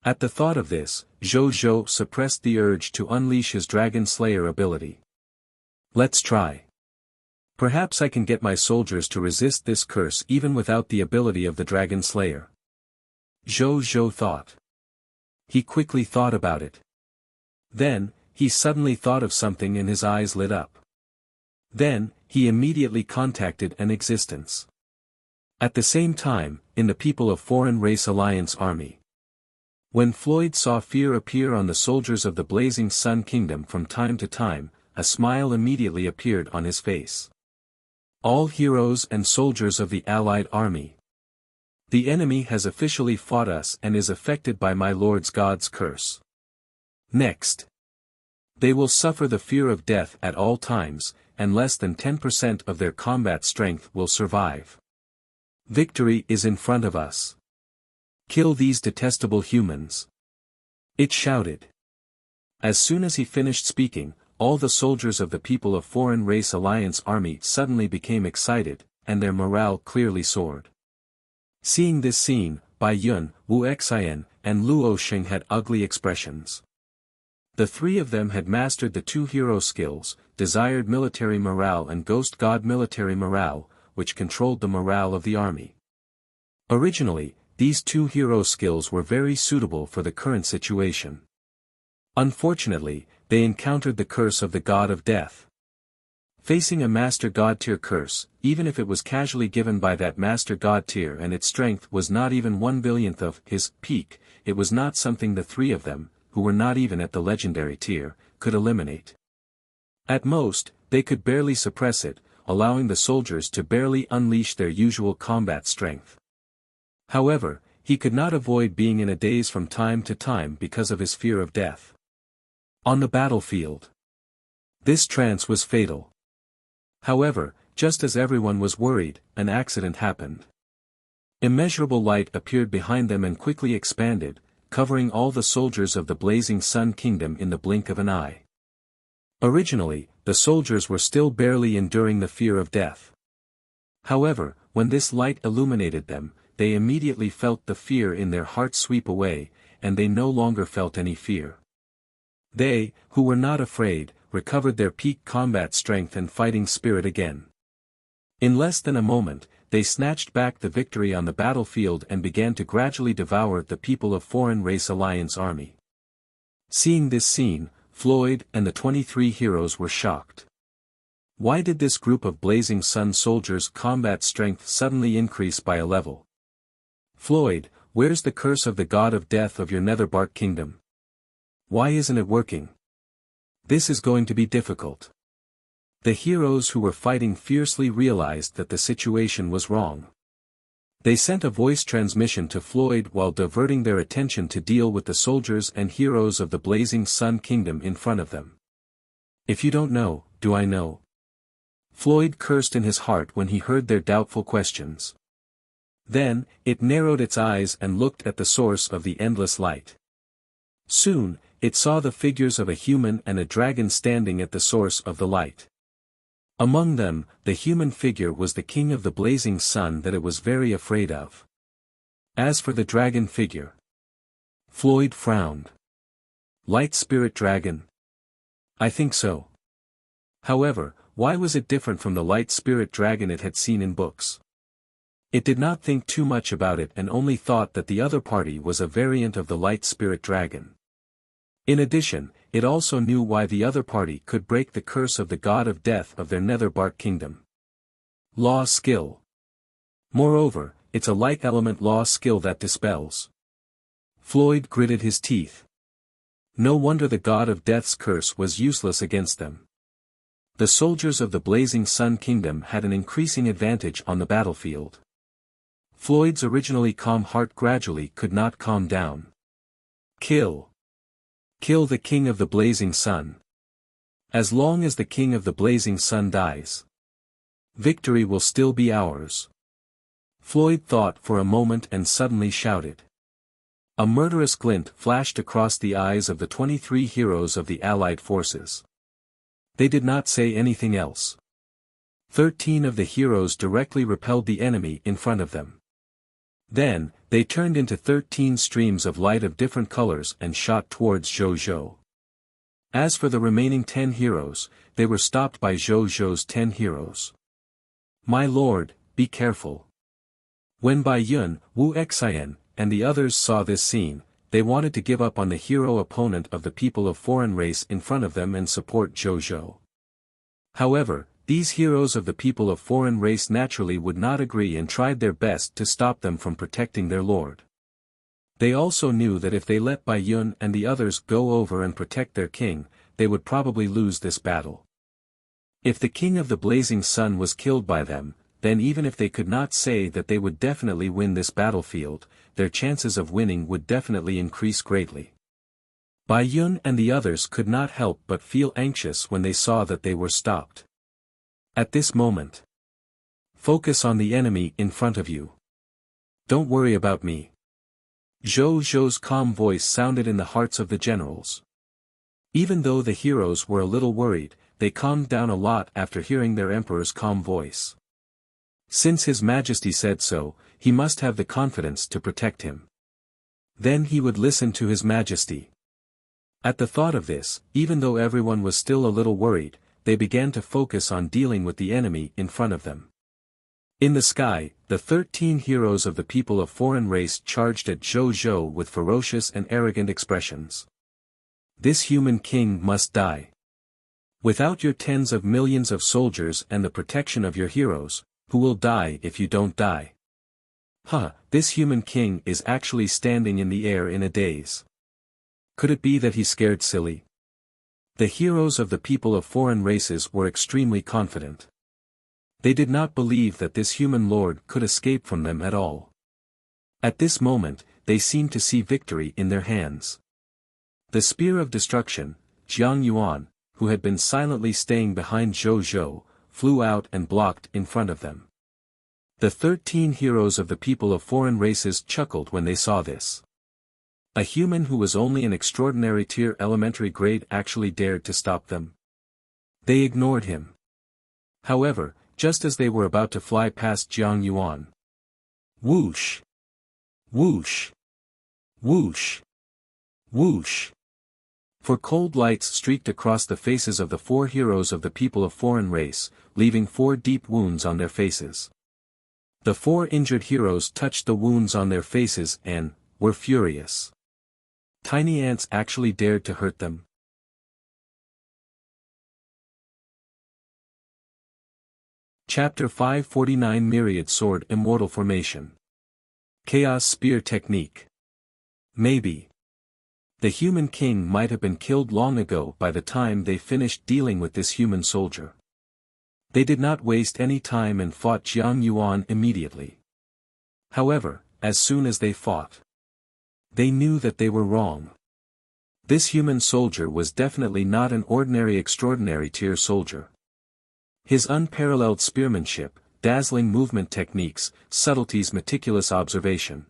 At the thought of this, Zhou Zhou suppressed the urge to unleash his Dragon Slayer ability. Let's try. Perhaps I can get my soldiers to resist this curse even without the ability of the Dragon Slayer. Zhou Zhou thought. He quickly thought about it. Then, he suddenly thought of something and his eyes lit up. Then, he immediately contacted an existence. At the same time, in the People of Foreign Race Alliance army. When Floyd saw fear appear on the soldiers of the Blazing Sun Kingdom from time to time, a smile immediately appeared on his face. All heroes and soldiers of the Allied army. The enemy has officially fought us and is affected by my Lord's God's curse. Next. They will suffer the fear of death at all times, and less than 10% of their combat strength will survive. Victory is in front of us. Kill these detestable humans. It shouted. As soon as he finished speaking, all the soldiers of the People of Foreign Race Alliance army suddenly became excited, and their morale clearly soared. Seeing this scene, Bai Yun, Wu Xian, and Luo Xing had ugly expressions. The three of them had mastered the two hero skills, Desired Military Morale and Ghost God Military Morale, which controlled the morale of the army. Originally, these two hero skills were very suitable for the current situation. Unfortunately, they encountered the curse of the God of Death. Facing a Master God tier curse, even if it was casually given by that Master God tier and its strength was not even 1/1000th of his peak, it was not something the three of them, who were not even at the legendary tier, could eliminate. At most, they could barely suppress it, allowing the soldiers to barely unleash their usual combat strength. However, he could not avoid being in a daze from time to time because of his fear of death. On the battlefield. This trance was fatal. However, just as everyone was worried, an accident happened. Immeasurable light appeared behind them and quickly expanded, covering all the soldiers of the Blazing Sun Kingdom in the blink of an eye. Originally, the soldiers were still barely enduring the fear of death. However, when this light illuminated them, they immediately felt the fear in their hearts sweep away, and they no longer felt any fear. They, who were not afraid, recovered their peak combat strength and fighting spirit again. In less than a moment, they snatched back the victory on the battlefield and began to gradually devour the People of Foreign Race Alliance army. Seeing this scene, Floyd and the 23 heroes were shocked. Why did this group of Blazing Sun soldiers' combat strength suddenly increase by a level? Floyd, where's the curse of the God of Death of your Netherbark Kingdom? Why isn't it working? This is going to be difficult. The heroes who were fighting fiercely realized that the situation was wrong. They sent a voice transmission to Floyd while diverting their attention to deal with the soldiers and heroes of the Blazing Sun Kingdom in front of them. If you don't know, do I know? Floyd cursed in his heart when he heard their doubtful questions. Then, it narrowed its eyes and looked at the source of the endless light. Soon, it saw the figures of a human and a dragon standing at the source of the light. Among them, the human figure was the king of the Blazing Sun that it was very afraid of. As for the dragon figure, Floyd frowned. Light Spirit Dragon? I think so. However, why was it different from the Light Spirit Dragon it had seen in books? It did not think too much about it and only thought that the other party was a variant of the Light Spirit Dragon. In addition, it also knew why the other party could break the curse of the God of Death of their Netherbark Kingdom. Law skill. Moreover, it's a light element law skill that dispels. Floyd gritted his teeth. No wonder the God of Death's curse was useless against them. The soldiers of the Blazing Sun Kingdom had an increasing advantage on the battlefield. Floyd's originally calm heart gradually could not calm down. Kill. Kill the King of the Blazing Sun. As long as the King of the Blazing Sun dies, victory will still be ours. Floyd thought for a moment and suddenly shouted. A murderous glint flashed across the eyes of the 23 heroes of the Allied forces. They did not say anything else. 13 of the heroes directly repelled the enemy in front of them. Then, they turned into 13 streams of light of different colors and shot towards Zhou Zhou. As for the remaining 10 heroes, they were stopped by Zhou Zhou's 10 heroes. My lord, be careful. When Bai Yun, Wuxian, and the others saw this scene, they wanted to give up on the hero opponent of the people of foreign race in front of them and support Zhou Zhou. However, these heroes of the people of foreign race naturally would not agree and tried their best to stop them from protecting their lord. They also knew that if they let Bai Yun and the others go over and protect their king, they would probably lose this battle. If the king of the blazing sun was killed by them, then even if they could not say that they would definitely win this battlefield, their chances of winning would definitely increase greatly. Bai Yun and the others could not help but feel anxious when they saw that they were stopped. At this moment, focus on the enemy in front of you. Don't worry about me. Zhou Zhou's calm voice sounded in the hearts of the generals. Even though the heroes were a little worried, they calmed down a lot after hearing their emperor's calm voice. Since His Majesty said so, he must have the confidence to protect him. Then he would listen to His Majesty. At the thought of this, even though everyone was still a little worried, they began to focus on dealing with the enemy in front of them. In the sky, the 13 heroes of the people of foreign race charged at Zhou Zhou with ferocious and arrogant expressions. This human king must die. Without your tens of millions of soldiers and the protection of your heroes, who will die if you don't die? This human king is actually standing in the air in a daze. Could it be that he's scared silly? The heroes of the people of foreign races were extremely confident. They did not believe that this human lord could escape from them at all. At this moment, they seemed to see victory in their hands. The spear of destruction, Jiang Yuan, who had been silently staying behind Zhou Zhou, flew out and blocked in front of them. The 13 heroes of the people of foreign races chuckled when they saw this. A human who was only an extraordinary tier elementary grade actually dared to stop them. They ignored him. However, just as they were about to fly past Jiang Yuan, whoosh! Whoosh! Whoosh! Whoosh! For cold lights streaked across the faces of the 4 heroes of the people of foreign race, leaving 4 deep wounds on their faces. The 4 injured heroes touched the wounds on their faces and were furious. Tiny ants actually dared to hurt them. Chapter 549 Myriad Sword Immortal Formation. Chaos Spear Technique. Maybe the human king might have been killed long ago by the time they finished dealing with this human soldier. They did not waste any time and fought Jiang Yuan immediately. However, as soon as they fought, they knew that they were wrong. This human soldier was definitely not an ordinary extraordinary tier soldier. His unparalleled spearmanship, dazzling movement techniques, subtleties, meticulous observation.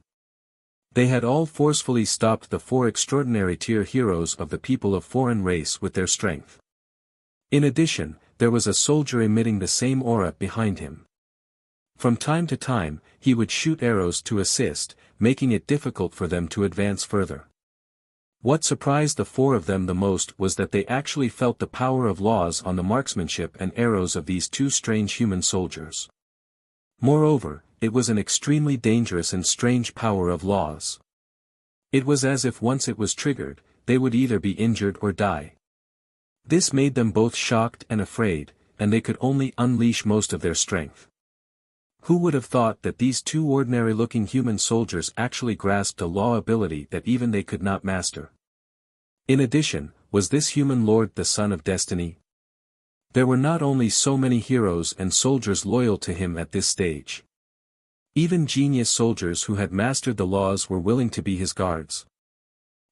They had all forcefully stopped the 4 extraordinary tier heroes of the people of foreign race with their strength. In addition, there was a soldier emitting the same aura behind him. From time to time, he would shoot arrows to assist, making it difficult for them to advance further. What surprised the 4 of them the most was that they actually felt the power of laws on the marksmanship and arrows of these 2 strange human soldiers. Moreover, it was an extremely dangerous and strange power of laws. It was as if once it was triggered, they would either be injured or die. This made them both shocked and afraid, and they could only unleash most of their strength. Who would have thought that these 2 ordinary-looking human soldiers actually grasped a law ability that even they could not master? In addition, was this human lord the son of destiny? There were not only so many heroes and soldiers loyal to him at this stage. Even genius soldiers who had mastered the laws were willing to be his guards.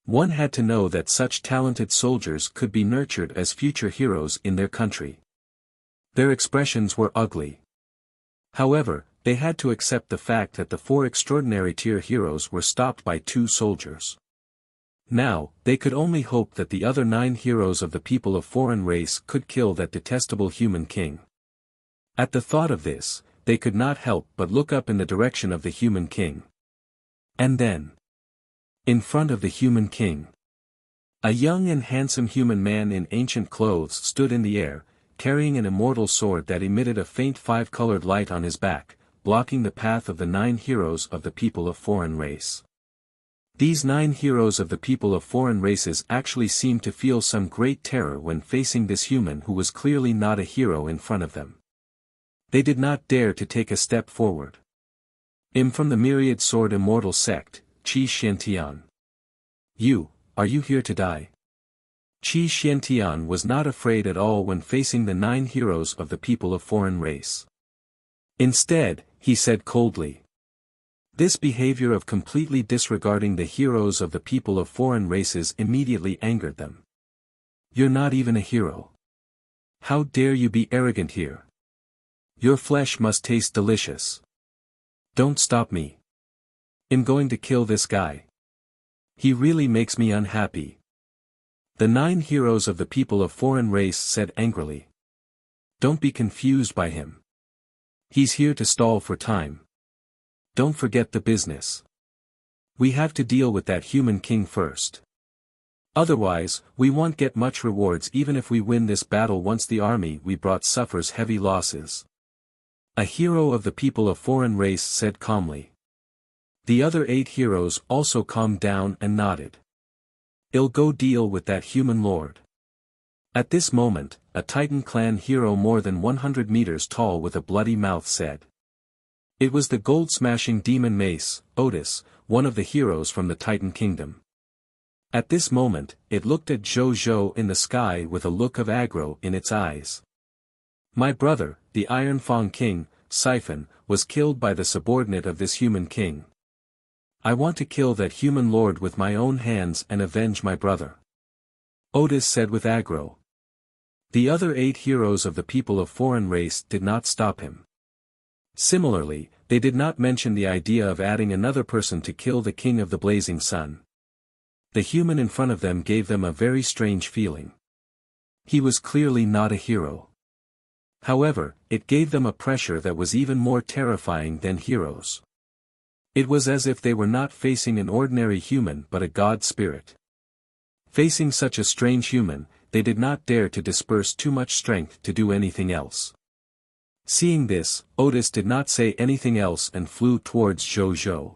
One had to know that such talented soldiers could be nurtured as future heroes in their country. Their expressions were ugly. However, they had to accept the fact that the 4 extraordinary tier heroes were stopped by 2 soldiers. Now, they could only hope that the other 9 heroes of the people of foreign race could kill that detestable human king. At the thought of this, they could not help but look up in the direction of the human king. And then, in front of the human king, a young and handsome human man in ancient clothes stood in the air, carrying an immortal sword that emitted a faint five-colored light on his back, blocking the path of the 9 heroes of the people of foreign race. These 9 heroes of the people of foreign races actually seemed to feel some great terror when facing this human who was clearly not a hero in front of them. They did not dare to take a step forward. From the Myriad Sword Immortal Sect, Qi Xiantian. Are you here to die? Qi Xiantian was not afraid at all when facing the 9 heroes of the people of foreign race. Instead, he said coldly. This behavior of completely disregarding the heroes of the people of foreign races immediately angered them. You're not even a hero. How dare you be arrogant here? Your flesh must taste delicious. Don't stop me. I'm going to kill this guy. He really makes me unhappy. The 9 heroes of the people of foreign race said angrily. Don't be confused by him. He's here to stall for time. Don't forget the business. We have to deal with that human king first. Otherwise, we won't get much rewards even if we win this battle once the army we brought suffers heavy losses. A hero of the people of foreign race said calmly. The other 8 heroes also calmed down and nodded. I'll go deal with that human lord. At this moment, a Titan clan hero more than 100 meters tall with a bloody mouth said. It was the gold-smashing demon mace, Otis, one of the heroes from the Titan kingdom. At this moment, it looked at Zhou in the sky with a look of aggro in its eyes. My brother, the Iron Fang King, Siphon, was killed by the subordinate of this human king. I want to kill that human lord with my own hands and avenge my brother. Otis said with aggro. The other 8 heroes of the people of foreign race did not stop him. Similarly, they did not mention the idea of adding another person to kill the king of the blazing sun. The human in front of them gave them a very strange feeling. He was clearly not a hero. However, it gave them a pressure that was even more terrifying than heroes. It was as if they were not facing an ordinary human but a god spirit. Facing such a strange human, they did not dare to disperse too much strength to do anything else. Seeing this, Otis did not say anything else and flew towards Zhou.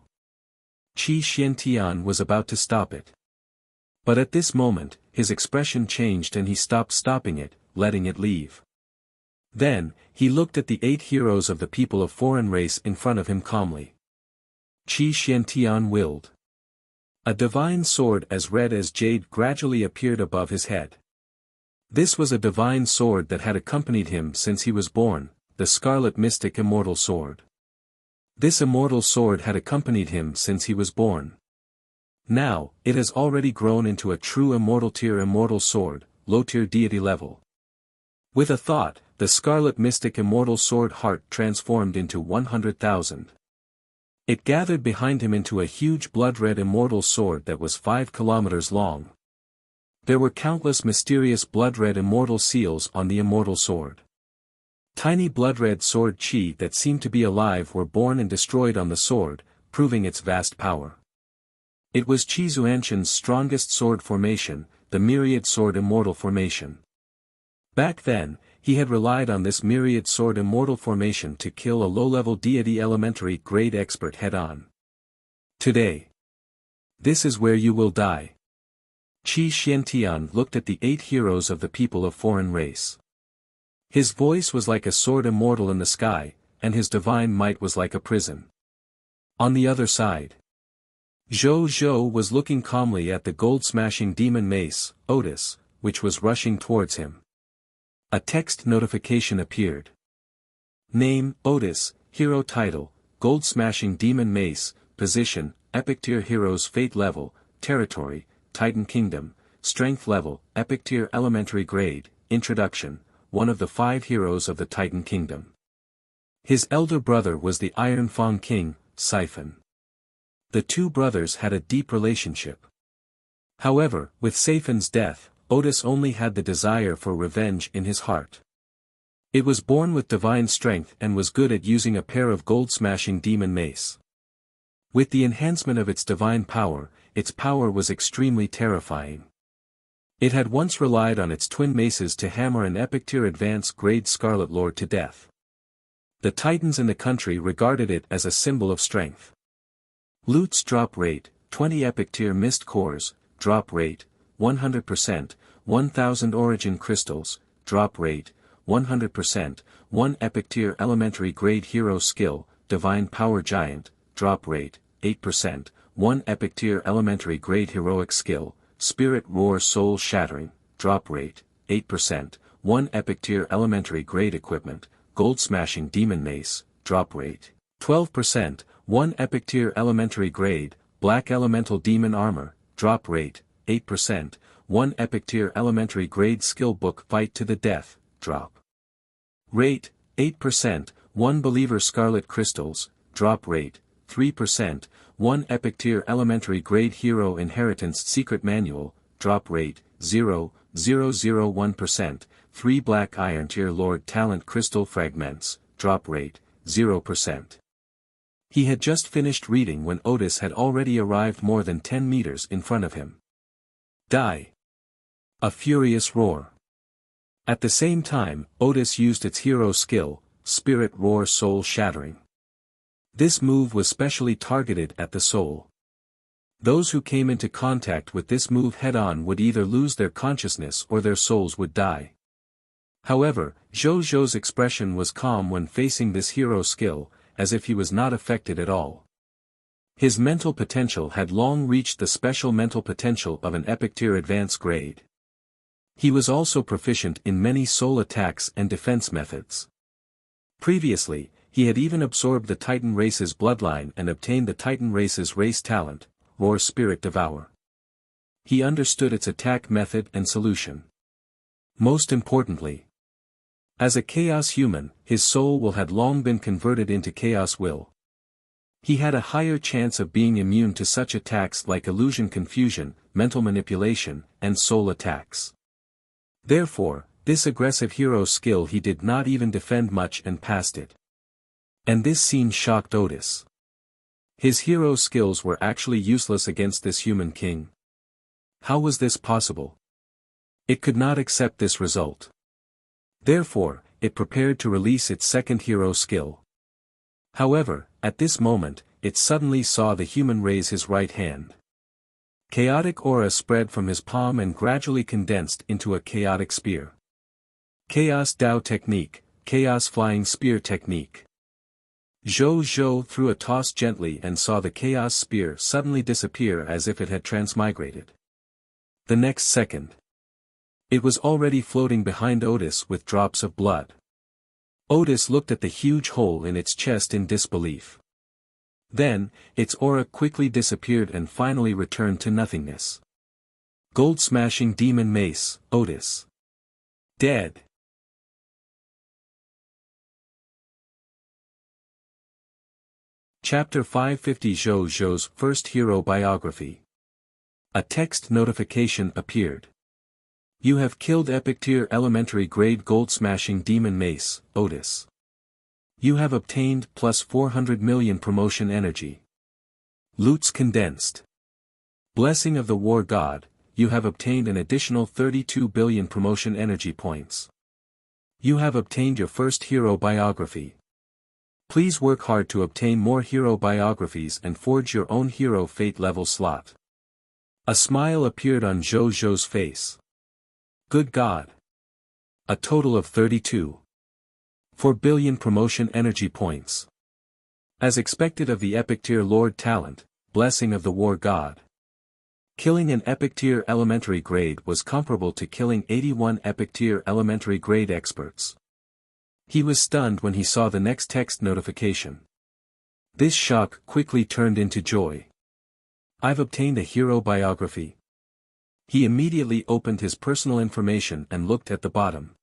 Qi Xiantian was about to stop it. But at this moment, his expression changed and he stopped stopping it, letting it leave. Then, he looked at the 8 heroes of the people of foreign race in front of him calmly. Qi Xiantian willed. A divine sword as red as jade gradually appeared above his head. This was a divine sword that had accompanied him since he was born, the Scarlet Mystic Immortal Sword. This immortal sword had accompanied him since he was born. Now, it has already grown into a true immortal sword, low-tier deity level. With a thought, the Scarlet Mystic Immortal Sword heart transformed into 100,000. It gathered behind him into a huge blood-red immortal sword that was 5 kilometers long. There were countless mysterious blood-red immortal seals on the immortal sword. Tiny blood-red sword chi that seemed to be alive were born and destroyed on the sword, proving its vast power. It was Qi Zuanshan's strongest sword formation, the Myriad Sword Immortal Formation. Back then, he had relied on this Myriad Sword Immortal Formation to kill a low-level deity elementary grade expert head-on. Today. This is where you will die. Qi Xiantian looked at the 8 heroes of the people of foreign race. His voice was like a sword immortal in the sky, and his divine might was like a prison. On the other side, Zhou was looking calmly at the gold-smashing demon mace, Otis, which was rushing towards him. A text notification appeared. Name, Otis, Hero Title, Gold-Smashing Demon Mace, Position, Epic Tier Heroes Fate Level, Territory, Titan Kingdom, Strength Level, Epic Tier Elementary Grade, Introduction, one of the 5 heroes of the Titan Kingdom. His elder brother was the Iron Fang King, Siphon. The 2 brothers had a deep relationship. However, with Siphon's death, Otis only had the desire for revenge in his heart. It was born with divine strength and was good at using a pair of gold-smashing demon mace. With the enhancement of its divine power, its power was extremely terrifying. It had once relied on its twin maces to hammer an epic tier advance grade Scarlet Lord to death. The titans in the country regarded it as a symbol of strength. Loot's drop rate, 20 epic tier mist cores, drop rate, 100%, 1000 origin crystals, drop rate, 100%, 1 epic tier elementary grade hero skill, divine power giant, drop rate, 8%, 1 epic tier elementary grade heroic skill, spirit roar soul shattering, drop rate, 8%, 1 epic tier elementary grade equipment, gold smashing demon mace, drop rate, 12%, 1 epic tier elementary grade, black elemental demon armor, drop rate, 8%, 1 epic tier elementary grade skill book fight to the death, drop rate, 8%, 1 believer scarlet crystals, drop rate, 3%, 1 epic tier elementary grade hero inheritance secret manual, drop rate, 0.001%, 3 black iron tier lord talent crystal fragments, drop rate, 0%. He had just finished reading when Otis had already arrived more than 10 meters in front of him. Die! A furious roar. At the same time, Otis used its hero skill, Spirit Roar Soul Shattering. This move was specially targeted at the soul. Those who came into contact with this move head-on would either lose their consciousness or their souls would die. However, Zhou expression was calm when facing this hero skill, as if he was not affected at all. His mental potential had long reached the special mental potential of an epic tier advance grade. He was also proficient in many soul attacks and defense methods. Previously, he had even absorbed the Titan race's bloodline and obtained the Titan race's race talent, Roar Spirit Devour. He understood its attack method and solution. Most importantly, as a Chaos human, his soul had long been converted into Chaos will. He had a higher chance of being immune to such attacks like illusion confusion, mental manipulation, and soul attacks. Therefore, this aggressive hero skill he did not even defend much and passed it. And this scene shocked Otis. His hero skills were actually useless against this human king. How was this possible? It could not accept this result. Therefore, it prepared to release its second hero skill. However, at this moment, it suddenly saw the human raise his right hand. Chaotic aura spread from his palm and gradually condensed into a chaotic spear. Chaos Dao Technique, Chaos Flying Spear Technique. Zhou threw a toss gently and saw the chaos spear suddenly disappear as if it had transmigrated. The next second, it was already floating behind Otis with drops of blood. Otis looked at the huge hole in its chest in disbelief. Then, its aura quickly disappeared and finally returned to nothingness. Gold smashing demon mace, Otis. Dead. Chapter 550 Zhou's first hero biography. A text notification appeared. You have killed epic tier elementary grade gold smashing demon mace, Otis. You have obtained plus 400 million promotion energy. Loot's condensed. Blessing of the War God, you have obtained an additional 32 billion promotion energy points. You have obtained your first hero biography. Please work hard to obtain more hero biographies and forge your own hero fate level slot. A smile appeared on Zhou's face. Good God! A total of 32. 4 billion promotion energy points. As expected of the epic tier Lord talent, Blessing of the War God. Killing an epic tier elementary grade was comparable to killing 81 epic tier elementary grade experts. He was stunned when he saw the next text notification. This shock quickly turned into joy. I've obtained a hero biography. He immediately opened his personal information and looked at the bottom.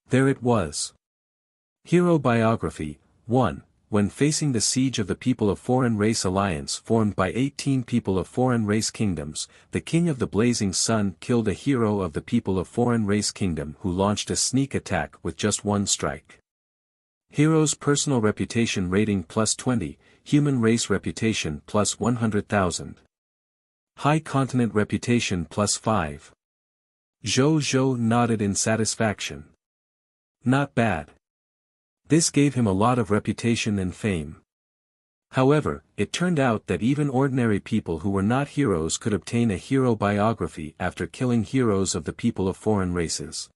There it was. Hero Biography, 1. When facing the siege of the People of Foreign Race Alliance formed by 18 people of foreign race kingdoms, the King of the Blazing Sun killed a hero of the People of Foreign Race Kingdom who launched a sneak attack with just one strike. Hero's Personal Reputation Rating plus 20, Human Race Reputation plus 100,000. High Continent Reputation plus 5. Zhou Zhou nodded in satisfaction. Not bad. This gave him a lot of reputation and fame. However, it turned out that even ordinary people who were not heroes could obtain a hero biography after killing heroes of the people of foreign races.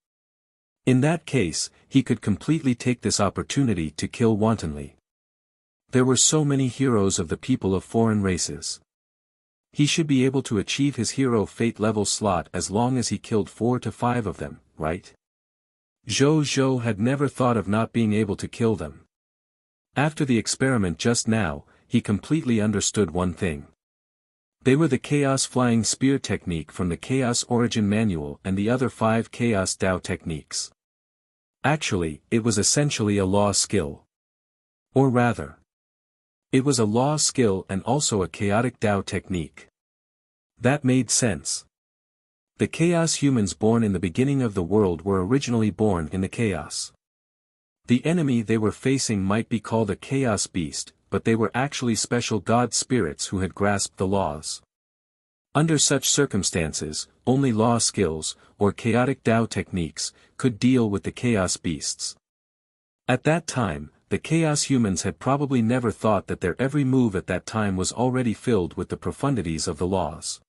In that case, he could completely take this opportunity to kill wantonly. There were so many heroes of the people of foreign races. He should be able to achieve his hero fate level slot as long as he killed 4 to 5 of them, right? Zhou Zhou had never thought of not being able to kill them. After the experiment just now, he completely understood one thing. They were the Chaos Flying Spear technique from the Chaos Origin Manual and the other 5 Chaos Dao techniques. Actually, it was essentially a law skill. Or rather, it was a law skill and also a chaotic Dao technique. That made sense. The chaos humans born in the beginning of the world were originally born in the chaos. The enemy they were facing might be called a chaos beast, but they were actually special god spirits who had grasped the laws. Under such circumstances, only law skills, or chaotic Dao techniques, could deal with the chaos beasts. At that time, the chaos humans had probably never thought that their every move at that time was already filled with the profundities of the laws.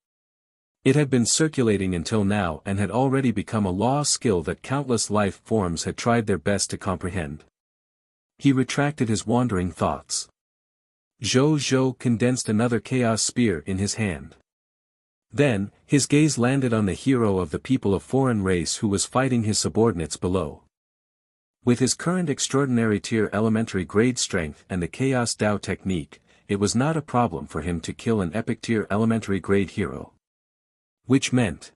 It had been circulating until now and had already become a law skill that countless life forms had tried their best to comprehend. He retracted his wandering thoughts. Zhou Zhou condensed another chaos spear in his hand. Then, his gaze landed on the hero of the people of foreign race who was fighting his subordinates below. With his current extraordinary tier elementary grade strength and the Chaos Dao technique, it was not a problem for him to kill an epic tier elementary grade hero. Which meant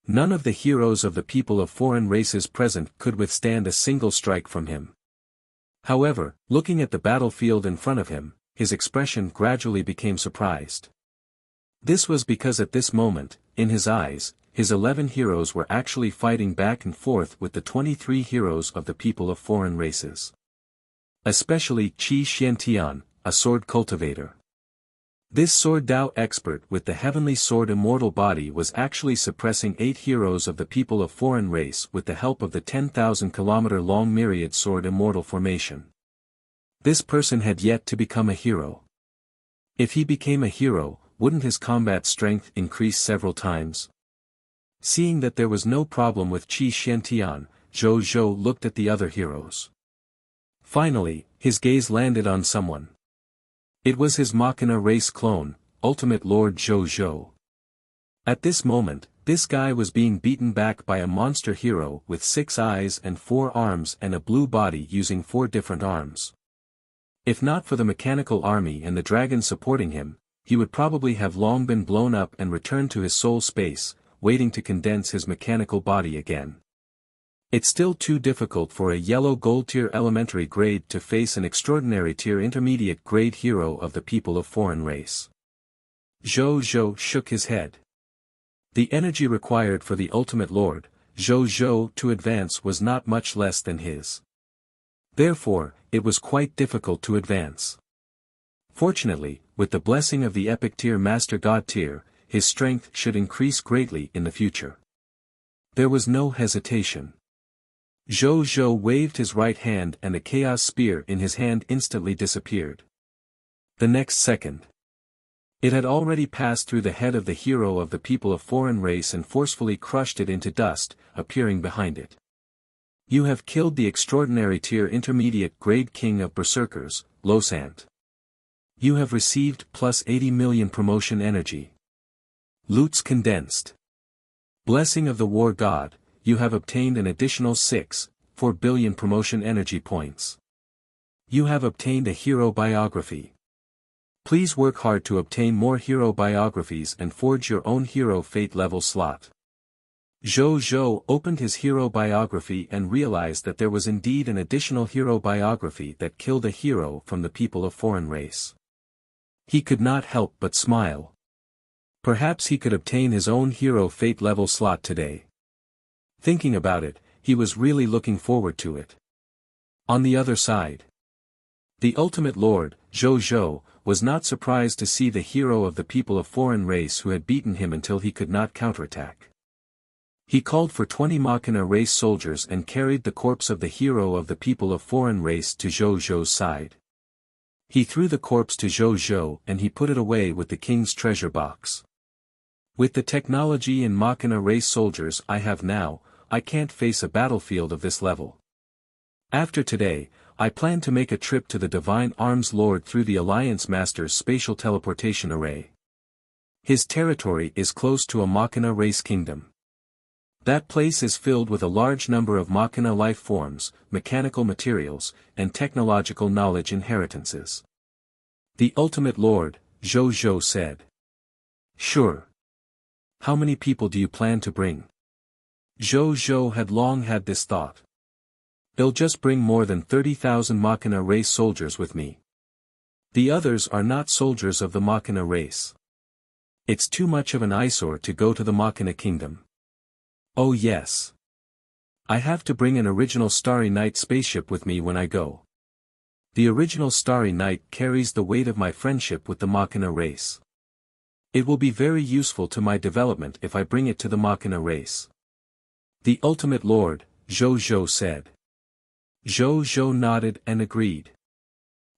none of the heroes of the people of foreign races present could withstand a single strike from him. However, looking at the battlefield in front of him, his expression gradually became surprised. This was because at this moment, in his eyes, his 11 heroes were actually fighting back and forth with the 23 heroes of the people of foreign races. Especially Qi Xiantian, a sword cultivator. This sword Dao expert with the heavenly sword immortal body was actually suppressing 8 heroes of the people of foreign race with the help of the 10,000 kilometer long myriad sword immortal formation. This person had yet to become a hero. If he became a hero, wouldn't his combat strength increase several times? Seeing that there was no problem with Qi Xiantian, Zhou Zhou looked at the other heroes. Finally, his gaze landed on someone. It was his Machina race clone, Ultimate Lord Zhou Zhou. At this moment, this guy was being beaten back by a monster hero with 6 eyes and 4 arms and a blue body using 4 different arms. If not for the mechanical army and the dragon supporting him, he would probably have long been blown up and returned to his soul space, waiting to condense his mechanical body again. It's still too difficult for a yellow gold tier elementary grade to face an extraordinary tier intermediate grade hero of the people of foreign race. Zhou Zhou shook his head. The energy required for the ultimate lord, Zhou Zhou, to advance was not much less than his. Therefore, it was quite difficult to advance. Fortunately, with the blessing of the epic tier master god tier, his strength should increase greatly in the future. There was no hesitation. Zhou Zhou waved his right hand and the chaos spear in his hand instantly disappeared. The next second, it had already passed through the head of the hero of the people of foreign race and forcefully crushed it into dust, appearing behind it. You have killed the extraordinary tier intermediate grade king of berserkers, Losant. You have received plus 80 million promotion energy. Loots condensed. Blessing of the war god, you have obtained an additional 4 billion promotion energy points. You have obtained a hero biography. Please work hard to obtain more hero biographies and forge your own hero fate level slot. Zhou Zhou opened his hero biography and realized that there was indeed an additional hero biography that killed a hero from the people of foreign race. He could not help but smile. Perhaps he could obtain his own hero fate level slot today. Thinking about it, he was really looking forward to it. On the other side, the ultimate lord, Zhou Zhou, was not surprised to see the hero of the people of foreign race who had beaten him until he could not counterattack. He called for 20 Machina race soldiers and carried the corpse of the hero of the people of foreign race to Zhou Zhou's side. He threw the corpse to Zhou Zhou and he put it away with the king's treasure box. With the technology and Machina race soldiers I have now, I can't face a battlefield of this level. After today, I plan to make a trip to the Divine Arms Lord through the Alliance Master's spatial teleportation array. His territory is close to a Machina race kingdom. That place is filled with a large number of Machina life forms, mechanical materials, and technological knowledge inheritances. The Ultimate Lord, Zhou Zhou said. Sure. How many people do you plan to bring? Zhou Zhou had long had this thought. I'll just bring more than 30,000 Machina race soldiers with me. The others are not soldiers of the Machina race. It's too much of an eyesore to go to the Machina kingdom. Oh yes. I have to bring an original Starry Night spaceship with me when I go. The original Starry Night carries the weight of my friendship with the Machina race. It will be very useful to my development if I bring it to the Machina race. The Ultimate Lord, Zhou Zhou said. Zhou Zhou nodded and agreed.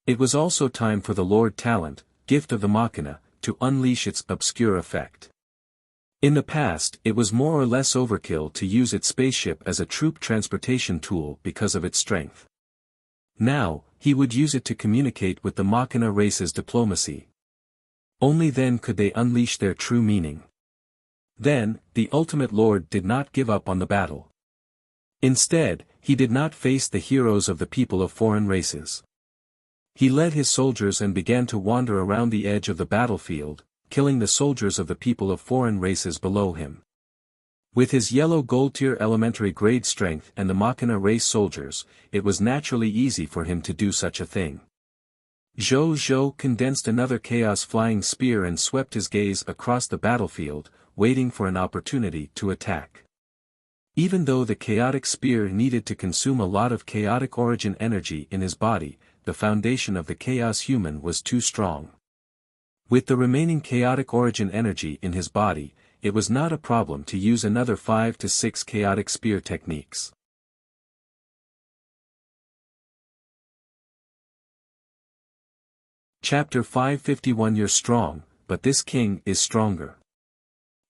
It was also time for the Lord Talent, gift of the Machina, to unleash its obscure effect. In the past, it was more or less overkill to use its spaceship as a troop transportation tool because of its strength. Now, he would use it to communicate with the Machina race's diplomacy. Only then could they unleash their true meaning. Then, the Ultimate Lord did not give up on the battle. Instead, he did not face the heroes of the people of foreign races. He led his soldiers and began to wander around the edge of the battlefield, killing the soldiers of the people of foreign races below him. With his yellow gold tier elementary grade strength and the Machina race soldiers, it was naturally easy for him to do such a thing. Zhou Zhou condensed another chaos flying spear and swept his gaze across the battlefield, waiting for an opportunity to attack. Even though the chaotic spear needed to consume a lot of chaotic origin energy in his body, the foundation of the chaos human was too strong. With the remaining chaotic origin energy in his body, it was not a problem to use another 5 to 6 chaotic spear techniques. Chapter 551 You're strong, but this king is stronger.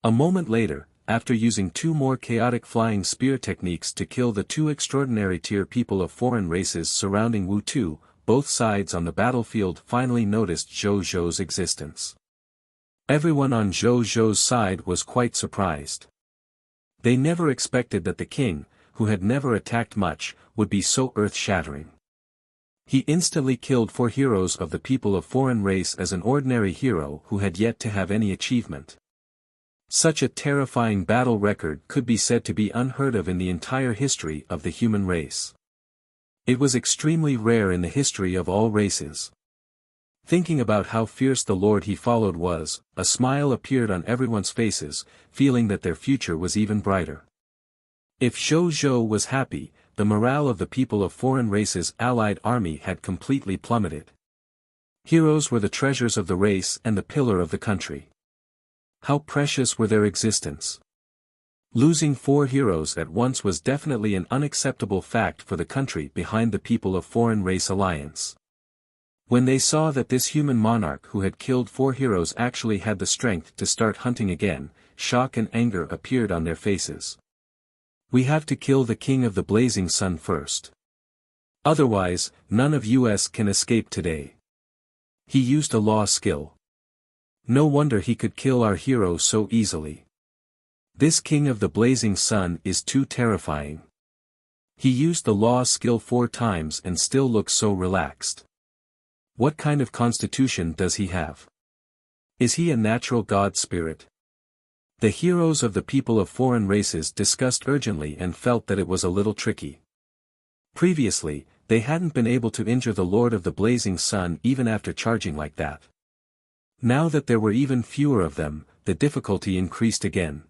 A moment later, after using 2 more chaotic flying spear techniques to kill the 2 extraordinary tier people of foreign races surrounding Wu-Tu, both sides on the battlefield finally noticed Zhou Zhou's existence. Everyone on Zhou Zhou's side was quite surprised. They never expected that the king, who had never attacked much, would be so earth-shattering. He instantly killed 4 heroes of the people of foreign race as an ordinary hero who had yet to have any achievement. Such a terrifying battle record could be said to be unheard of in the entire history of the human race. It was extremely rare in the history of all races. Thinking about how fierce the lord he followed was, a smile appeared on everyone's faces, feeling that their future was even brighter. If Zhou Zhou was happy, the morale of the people of foreign races' allied army had completely plummeted. Heroes were the treasures of the race and the pillar of the country. How precious were their existence. Losing 4 heroes at once was definitely an unacceptable fact for the country behind the people of foreign race alliance. When they saw that this human monarch who had killed 4 heroes actually had the strength to start hunting again, shock and anger appeared on their faces. We have to kill the king of the blazing sun first. Otherwise, none of us can escape today. He used a law skill. No wonder he could kill our hero so easily. This king of the blazing sun is too terrifying. He used the law skill 4 times and still looks so relaxed. What kind of constitution does he have? Is he a natural god spirit? The heroes of the people of foreign races discussed urgently and felt that it was a little tricky. Previously, they hadn't been able to injure the Lord of the Blazing Sun even after charging like that. Now that there were even fewer of them, the difficulty increased again.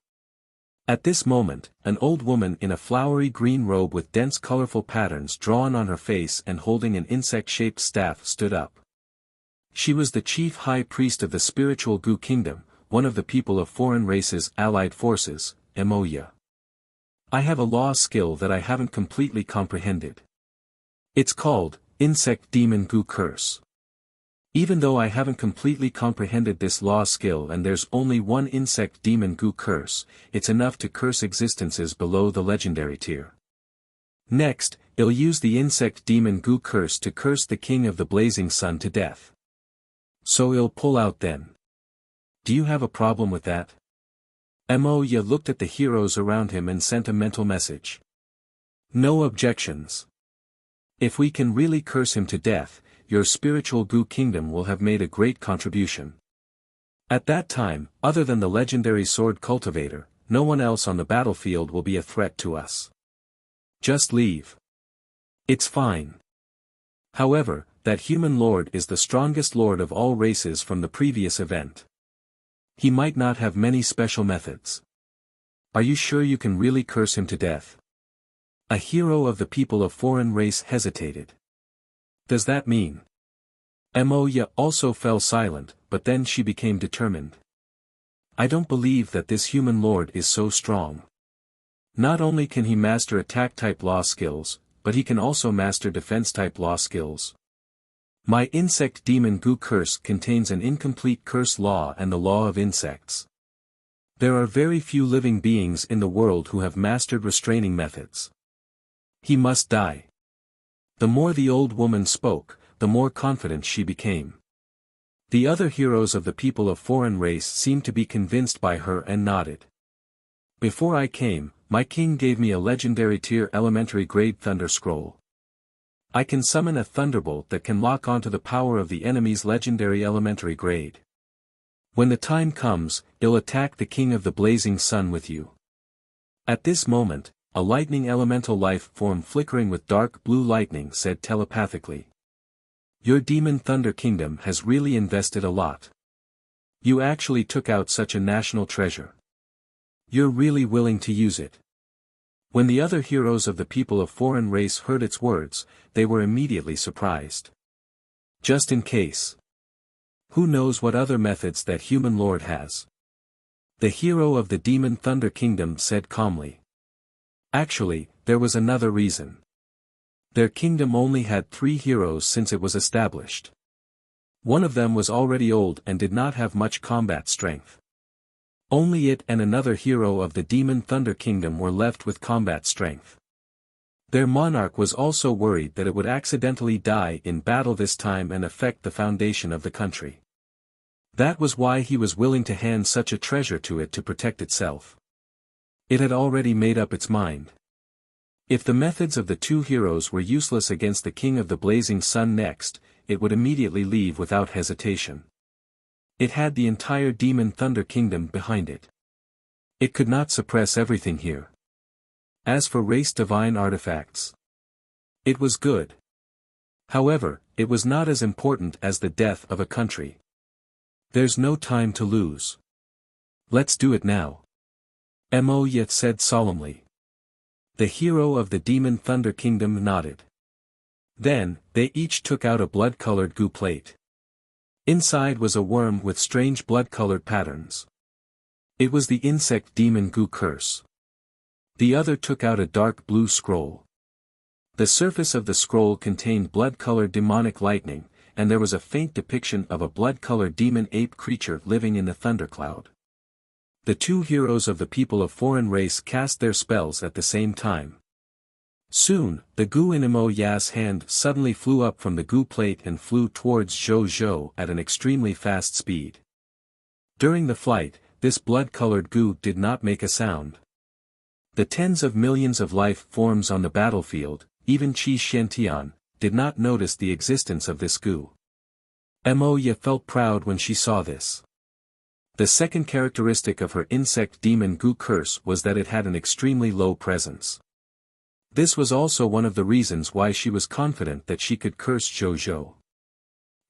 At this moment, an old woman in a flowery green robe with dense colorful patterns drawn on her face and holding an insect-shaped staff stood up. She was the chief high priest of the spiritual Gu kingdom, one of the people of foreign races' allied forces, Emoya. I have a law skill that I haven't completely comprehended. It's called, Insect Demon Goo Curse. Even though I haven't completely comprehended this law skill and there's only one Insect Demon Goo Curse, it's enough to curse existences below the legendary tier. Next, I'll use the Insect Demon Goo Curse to curse the King of the Blazing Sun to death. So I'll pull out then. Do you have a problem with that? Moya looked at the heroes around him and sent a mental message. No objections. If we can really curse him to death, your spiritual Goo Kingdom will have made a great contribution. At that time, other than the legendary sword cultivator, no one else on the battlefield will be a threat to us. Just leave. It's fine. However, that human lord is the strongest lord of all races from the previous event. He might not have many special methods. Are you sure you can really curse him to death? A hero of the people of foreign race hesitated. Does that mean? Moya also fell silent, but then she became determined. I don't believe that this human lord is so strong. Not only can he master attack-type law skills, but he can also master defense-type law skills. My Insect Demon Goo Curse contains an incomplete curse law and the law of insects. There are very few living beings in the world who have mastered restraining methods. He must die. The more the old woman spoke, the more confident she became. The other heroes of the people of foreign race seemed to be convinced by her and nodded. Before I came, my king gave me a legendary tier elementary grade thunder scroll. I can summon a thunderbolt that can lock onto the power of the enemy's legendary elementary grade. When the time comes, I'll attack the King of the Blazing Sun with you. At this moment, a lightning elemental life form flickering with dark blue lightning said telepathically. Your Demon Thunder Kingdom has really invested a lot. You actually took out such a national treasure. You're really willing to use it. When the other heroes of the people of foreign race heard its words, they were immediately surprised. Just in case. Who knows what other methods that human lord has? The hero of the Demon Thunder Kingdom said calmly. Actually, there was another reason. Their kingdom only had 3 heroes since it was established. One of them was already old and did not have much combat strength. Only it and another hero of the Demon Thunder Kingdom were left with combat strength. Their monarch was also worried that it would accidentally die in battle this time and affect the foundation of the country. That was why he was willing to hand such a treasure to it to protect itself. It had already made up its mind. If the methods of the 2 heroes were useless against the King of the Blazing Sun next, it would immediately leave without hesitation. It had the entire Demon Thunder Kingdom behind it. It could not suppress everything here. As for race divine artifacts, it was good. However, it was not as important as the death of a country. There's no time to lose. Let's do it now. Moya said solemnly. The hero of the Demon Thunder Kingdom nodded. Then, they each took out a blood-colored goo plate. Inside was a worm with strange blood-colored patterns. It was the Insect Demon Goo Curse. The other took out a dark blue scroll. The surface of the scroll contained blood-colored demonic lightning, and there was a faint depiction of a blood-colored demon ape creature living in the thundercloud. The 2 heroes of the people of foreign race cast their spells at the same time. Soon, the goo in Moya's hand suddenly flew up from the goo plate and flew towards Zhou Zhou at an extremely fast speed. During the flight, this blood-colored goo did not make a sound. The tens of millions of life forms on the battlefield, even Qi Xiantian, did not notice the existence of this goo. Moya felt proud when she saw this. The second characteristic of her Insect Demon Goo Curse was that it had an extremely low presence. This was also one of the reasons why she was confident that she could curse Zhou Zhou.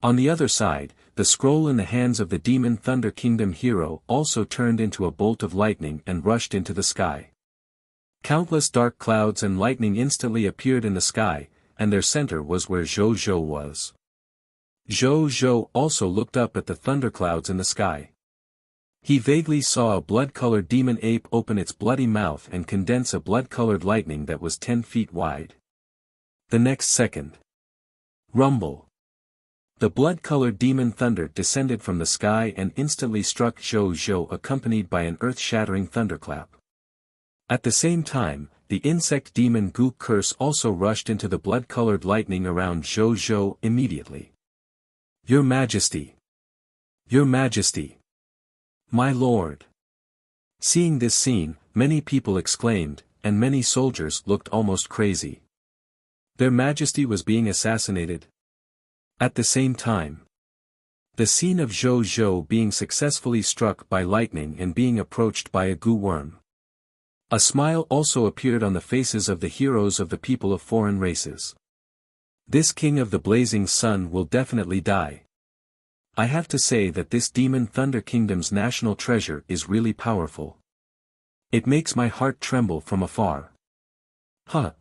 On the other side, the scroll in the hands of the Demon Thunder Kingdom hero also turned into a bolt of lightning and rushed into the sky. Countless dark clouds and lightning instantly appeared in the sky, and their center was where Zhou Zhou was. Zhou Zhou also looked up at the thunderclouds in the sky. He vaguely saw a blood-colored demon ape open its bloody mouth and condense a blood-colored lightning that was 10 feet wide. The next second. Rumble. The blood-colored demon thunder descended from the sky and instantly struck Zhou Zhou, accompanied by an earth-shattering thunderclap. At the same time, the insect demon Gu Curse also rushed into the blood-colored lightning around Zhou Zhou immediately. Your Majesty! Your Majesty! My lord! Seeing this scene, many people exclaimed, and many soldiers looked almost crazy. Their Majesty was being assassinated. At the same time, the scene of Zhou Zhou being successfully struck by lightning and being approached by a Gu worm. A smile also appeared on the faces of the heroes of the people of foreign races. This king of the blazing sun will definitely die. I have to say that this Demon Thunder Kingdom's national treasure is really powerful. It makes my heart tremble from afar.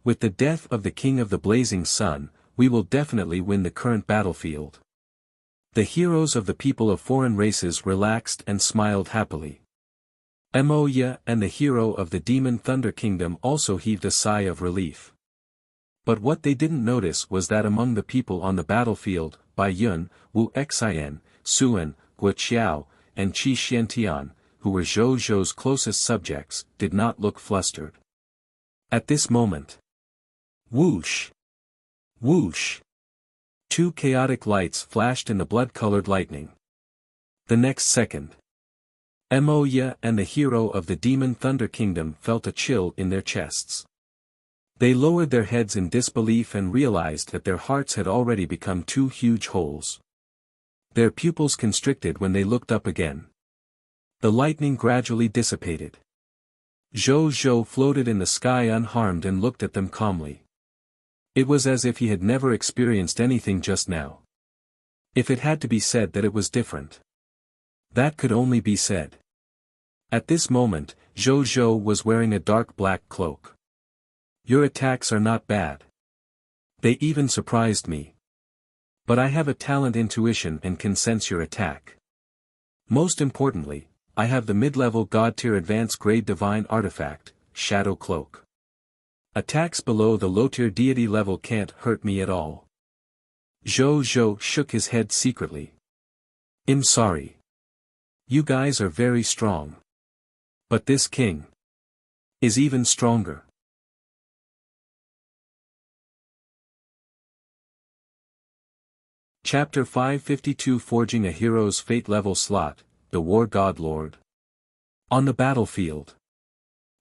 With the death of the king of the blazing sun, we will definitely win the current battlefield. The heroes of the people of foreign races relaxed and smiled happily. Moya and the hero of the Demon Thunder Kingdom also heaved a sigh of relief. But what they didn't notice was that among the people on the battlefield, Bai Yun, Wu Xian, Suan, Guo Qiao, and Qi Xiantian, who were Zhou Zhou's closest subjects, did not look flustered. At this moment. Whoosh! Whoosh! Two chaotic lights flashed in the blood-colored lightning. The next second. Moya and the hero of the Demon Thunder Kingdom felt a chill in their chests. They lowered their heads in disbelief and realized that their hearts had already become two huge holes. Their pupils constricted when they looked up again. The lightning gradually dissipated. Zhou Zhou floated in the sky unharmed and looked at them calmly. It was as if he had never experienced anything just now. If it had to be said that it was different. That could only be said. At this moment, Zhou Zhou was wearing a dark black cloak. Your attacks are not bad. They even surprised me. But I have a talent intuition and can sense your attack. Most importantly, I have the mid-level God-tier advanced grade divine artifact, Shadow Cloak. Attacks below the low-tier deity level can't hurt me at all. Zhou Zhou shook his head secretly. I'm sorry. You guys are very strong. But this king is even stronger. Chapter 552 Forging a Hero's Fate Level Slot, the War God Lord. On the battlefield.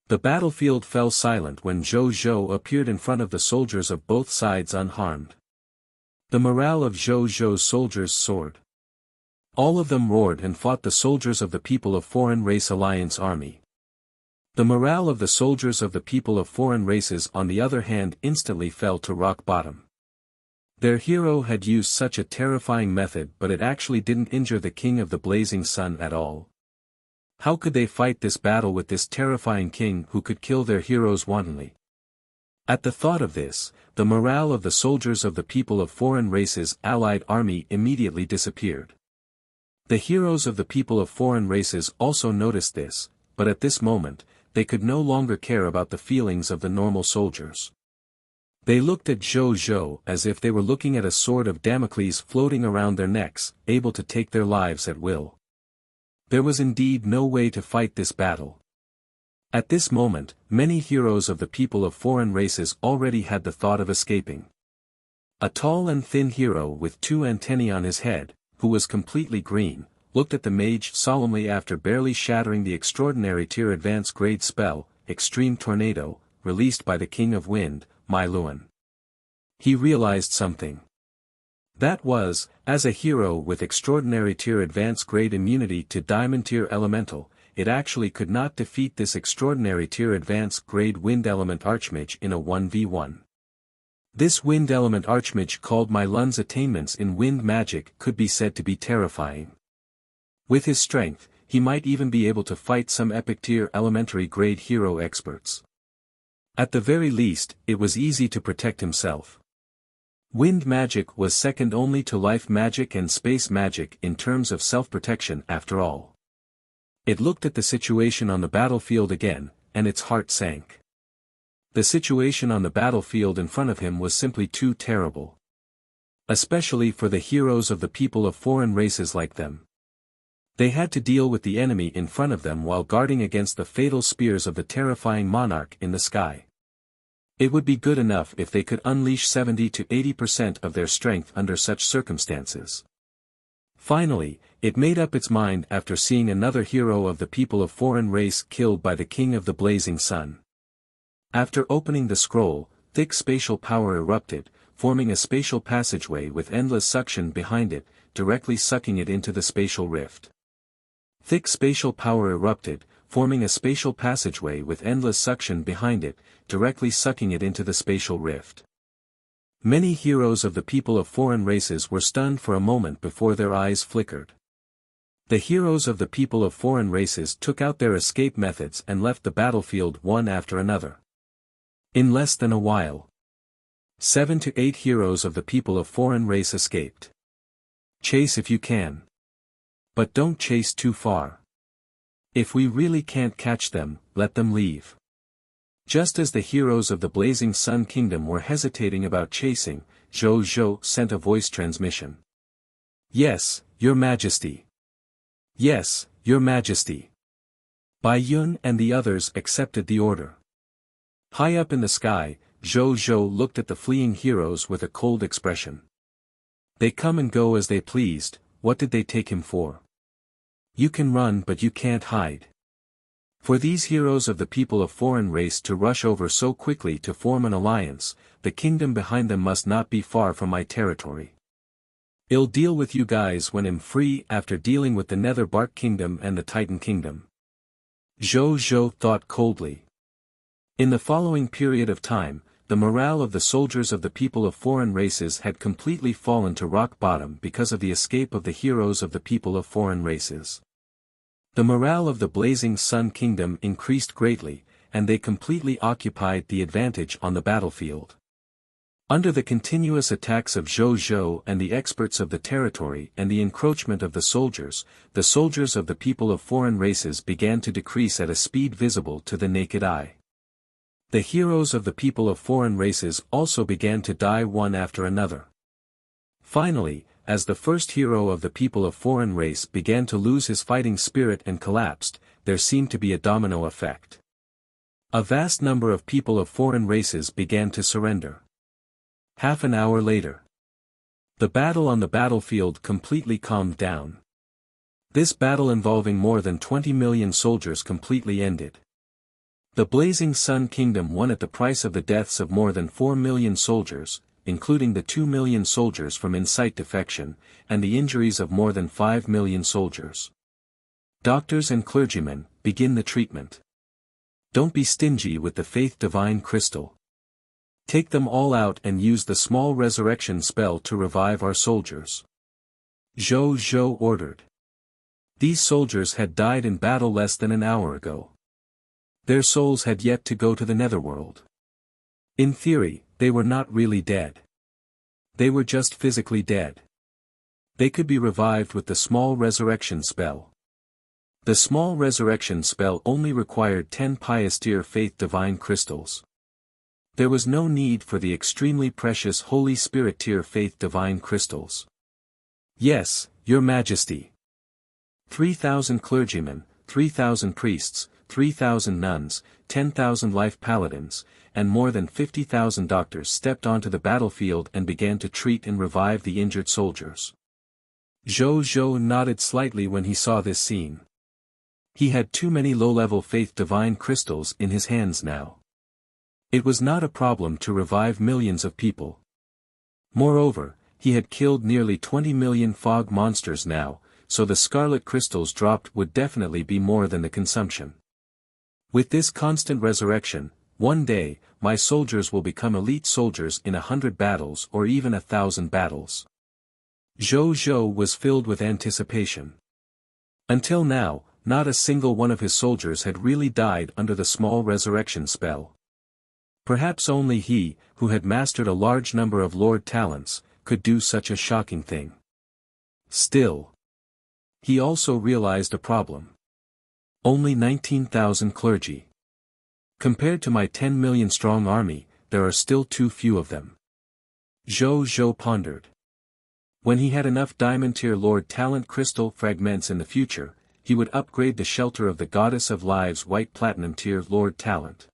The battlefield fell silent when Zhou Zhou appeared in front of the soldiers of both sides unharmed. The morale of Zhou Zhou's soldiers soared. All of them roared and fought the soldiers of the People of Foreign Race Alliance Army. The morale of the soldiers of the People of Foreign Races on the other hand instantly fell to rock bottom. Their hero had used such a terrifying method, but it actually didn't injure the King of the Blazing Sun at all. How could they fight this battle with this terrifying king who could kill their heroes wantonly? At the thought of this, the morale of the soldiers of the People of Foreign Races allied army immediately disappeared. The heroes of the People of Foreign Races also noticed this, but at this moment, they could no longer care about the feelings of the normal soldiers. They looked at Zhou Zhou as if they were looking at a sword of Damocles floating around their necks, able to take their lives at will. There was indeed no way to fight this battle. At this moment, many heroes of the People of Foreign Races already had the thought of escaping. A tall and thin hero with two antennae on his head, who was completely green, looked at the mage solemnly after barely shattering the extraordinary tier advanced grade spell, Extreme Tornado, released by the King of Wind, Mai Luan. He realized something. That was, as a hero with extraordinary tier advanced grade immunity to Diamond tier elemental, it actually could not defeat this extraordinary tier advanced grade wind element archmage in a 1v1. This wind element archmage called Mai Lun's attainments in wind magic could be said to be terrifying. With his strength, he might even be able to fight some epic tier elementary grade hero experts. At the very least, it was easy to protect himself. Wind magic was second only to life magic and space magic in terms of self-protection after all. It looked at the situation on the battlefield again, and its heart sank. The situation on the battlefield in front of him was simply too terrible. Especially for the heroes of the people of foreign races like them. They had to deal with the enemy in front of them while guarding against the fatal spears of the terrifying monarch in the sky. It would be good enough if they could unleash 70 to 80% of their strength under such circumstances. Finally, it made up its mind after seeing another hero of the people of foreign race killed by the king of the blazing sun. After opening the scroll, thick spatial power erupted, forming a spatial passageway with endless suction behind it, directly sucking it into the spatial rift. Thick spatial power erupted, forming a spatial passageway with endless suction behind it, directly sucking it into the spatial rift. Many heroes of the people of foreign races were stunned for a moment before their eyes flickered. The heroes of the people of foreign races took out their escape methods and left the battlefield one after another. In less than a while, 7 to 8 heroes of the people of foreign race escaped. Chase if you can. But don't chase too far. If we really can't catch them, let them leave. Just as the heroes of the Blazing Sun Kingdom were hesitating about chasing, Zhou Zhou sent a voice transmission. Yes, Your Majesty. Yes, Your Majesty. Bai Yun and the others accepted the order. High up in the sky, Zhou Zhou looked at the fleeing heroes with a cold expression. They come and go as they pleased, what did they take him for? You can run but you can't hide. For these heroes of the people of foreign race to rush over so quickly to form an alliance, the kingdom behind them must not be far from my territory. I'll deal with you guys when I'm free after dealing with the Nether Bark Kingdom and the Titan Kingdom. Zhou Zhou thought coldly. In the following period of time, the morale of the soldiers of the people of foreign races had completely fallen to rock bottom because of the escape of the heroes of the people of foreign races. The morale of the Blazing Sun Kingdom increased greatly, and they completely occupied the advantage on the battlefield. Under the continuous attacks of Zhou Zhou and the experts of the territory and the encroachment of the soldiers of the people of foreign races began to decrease at a speed visible to the naked eye. The heroes of the people of foreign races also began to die one after another. Finally, as the first hero of the people of foreign race began to lose his fighting spirit and collapsed, there seemed to be a domino effect. A vast number of people of foreign races began to surrender. Half an hour later, the battle on the battlefield completely calmed down. This battle involving more than 20 million soldiers completely ended. The Blazing Sun Kingdom won at the price of the deaths of more than 4 million soldiers, including the 2 million soldiers from incite defection, and the injuries of more than 5 million soldiers. Doctors and clergymen, begin the treatment. Don't be stingy with the Faith Divine Crystal. Take them all out and use the small resurrection spell to revive our soldiers. Zhou Zhou ordered. These soldiers had died in battle less than an hour ago. Their souls had yet to go to the netherworld. In theory, they were not really dead. They were just physically dead. They could be revived with the small resurrection spell. The small resurrection spell only required 10 pious tier Faith Divine Crystals. There was no need for the extremely precious Holy Spirit tier Faith Divine Crystals. Yes, Your Majesty. 3,000 clergymen, 3,000 priests, 3,000 nuns, 10,000 life paladins, and more than 50,000 doctors stepped onto the battlefield and began to treat and revive the injured soldiers. Zhou Zhou nodded slightly when he saw this scene. He had too many low-level Faith Divine Crystals in his hands now. It was not a problem to revive millions of people. Moreover, he had killed nearly 20 million fog monsters now, so the scarlet crystals dropped would definitely be more than the consumption. With this constant resurrection, one day, my soldiers will become elite soldiers in 100 battles or even 1,000 battles. Zhou Zhou was filled with anticipation. Until now, not a single one of his soldiers had really died under the small resurrection spell. Perhaps only he, who had mastered a large number of Lord talents, could do such a shocking thing. Still, he also realized a problem. Only 19,000 clergy. Compared to my 10 million strong army, there are still too few of them. Zhou Zhou pondered. When he had enough Diamond Tier Lord Talent crystal fragments in the future, he would upgrade the shelter of the Goddess of Lives White Platinum Tier Lord Talent.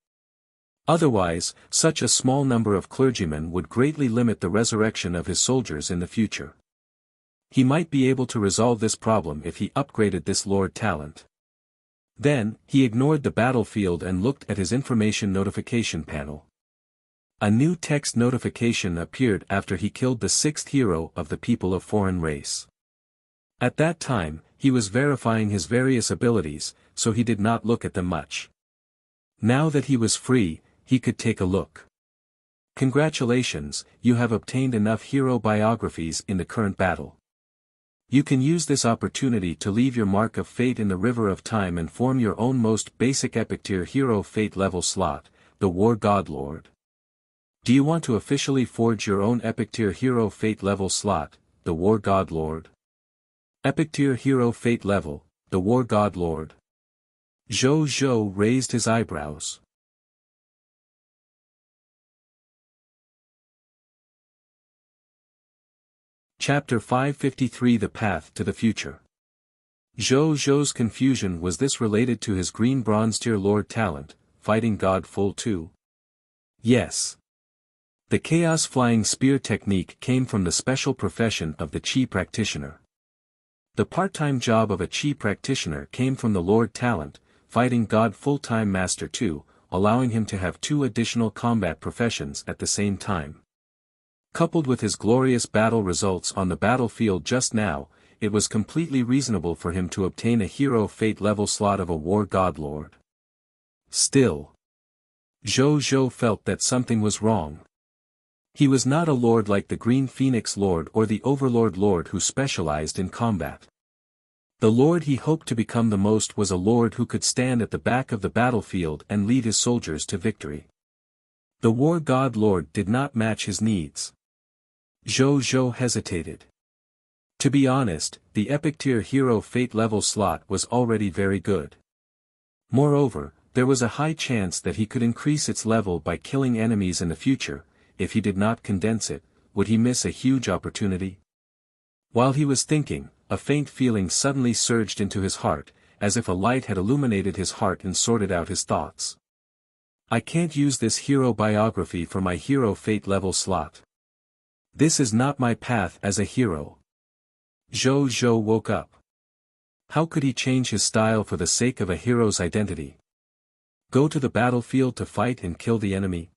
Otherwise, such a small number of clergymen would greatly limit the resurrection of his soldiers in the future. He might be able to resolve this problem if he upgraded this Lord Talent. Then, he ignored the battlefield and looked at his information notification panel. A new text notification appeared after he killed the 6th hero of the people of foreign race. At that time, he was verifying his various abilities, so he did not look at them much. Now that he was free, he could take a look. Congratulations, you have obtained enough hero biographies in the current battle. You can use this opportunity to leave your mark of fate in the river of time and form your own most basic epic tier hero fate level slot, the War God Lord. Do you want to officially forge your own epic tier hero fate level slot, the War God Lord? Epic tier hero fate level, the War God Lord. Zhou Zhou raised his eyebrows. Chapter 553 The Path to the Future. Zhou Zhou's confusion: was this related to his green bronze tier Lord Talent, Fighting God Full 2? Yes. The Chaos Flying Spear technique came from the special profession of the Qi practitioner. The part-time job of a Qi practitioner came from the Lord Talent, Fighting God Full-Time Master 2, allowing him to have 2 additional combat professions at the same time. Coupled with his glorious battle results on the battlefield just now, it was completely reasonable for him to obtain a hero fate level slot of a War God Lord. Still, Zhou Zhou felt that something was wrong. He was not a lord like the Green Phoenix Lord or the Overlord Lord who specialized in combat. The lord he hoped to become the most was a lord who could stand at the back of the battlefield and lead his soldiers to victory. The War God Lord did not match his needs. Zhou Zhou hesitated. To be honest, the epic tier hero fate level slot was already very good. Moreover, there was a high chance that he could increase its level by killing enemies in the future. If he did not condense it, would he miss a huge opportunity? While he was thinking, a faint feeling suddenly surged into his heart, as if a light had illuminated his heart and sorted out his thoughts. I can't use this hero biography for my hero fate level slot. This is not my path as a hero. Zhou Zhou woke up. How could he change his style for the sake of a hero's identity? Go to the battlefield to fight and kill the enemy?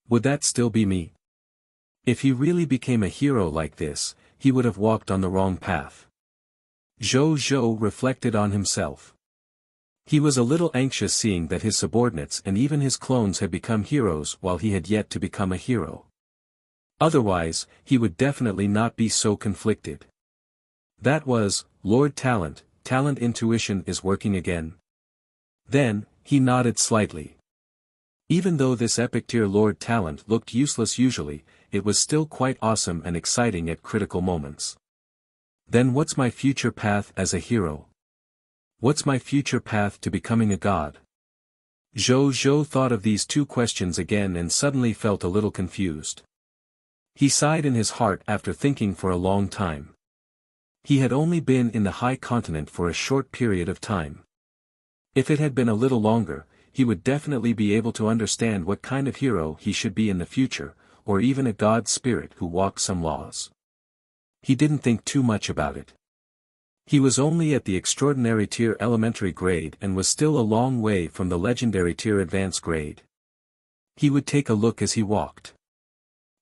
Would that still be me? If he really became a hero like this, he would have walked on the wrong path. Zhou Zhou reflected on himself. He was a little anxious seeing that his subordinates and even his clones had become heroes while he had yet to become a hero. Otherwise, he would definitely not be so conflicted. That was, Lord Talent, Talent intuition is working again. Then, he nodded slightly. Even though this epic tier Lord Talent looked useless usually, it was still quite awesome and exciting at critical moments. Then what's my future path as a hero? What's my future path to becoming a god? Zhou Zhou thought of these 2 questions again and suddenly felt a little confused. He sighed in his heart after thinking for a long time. He had only been in the High Continent for a short period of time. If it had been a little longer, he would definitely be able to understand what kind of hero he should be in the future, or even a god spirit who walked some laws. He didn't think too much about it. He was only at the extraordinary tier elementary grade and was still a long way from the legendary tier advanced grade. He would take a look as he walked.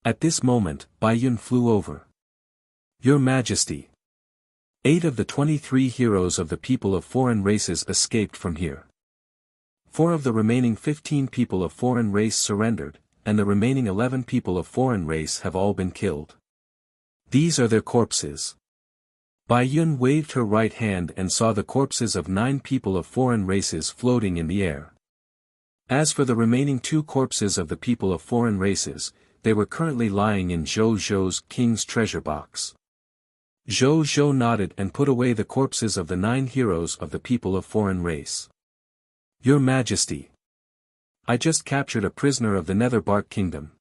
At this moment, Bai Yun flew over. Your Majesty. 8 of the 23 heroes of the people of foreign races escaped from here. 4 of the remaining 15 people of foreign race surrendered, and the remaining 11 people of foreign race have all been killed. These are their corpses. Bai Yun waved her right hand and saw the corpses of 9 people of foreign races floating in the air. As for the remaining 2 corpses of the people of foreign races, they were currently lying in Zhou Zhou's king's treasure box. Zhou Zhou nodded and put away the corpses of the 9 heroes of the people of foreign race. Your Majesty. I just captured a prisoner of the Netherbark Kingdom.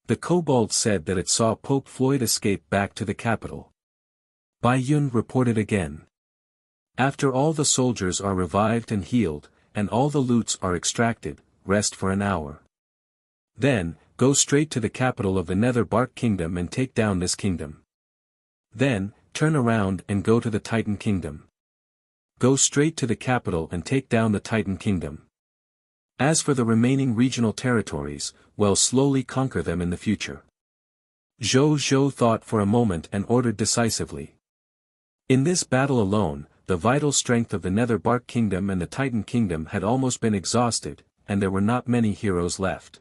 The kobold said that it saw Pope Floyd escape back to the capital. Bai Yun reported again. After all the soldiers are revived and healed, and all the loots are extracted, rest for an hour. Then, go straight to the capital of the Netherbark Kingdom and take down this kingdom. Then, turn around and go to the Titan Kingdom. Go straight to the capital and take down the Titan Kingdom. As for the remaining regional territories, well, slowly conquer them in the future. Zhou Zhou thought for a moment and ordered decisively. In this battle alone, the vital strength of the Netherbark Kingdom and the Titan Kingdom had almost been exhausted, and there were not many heroes left.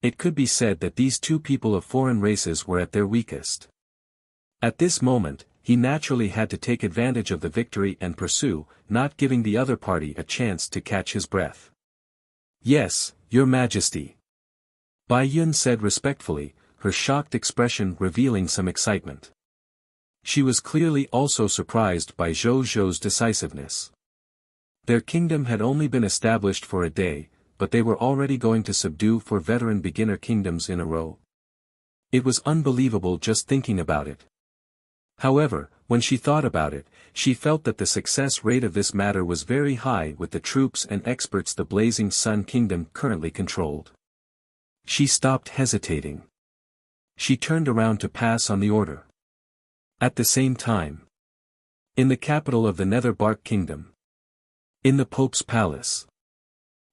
It could be said that these two people of foreign races were at their weakest. At this moment, he naturally had to take advantage of the victory and pursue, not giving the other party a chance to catch his breath. Yes, Your Majesty. Bai Yun said respectfully, her shocked expression revealing some excitement. She was clearly also surprised by Zhou Zhou's decisiveness. Their kingdom had only been established for a day, but they were already going to subdue 4 veteran beginner kingdoms in a row. It was unbelievable just thinking about it. However, when she thought about it, she felt that the success rate of this matter was very high with the troops and experts the Blazing Sun Kingdom currently controlled. She stopped hesitating. She turned around to pass on the order. At the same time, in the capital of the Netherbark Kingdom, in the Pope's palace,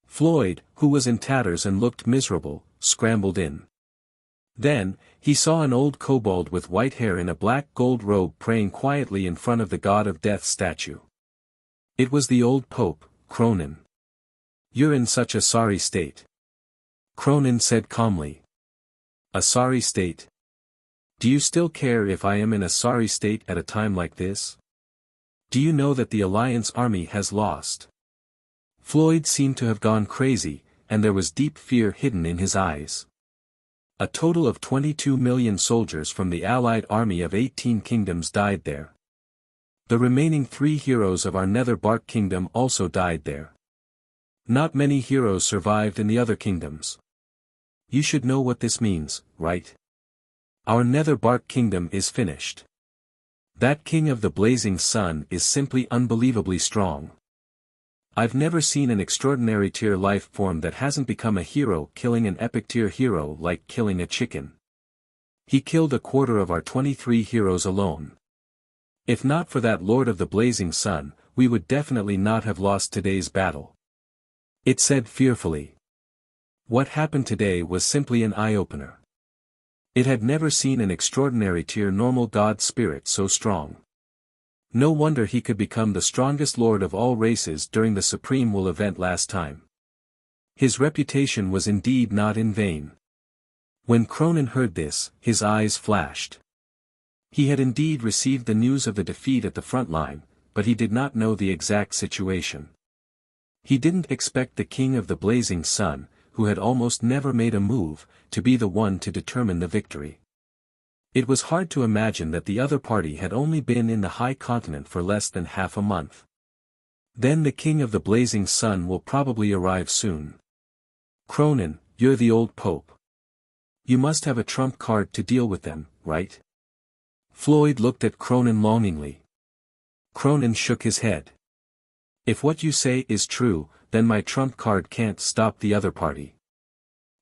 Floyd, who was in tatters and looked miserable, scrambled in. Then, he saw an old kobold with white hair in a black gold robe praying quietly in front of the God of Death statue. It was the old Pope, Cronin. You're in such a sorry state. Cronin said calmly. A sorry state? Do you still care if I am in a sorry state at a time like this? Do you know that the Alliance army has lost? Floyd seemed to have gone crazy, and there was deep fear hidden in his eyes. A total of 22 million soldiers from the allied army of 18 kingdoms died there. The remaining 3 heroes of our Netherbark Kingdom also died there. Not many heroes survived in the other kingdoms. You should know what this means, right? Our Netherbark Kingdom is finished. That King of the Blazing Sun is simply unbelievably strong. I've never seen an extraordinary tier life form that hasn't become a hero killing an epic tier hero like killing a chicken. He killed a quarter of our 23 heroes alone. If not for that Lord of the Blazing Sun, we would definitely not have lost today's battle. It said fearfully. What happened today was simply an eye-opener. It had never seen an extraordinary tier normal god spirit so strong. No wonder he could become the strongest lord of all races during the Supreme Will event last time. His reputation was indeed not in vain. When Cronin heard this, his eyes flashed. He had indeed received the news of the defeat at the front line, but he did not know the exact situation. He didn't expect the King of the Blazing Sun, who had almost never made a move, to be the one to determine the victory. It was hard to imagine that the other party had only been in the High Continent for less than half a month. Then the King of the Blazing Sun will probably arrive soon. Cronin, you're the old Pope. You must have a trump card to deal with them, right? Floyd looked at Cronin longingly. Cronin shook his head. If what you say is true, then my trump card can't stop the other party.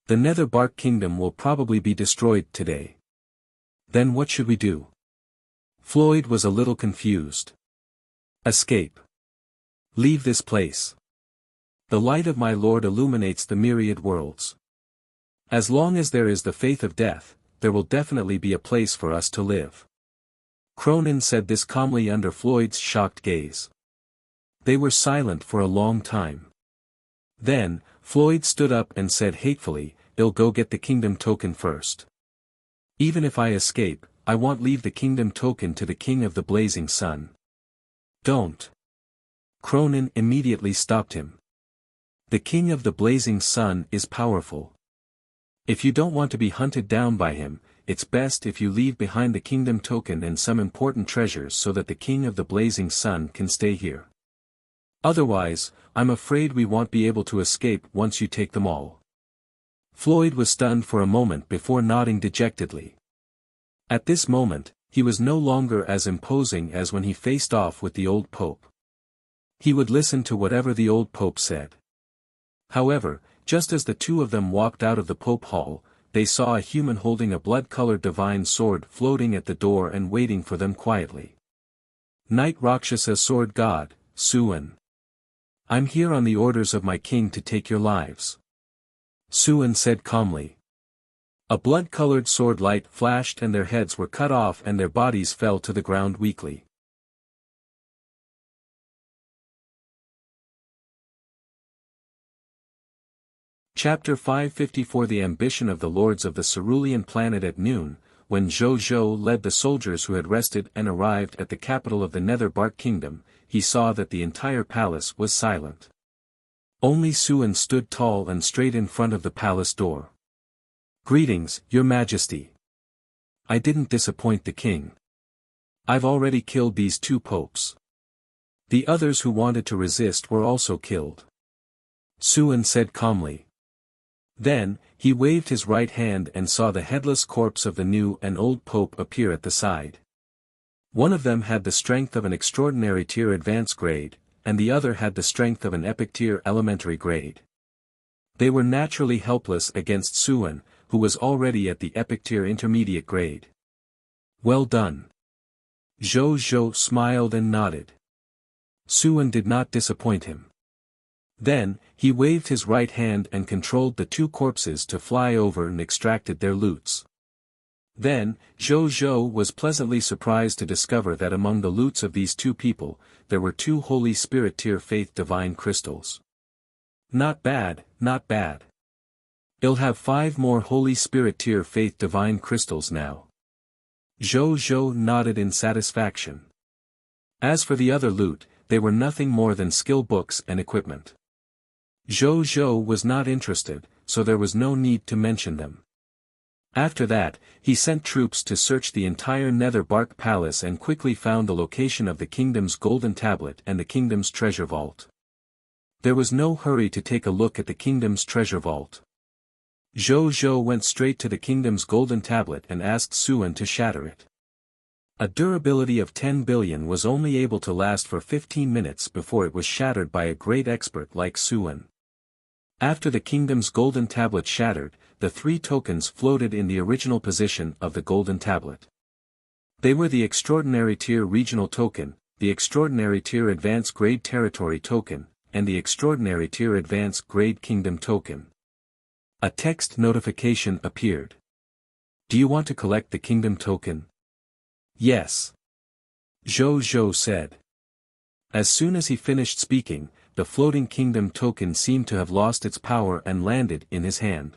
The Netherbark Kingdom will probably be destroyed today. Then what should we do? Floyd was a little confused. Escape. Leave this place. The light of my Lord illuminates the myriad worlds. As long as there is the faith of death, there will definitely be a place for us to live. Cronin said this calmly under Floyd's shocked gaze. They were silent for a long time. Then, Floyd stood up and said hatefully, "I'll go get the kingdom token first. Even if I escape, I won't leave the kingdom token to the King of the Blazing Sun." Don't. Cronin immediately stopped him. The King of the Blazing Sun is powerful. If you don't want to be hunted down by him, it's best if you leave behind the kingdom token and some important treasures so that the king of the blazing sun can stay here. Otherwise, I'm afraid we won't be able to escape once you take them all." Floyd was stunned for a moment before nodding dejectedly. At this moment, he was no longer as imposing as when he faced off with the old pope. He would listen to whatever the old pope said. However, just as the two of them walked out of the Pope Hall, they saw a human holding a blood-colored divine sword floating at the door and waiting for them quietly. "Knight Rakshasa Sword God, Suan. I'm here on the orders of my king to take your lives," Suan said calmly. A blood-colored sword light flashed and their heads were cut off and their bodies fell to the ground weakly. Chapter 554 The ambition of the lords of the cerulean planet. At noon, when Zhou Zhou led the soldiers who had rested and arrived at the capital of the Netherbark Kingdom, he saw that the entire palace was silent. Only Suan stood tall and straight in front of the palace door. "Greetings, Your Majesty. I didn't disappoint the king. I've already killed these two popes. The others who wanted to resist were also killed," Suan said calmly. Then, he waved his right hand and saw the headless corpse of the new and old pope appear at the side. One of them had the strength of an extraordinary tier advanced grade, and the other had the strength of an epic tier elementary grade. They were naturally helpless against Suan, who was already at the epic tier intermediate grade. "Well done." Zhou Zhou smiled and nodded. Suan did not disappoint him. Then, he waved his right hand and controlled the two corpses to fly over and extracted their loots. Then, Zhou Zhou was pleasantly surprised to discover that among the loots of these two people, there were 2 Holy Spirit tier faith divine crystals. Not bad, not bad. He'll have 5 more Holy Spirit tier faith divine crystals now. Zhou Zhou nodded in satisfaction. As for the other loot, they were nothing more than skill books and equipment. Zhou Zhou was not interested, so there was no need to mention them. After that, he sent troops to search the entire Netherbark Palace and quickly found the location of the kingdom's golden tablet and the kingdom's treasure vault. There was no hurry to take a look at the kingdom's treasure vault. Zhou Zhou went straight to the kingdom's golden tablet and asked Suan to shatter it. A durability of 10 billion was only able to last for 15 minutes before it was shattered by a great expert like Suan. After the kingdom's golden tablet shattered, the 3 tokens floated in the original position of the golden tablet. They were the Extraordinary Tier Regional Token, the Extraordinary Tier Advanced Grade Territory Token, and the Extraordinary Tier Advanced Grade Kingdom Token. A text notification appeared. "Do you want to collect the Kingdom Token?" "Yes," Zhou Zhou said. As soon as he finished speaking, the floating Kingdom Token seemed to have lost its power and landed in his hand.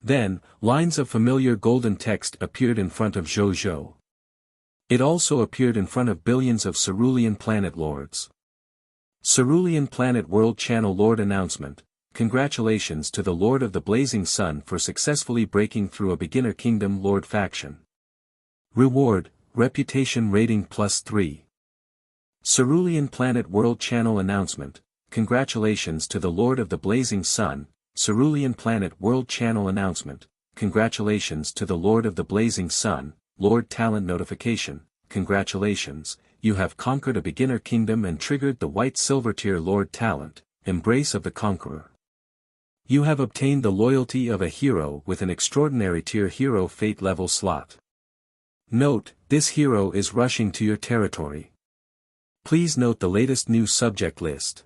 Then, lines of familiar golden text appeared in front of Zhou Zhou. It also appeared in front of billions of Cerulean Planet Lords. Cerulean Planet World Channel Lord Announcement: Congratulations to the Lord of the Blazing Sun for successfully breaking through a beginner Kingdom Lord faction. Reward, Reputation Rating +3. Cerulean Planet World Channel Announcement: Congratulations to the Lord of the Blazing Sun. Cerulean Planet World Channel Announcement: Congratulations to the Lord of the Blazing Sun. Lord Talent Notification: Congratulations, you have conquered a beginner kingdom and triggered the White Silver Tier Lord Talent, Embrace of the Conqueror. You have obtained the loyalty of a hero with an Extraordinary Tier Hero Fate level slot. Note, this hero is rushing to your territory. Please note the latest new subject list.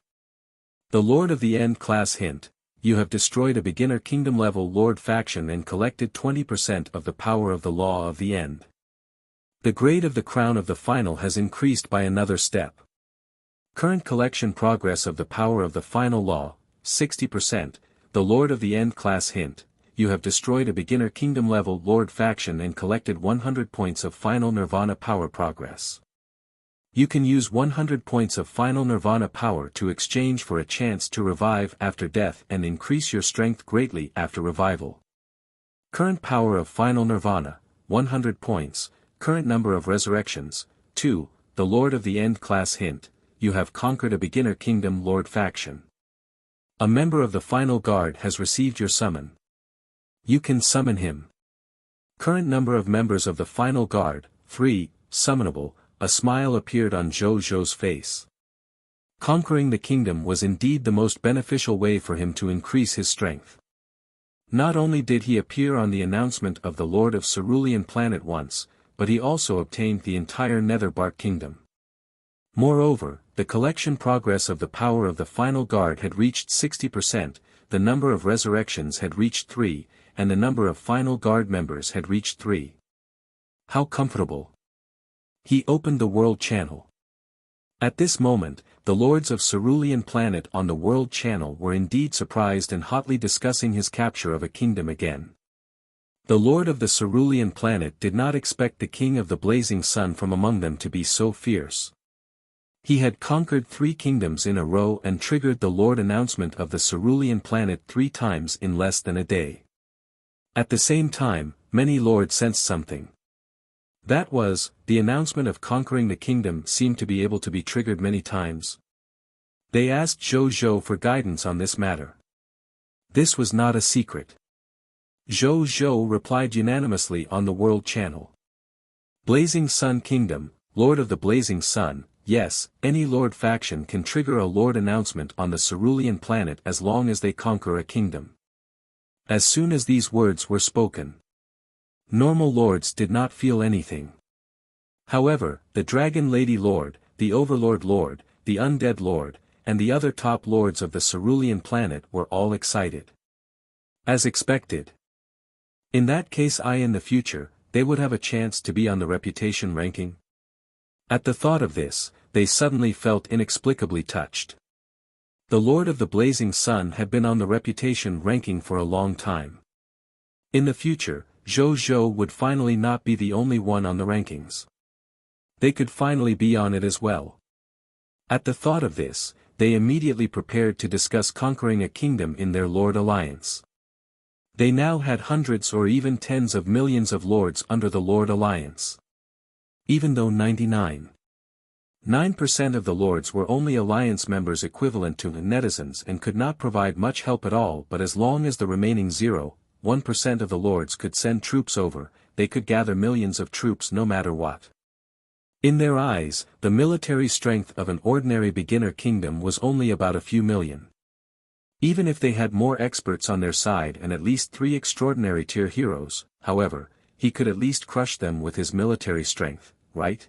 The Lord of the End class hint: you have destroyed a beginner kingdom level Lord faction and collected 20% of the power of the Law of the End. The grade of the Crown of the Final has increased by another step. Current collection progress of the power of the Final Law, 60%, the Lord of the End class hint: you have destroyed a beginner kingdom level Lord faction and collected 100 points of Final Nirvana power progress. You can use 100 points of Final Nirvana power to exchange for a chance to revive after death and increase your strength greatly after revival. Current power of Final Nirvana, 100 points, current number of resurrections, 2, the Lord of the End class hint, you have conquered a beginner kingdom lord faction. A member of the final guard has received your summon. You can summon him. Current number of members of the final guard, 3, summonable, a smile appeared on Zhou Zhou's face. Conquering the kingdom was indeed the most beneficial way for him to increase his strength. Not only did he appear on the announcement of the Lord of Cerulean Planet once, but he also obtained the entire Netherbark Kingdom. Moreover, the collection progress of the power of the final guard had reached 60%, the number of resurrections had reached 3, and the number of final guard members had reached 3. How comfortable! He opened the world channel. At this moment, the lords of Cerulean Planet on the world channel were indeed surprised and hotly discussing his capture of a kingdom again. The lord of the Cerulean Planet did not expect the king of the blazing sun from among them to be so fierce. He had conquered 3 kingdoms in a row and triggered the lord announcement of the Cerulean Planet 3 times in less than a day. At the same time, many lords sensed something. That was, the announcement of conquering the kingdom seemed to be able to be triggered many times. They asked Zhou Zhou for guidance on this matter. This was not a secret. Zhou Zhou replied unanimously on the world channel. Blazing Sun Kingdom, Lord of the Blazing Sun, yes, any lord faction can trigger a lord announcement on the Cerulean Planet as long as they conquer a kingdom. As soon as these words were spoken, normal lords did not feel anything. However, the Dragon Lady Lord, the Overlord Lord, the Undead Lord, and the other top lords of the Cerulean Planet were all excited. As expected. In that case, in the future, they would have a chance to be on the reputation ranking. At the thought of this, they suddenly felt inexplicably touched. The Lord of the Blazing Sun had been on the reputation ranking for a long time. In the future, Zhou Zhou would finally not be the only one on the rankings. They could finally be on it as well. At the thought of this, they immediately prepared to discuss conquering a kingdom in their Lord Alliance. They now had hundreds or even tens of millions of lords under the Lord Alliance. Even though 99.9% of the lords were only alliance members equivalent to netizens and could not provide much help at all, but as long as the remaining 0.1% of the lords could send troops over, they could gather millions of troops no matter what. In their eyes, the military strength of an ordinary beginner kingdom was only about a few million. Even if they had more experts on their side and at least 3 extraordinary tier heroes, however, he could at least crush them with his military strength, right?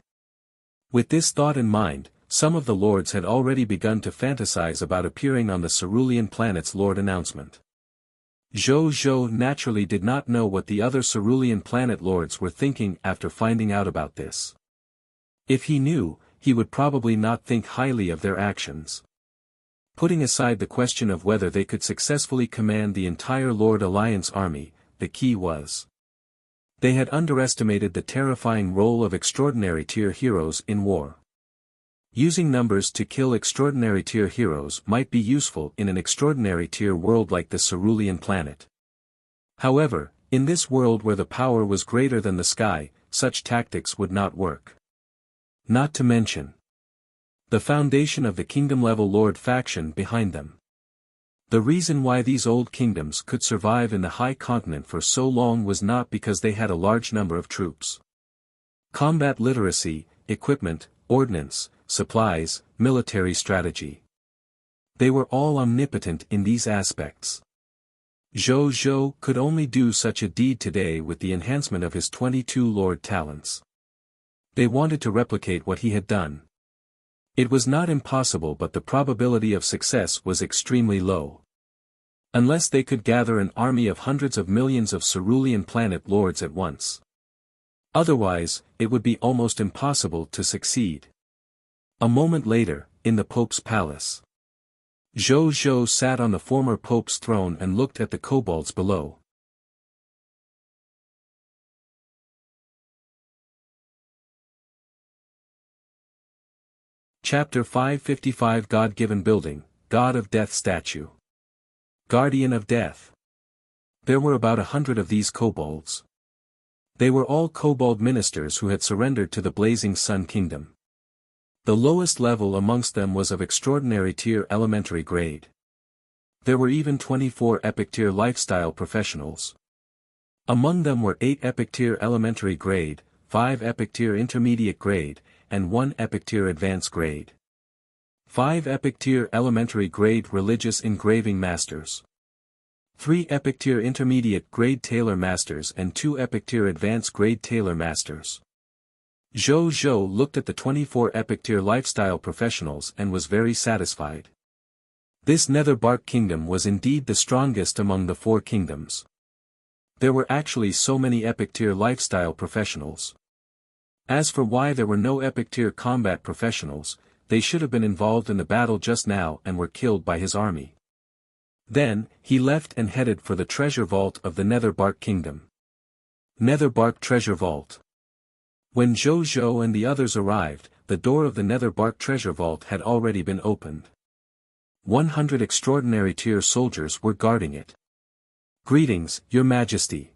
With this thought in mind, some of the lords had already begun to fantasize about appearing on the Cerulean Planet's lord announcement. Zhou Zhou naturally did not know what the other Cerulean Planet lords were thinking after finding out about this. If he knew, he would probably not think highly of their actions. Putting aside the question of whether they could successfully command the entire Lord Alliance army, the key was they had underestimated the terrifying role of extraordinary tier heroes in war. Using numbers to kill extraordinary tier heroes might be useful in an extraordinary tier world like the Cerulean Planet. However, in this world where the power was greater than the sky, such tactics would not work. Not to mention the foundation of the kingdom-level lord faction behind them. The reason why these old kingdoms could survive in the high continent for so long was not because they had a large number of troops. Combat literacy, equipment, ordnance, supplies, military strategy. They were all omnipotent in these aspects. Zhou Zhou could only do such a deed today with the enhancement of his 22 lord talents. They wanted to replicate what he had done. It was not impossible, but the probability of success was extremely low. Unless they could gather an army of hundreds of millions of Cerulean Planet lords at once. Otherwise, it would be almost impossible to succeed. A moment later, in the Pope's palace, Zhou Zhou sat on the former Pope's throne and looked at the kobolds below. Chapter 555 God-Given Building, God of Death Statue. Guardian of Death. There were about 100 of these kobolds. They were all kobold ministers who had surrendered to the Blazing Sun Kingdom. The lowest level amongst them was of extraordinary tier elementary grade. There were even 24 epic tier lifestyle professionals. Among them were 8 epic tier elementary grade, 5 epic tier intermediate grade, and 1 epic tier advanced grade. 5 epic tier elementary grade religious engraving masters. 3 epic tier intermediate grade tailor masters and 2 epic tier advanced grade tailor masters. Zhou looked at the 24 epic tier lifestyle professionals and was very satisfied. This Netherbark Kingdom was indeed the strongest among the 4 kingdoms. There were actually so many epic tier lifestyle professionals. As for why there were no epic tier combat professionals, they should have been involved in the battle just now and were killed by his army. Then, he left and headed for the treasure vault of the Netherbark Kingdom. Netherbark Treasure Vault. When Zhou and the others arrived, the door of the Netherbark Treasure Vault had already been opened. 100 extraordinary tier soldiers were guarding it. Greetings, Your Majesty.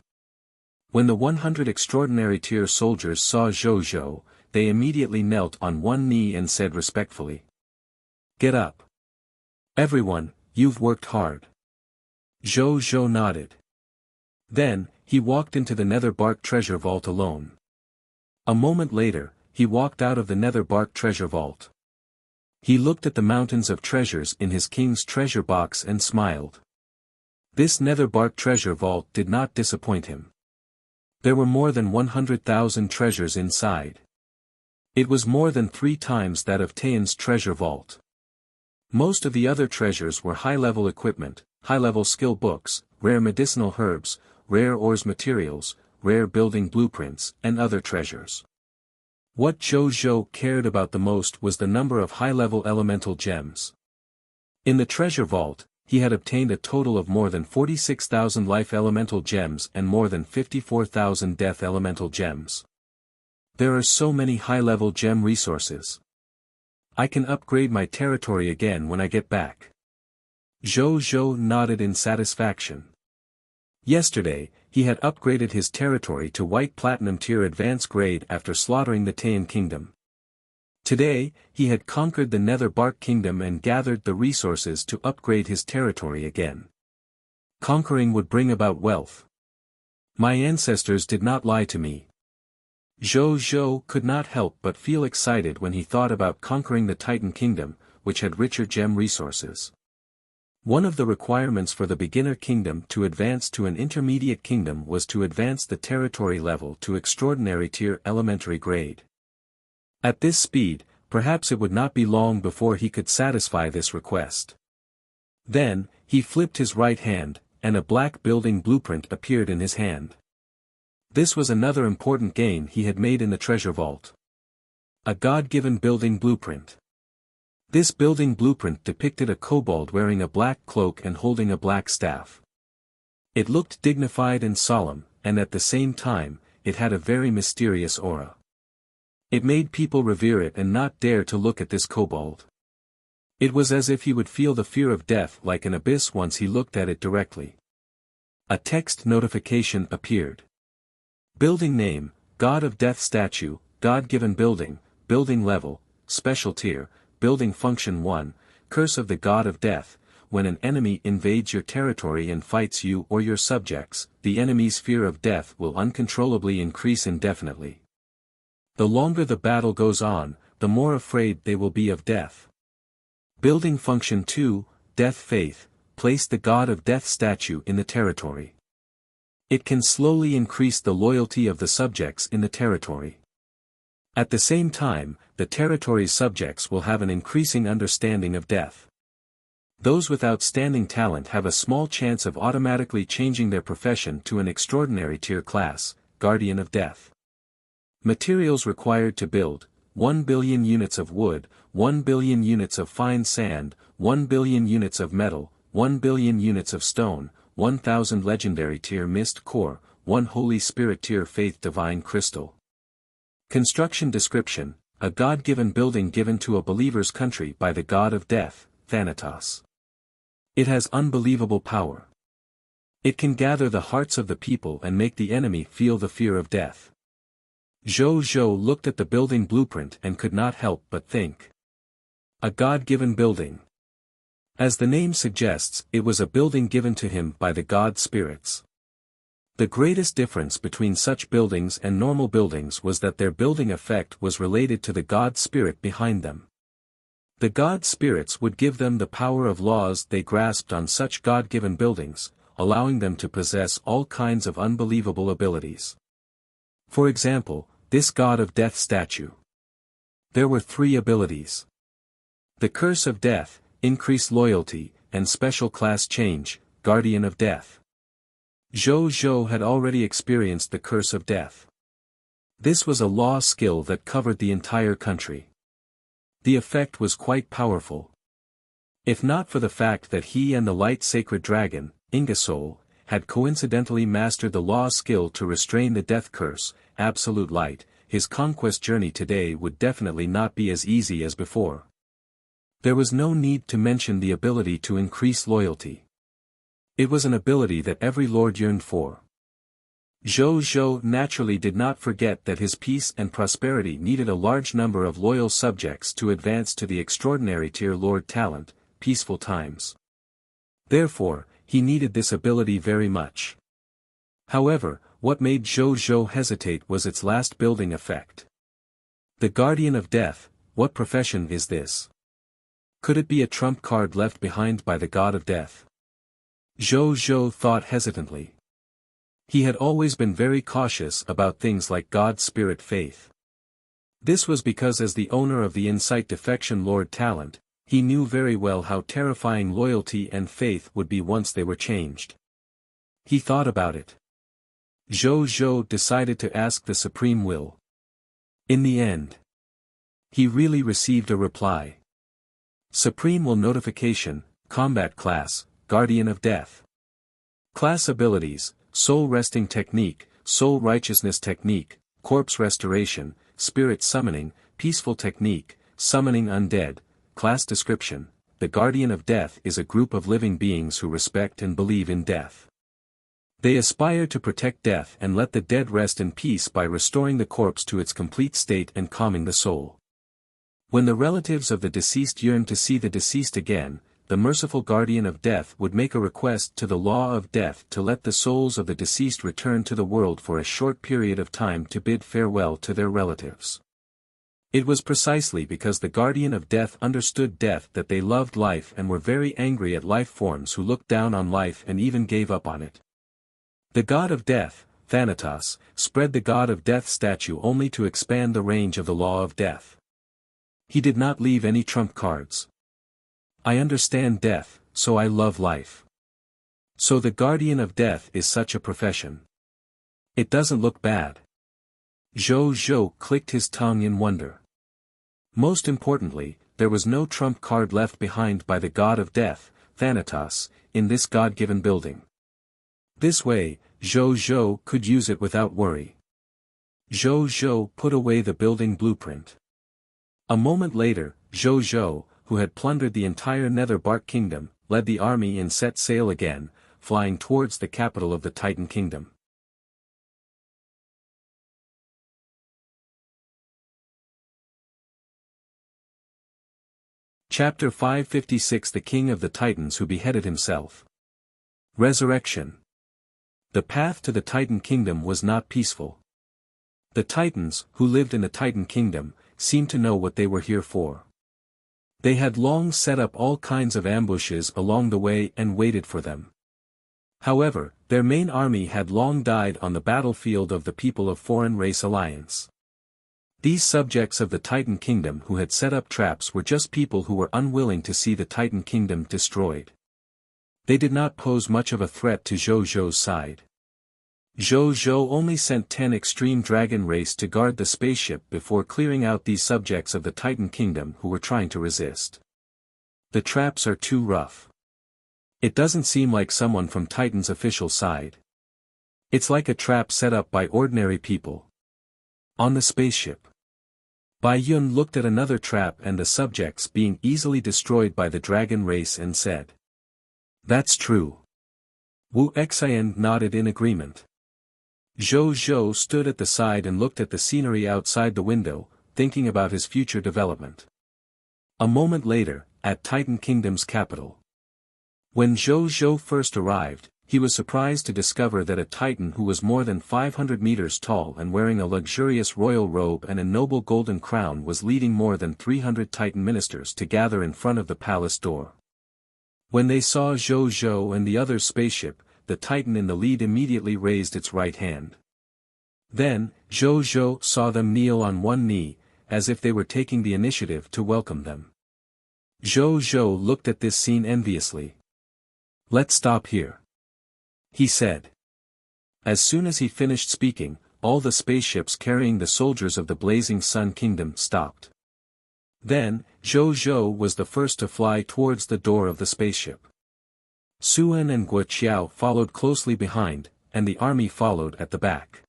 When the 100 extraordinary tier soldiers saw Zhou, they immediately knelt on one knee and said respectfully, "Get up. Everyone, you've worked hard." Zhou nodded. Then, he walked into the Netherbark Treasure Vault alone. A moment later, he walked out of the Netherbark Treasure Vault. He looked at the mountains of treasures in his king's treasure box and smiled. This Netherbark Treasure Vault did not disappoint him. There were more than 100,000 treasures inside. It was more than 3 times that of Taean's treasure vault. Most of the other treasures were high-level equipment, high-level skill books, rare medicinal herbs, rare ores materials, rare building blueprints, and other treasures. What Zhou cared about the most was the number of high-level elemental gems. In the treasure vault, he had obtained a total of more than 46,000 life elemental gems and more than 54,000 death elemental gems. There are so many high-level gem resources. I can upgrade my territory again when I get back. Zhou nodded in satisfaction. Yesterday, he had upgraded his territory to white platinum tier advanced grade after slaughtering the Taean kingdom. Today, he had conquered the Netherbark Kingdom and gathered the resources to upgrade his territory again. Conquering would bring about wealth. My ancestors did not lie to me. Zhou could not help but feel excited when he thought about conquering the Titan Kingdom, which had richer gem resources. One of the requirements for the beginner kingdom to advance to an intermediate kingdom was to advance the territory level to extraordinary tier elementary grade. At this speed, perhaps it would not be long before he could satisfy this request. Then, he flipped his right hand, and a black building blueprint appeared in his hand. This was another important gain he had made in the treasure vault. A God-given building blueprint. This building blueprint depicted a kobold wearing a black cloak and holding a black staff. It looked dignified and solemn, and at the same time, it had a very mysterious aura. It made people revere it and not dare to look at this kobold. It was as if he would feel the fear of death like an abyss once he looked at it directly. A text notification appeared. Building name, God of Death statue, God-given building, building level, special tier, building function 1, curse of the God of Death. When an enemy invades your territory and fights you or your subjects, the enemy's fear of death will uncontrollably increase indefinitely. The longer the battle goes on, the more afraid they will be of death. Building function 2, Death Faith, place the God of Death statue in the territory. It can slowly increase the loyalty of the subjects in the territory. At the same time, the territory's subjects will have an increasing understanding of death. Those with outstanding talent have a small chance of automatically changing their profession to an extraordinary tier class, Guardian of Death. Materials required to build, 1 billion units of wood, 1 billion units of fine sand, 1 billion units of metal, 1 billion units of stone, 1,000 legendary tier mist core, 1 Holy Spirit tier faith divine crystal. Construction description, a God-given building given to a believer's country by the God of Death, Thanatos. It has unbelievable power. It can gather the hearts of the people and make the enemy feel the fear of death. Zhou Zhou looked at the building blueprint and could not help but think. A God-given building. As the name suggests, it was a building given to him by the god spirits. The greatest difference between such buildings and normal buildings was that their building effect was related to the god spirit behind them. The god spirits would give them the power of laws they grasped on such God-given buildings, allowing them to possess all kinds of unbelievable abilities. For example, this god of death statue. There were 3 abilities. The curse of death, increased loyalty, and special class change, guardian of death. Zhou Zhou had already experienced the curse of death. This was a law skill that covered the entire country. The effect was quite powerful. If not for the fact that he and the light sacred dragon, Ingersoll, had coincidentally mastered the law skill to restrain the death curse, absolute light, his conquest journey today would definitely not be as easy as before. There was no need to mention the ability to increase loyalty. It was an ability that every lord yearned for. Zhou Zhou naturally did not forget that his peace and prosperity needed a large number of loyal subjects to advance to the extraordinary tier lord talent, peaceful times. Therefore, he needed this ability very much. However, what made Zhou Zhou hesitate was its last building effect. The guardian of death, what profession is this? Could it be a trump card left behind by the god of death? Zhou Zhou thought hesitantly. He had always been very cautious about things like God spirit faith. This was because as the owner of the Insight Defection Lord talent, he knew very well how terrifying loyalty and faith would be once they were changed. He thought about it. Zhou Zhou decided to ask the Supreme Will. In the end, he really received a reply. Supreme Will notification, combat class, guardian of death. Class abilities, soul resting technique, soul righteousness technique, corpse restoration, spirit summoning, peaceful technique, summoning undead. Class description: the guardian of death is a group of living beings who respect and believe in death. They aspire to protect death and let the dead rest in peace by restoring the corpse to its complete state and calming the soul. When the relatives of the deceased yearn to see the deceased again, the merciful guardian of death would make a request to the law of death to let the souls of the deceased return to the world for a short period of time to bid farewell to their relatives. It was precisely because the guardian of death understood death that they loved life and were very angry at life forms who looked down on life and even gave up on it. The god of death, Thanatos, spread the god of death statue only to expand the range of the law of death. He did not leave any trump cards. I understand death, so I love life. So the guardian of death is such a profession. It doesn't look bad. Zhou Zhou clicked his tongue in wonder. Most importantly, there was no trump card left behind by the god of death, Thanatos, in this god-given building. This way, Zhou Zhou could use it without worry. Zhou Zhou put away the building blueprint. A moment later, Zhou Zhou, who had plundered the entire Nether Bark Kingdom, led the army and set sail again, flying towards the capital of the Titan Kingdom. Chapter 556: The King of the Titans Who Beheaded Himself. Resurrection. The path to the Titan Kingdom was not peaceful. The Titans, who lived in the Titan Kingdom, seemed to know what they were here for. They had long set up all kinds of ambushes along the way and waited for them. However, their main army had long died on the battlefield of the people of Foreign Race Alliance. These subjects of the Titan Kingdom who had set up traps were just people who were unwilling to see the Titan Kingdom destroyed. They did not pose much of a threat to Zhou Zhou's side. Zhou Zhou only sent 10 extreme dragon race to guard the spaceship before clearing out these subjects of the Titan Kingdom who were trying to resist. The traps are too rough. It doesn't seem like someone from Titan's official side. It's like a trap set up by ordinary people. On the spaceship. Bai Yun looked at another trap and the subjects being easily destroyed by the dragon race and said, "That's true. Wuxia nodded in agreement. Zhou Zhou stood at the side and looked at the scenery outside the window, thinking about his future development. A moment later, at Titan Kingdom's capital. When Zhou Zhou first arrived, he was surprised to discover that a Titan who was more than 500 meters tall and wearing a luxurious royal robe and a noble golden crown was leading more than 300 Titan ministers to gather in front of the palace door. When they saw Zhou Zhou and the other's spaceship, the Titan in the lead immediately raised its right hand. Then, Zhou Zhou saw them kneel on one knee, as if they were taking the initiative to welcome them. Zhou Zhou looked at this scene enviously. "Let's stop here," he said. As soon as he finished speaking, all the spaceships carrying the soldiers of the Blazing Sun Kingdom stopped. Then, Zhou Zhou was the first to fly towards the door of the spaceship. Suan and Wuxia followed closely behind, and the army followed at the back.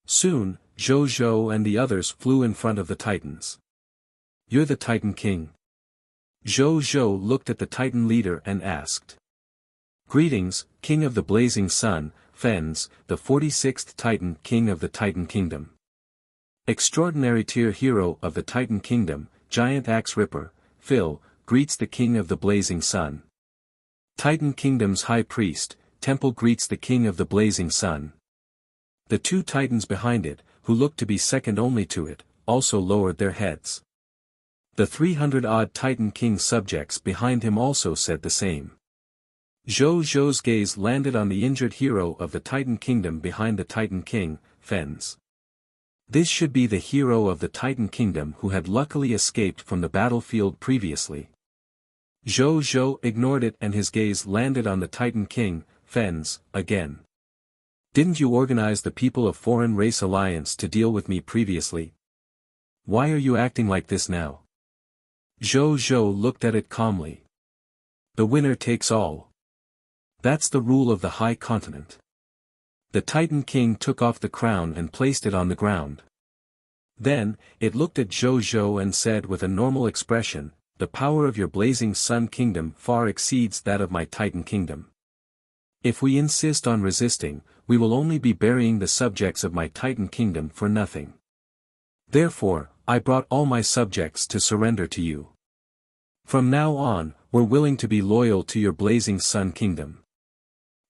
Soon, Zhou Zhou and the others flew in front of the Titans. "You're the Titan King?" Zhou Zhou looked at the Titan leader and asked. "Greetings, King of the Blazing Sun, Fens, the 46th Titan King of the Titan Kingdom. Extraordinary tier hero of the Titan Kingdom, Giant Axe Ripper, Phil, greets the King of the Blazing Sun. Titan Kingdom's High Priest, Temple greets the King of the Blazing Sun." The two Titans behind it, who looked to be second only to it, also lowered their heads. The 300-odd Titan King subjects behind him also said the same. Zhou Zhou's gaze landed on the injured hero of the Titan Kingdom behind the Titan King, Fens. This should be the hero of the Titan Kingdom who had luckily escaped from the battlefield previously. Zhou Zhou ignored it and his gaze landed on the Titan King, Fens, again. "Didn't you organize the people of Foreign Race Alliance to deal with me previously? Why are you acting like this now?" Zhou Zhou looked at it calmly. "The winner takes all. That's the rule of the High Continent." The Titan King took off the crown and placed it on the ground. Then, it looked at Zhou Zhou and said with a normal expression, "The power of your Blazing Sun Kingdom far exceeds that of my Titan Kingdom. If we insist on resisting, we will only be burying the subjects of my Titan Kingdom for nothing. Therefore, I brought all my subjects to surrender to you. From now on, we're willing to be loyal to your Blazing Sun Kingdom.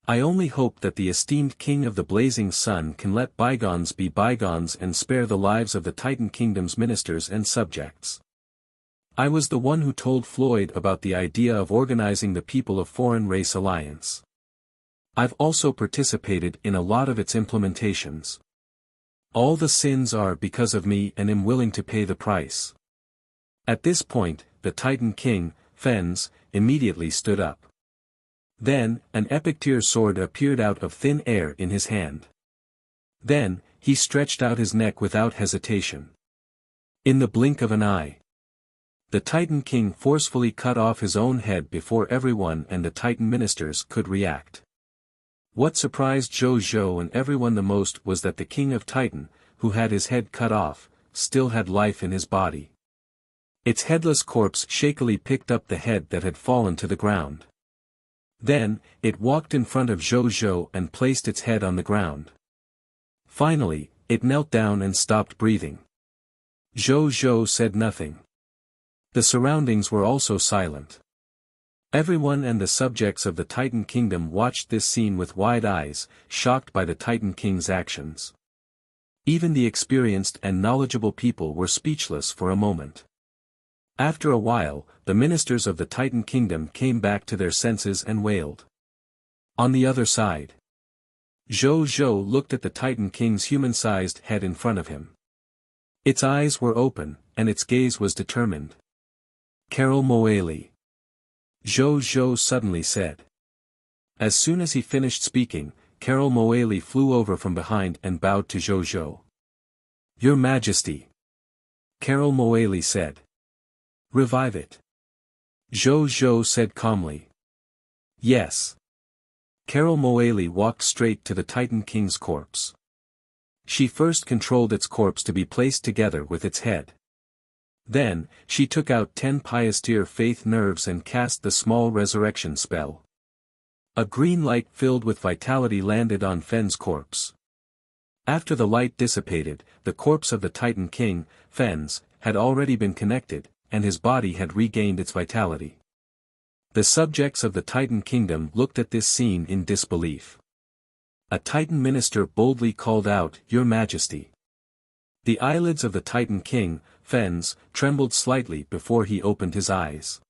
I only hope that the esteemed King of the Blazing Sun can let bygones be bygones and spare the lives of the Titan Kingdom's ministers and subjects. I was the one who told Floyd about the idea of organizing the people of Foreign Race Alliance. I've also participated in a lot of its implementations. All the sins are because of me and am willing to pay the price." At this point, the Titan King, Fens, immediately stood up. Then, an epic tier sword appeared out of thin air in his hand. Then, he stretched out his neck without hesitation. In the blink of an eye, the Titan King forcefully cut off his own head before everyone and the Titan ministers could react. What surprised Zhou Zhou and everyone the most was that the King of Titan, who had his head cut off, still had life in his body. Its headless corpse shakily picked up the head that had fallen to the ground. Then, it walked in front of Zhou Zhou and placed its head on the ground. Finally, it knelt down and stopped breathing. Zhou Zhou said nothing. The surroundings were also silent. Everyone and the subjects of the Titan Kingdom watched this scene with wide eyes, shocked by the Titan King's actions. Even the experienced and knowledgeable people were speechless for a moment. After a while, the ministers of the Titan Kingdom came back to their senses and wailed. On the other side, Zhou Zhou looked at the Titan King's human-sized head in front of him. Its eyes were open, and its gaze was determined. "Carol Moali," Zhou Zhou suddenly said. As soon as he finished speaking, Carol Moali flew over from behind and bowed to Zhou Zhou. "Your Majesty," Carol Moali said. "Revive it," Zhou Zhou said calmly. "Yes." Carol Moali walked straight to the Titan King's corpse. She first controlled its corpse to be placed together with its head. Then, she took out 10 pious tier faith nerves and cast the small resurrection spell. A green light filled with vitality landed on Fen's corpse. After the light dissipated, the corpse of the Titan King, Fen's, had already been connected, and his body had regained its vitality. The subjects of the Titan Kingdom looked at this scene in disbelief. A Titan minister boldly called out, "Your Majesty." The eyelids of the Titan King, Fen's, trembled slightly before he opened his eyes.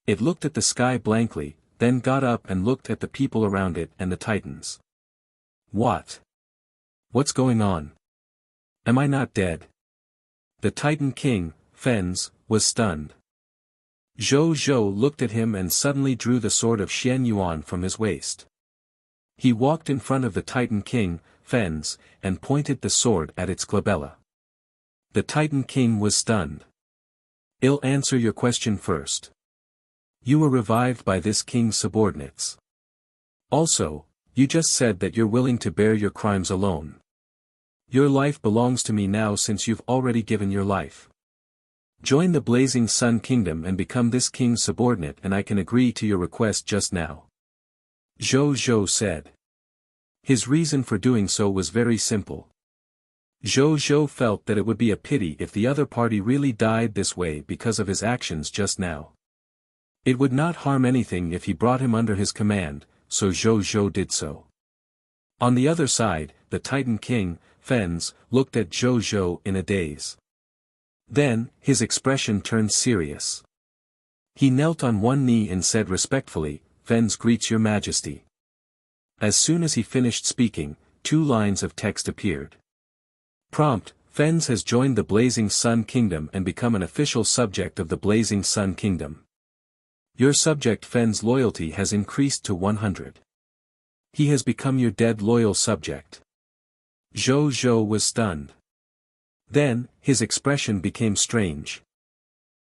It looked at the sky blankly, then got up and looked at the people around it and the Titans. "What? What's going on? Am I not dead?" The Titan King, Fen's, was stunned. Zhou Zhou looked at him and suddenly drew the sword of Xian Yuan from his waist. He walked in front of the Titan King, Fen's, and pointed the sword at its glabella. The Titan King was stunned. "I'll answer your question first. You were revived by this king's subordinates. Also, you just said that you're willing to bear your crimes alone. Your life belongs to me now since you've already given your life. Join the Blazing Sun Kingdom and become this king's subordinate and I can agree to your request just now," Zhou Zhou said. His reason for doing so was very simple. Zhou Zhou felt that it would be a pity if the other party really died this way because of his actions just now. It would not harm anything if he brought him under his command, so Zhou Zhou did so. On the other side, the Titan King, Fen's, looked at Zhou Zhou in a daze. Then, his expression turned serious. He knelt on one knee and said respectfully, "Fen's greets your Majesty." As soon as he finished speaking, 2 lines of text appeared. Prompt: Fen's has joined the Blazing Sun Kingdom and become an official subject of the Blazing Sun Kingdom. Your subject Fen's loyalty has increased to 100. He has become your dead loyal subject. Zhou Zhou was stunned. Then, his expression became strange.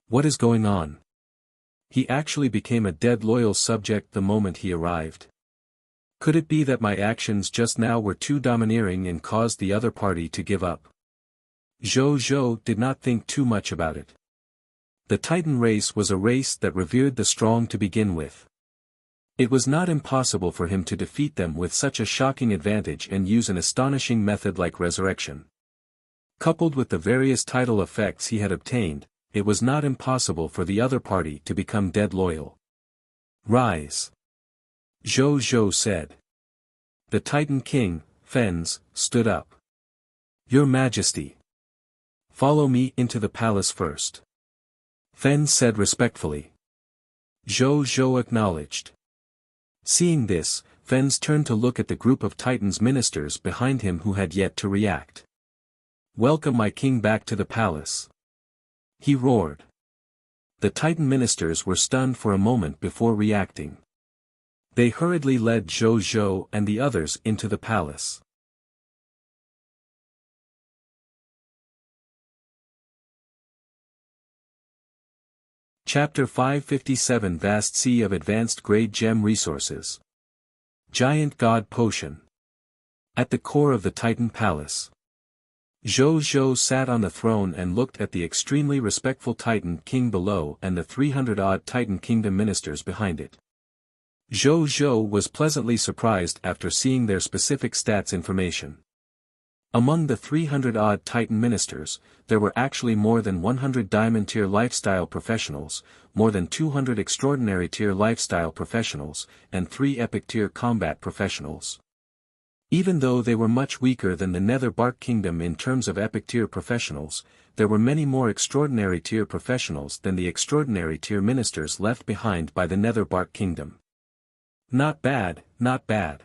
What is going on? He actually became a dead loyal subject the moment he arrived. Could it be that my actions just now were too domineering and caused the other party to give up? Zhou Zhou did not think too much about it. The Titan race was a race that revered the strong to begin with. It was not impossible for him to defeat them with such a shocking advantage and use an astonishing method like resurrection. Coupled with the various title effects he had obtained, it was not impossible for the other party to become dead loyal. "Rise," Zhou Zhou said. The Titan King, Fen's, stood up. "Your Majesty. Follow me into the palace first," Fen said respectfully. Zhou Zhou acknowledged. Seeing this, Fen's turned to look at the group of Titans ministers behind him who had yet to react. "Welcome my king back to the palace," he roared. The Titan ministers were stunned for a moment before reacting. They hurriedly led Zhou Zhou and the others into the palace. Chapter 557 Vast Sea of Advanced Grade Gem Resources. Giant God Potion. At the core of the Titan Palace, Zhou Zhou sat on the throne and looked at the extremely respectful Titan King below and the 300-odd Titan Kingdom ministers behind it. Zhou Zhou was pleasantly surprised after seeing their specific stats information. Among the 300-odd Titan ministers, there were actually more than 100 Diamond-tier lifestyle professionals, more than 200 Extraordinary-tier lifestyle professionals, and 3 Epic-tier combat professionals. Even though they were much weaker than the Nether Bark Kingdom in terms of Epic-tier professionals, there were many more Extraordinary-tier professionals than the Extraordinary-tier ministers left behind by the Nether Bark Kingdom. Not bad, not bad.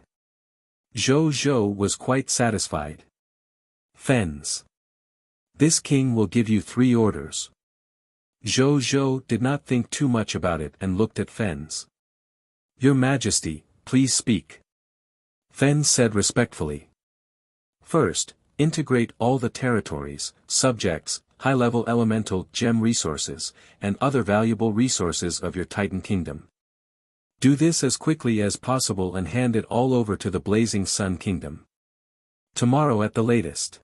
Zhou Zhou was quite satisfied. Fens. This king will give you 3 orders. Zhou Zhou did not think too much about it and looked at Fens. Your Majesty, please speak. Fen said respectfully. First, integrate all the territories, subjects, high-level elemental gem resources, and other valuable resources of your Titan Kingdom. Do this as quickly as possible and hand it all over to the Blazing Sun Kingdom. Tomorrow at the latest.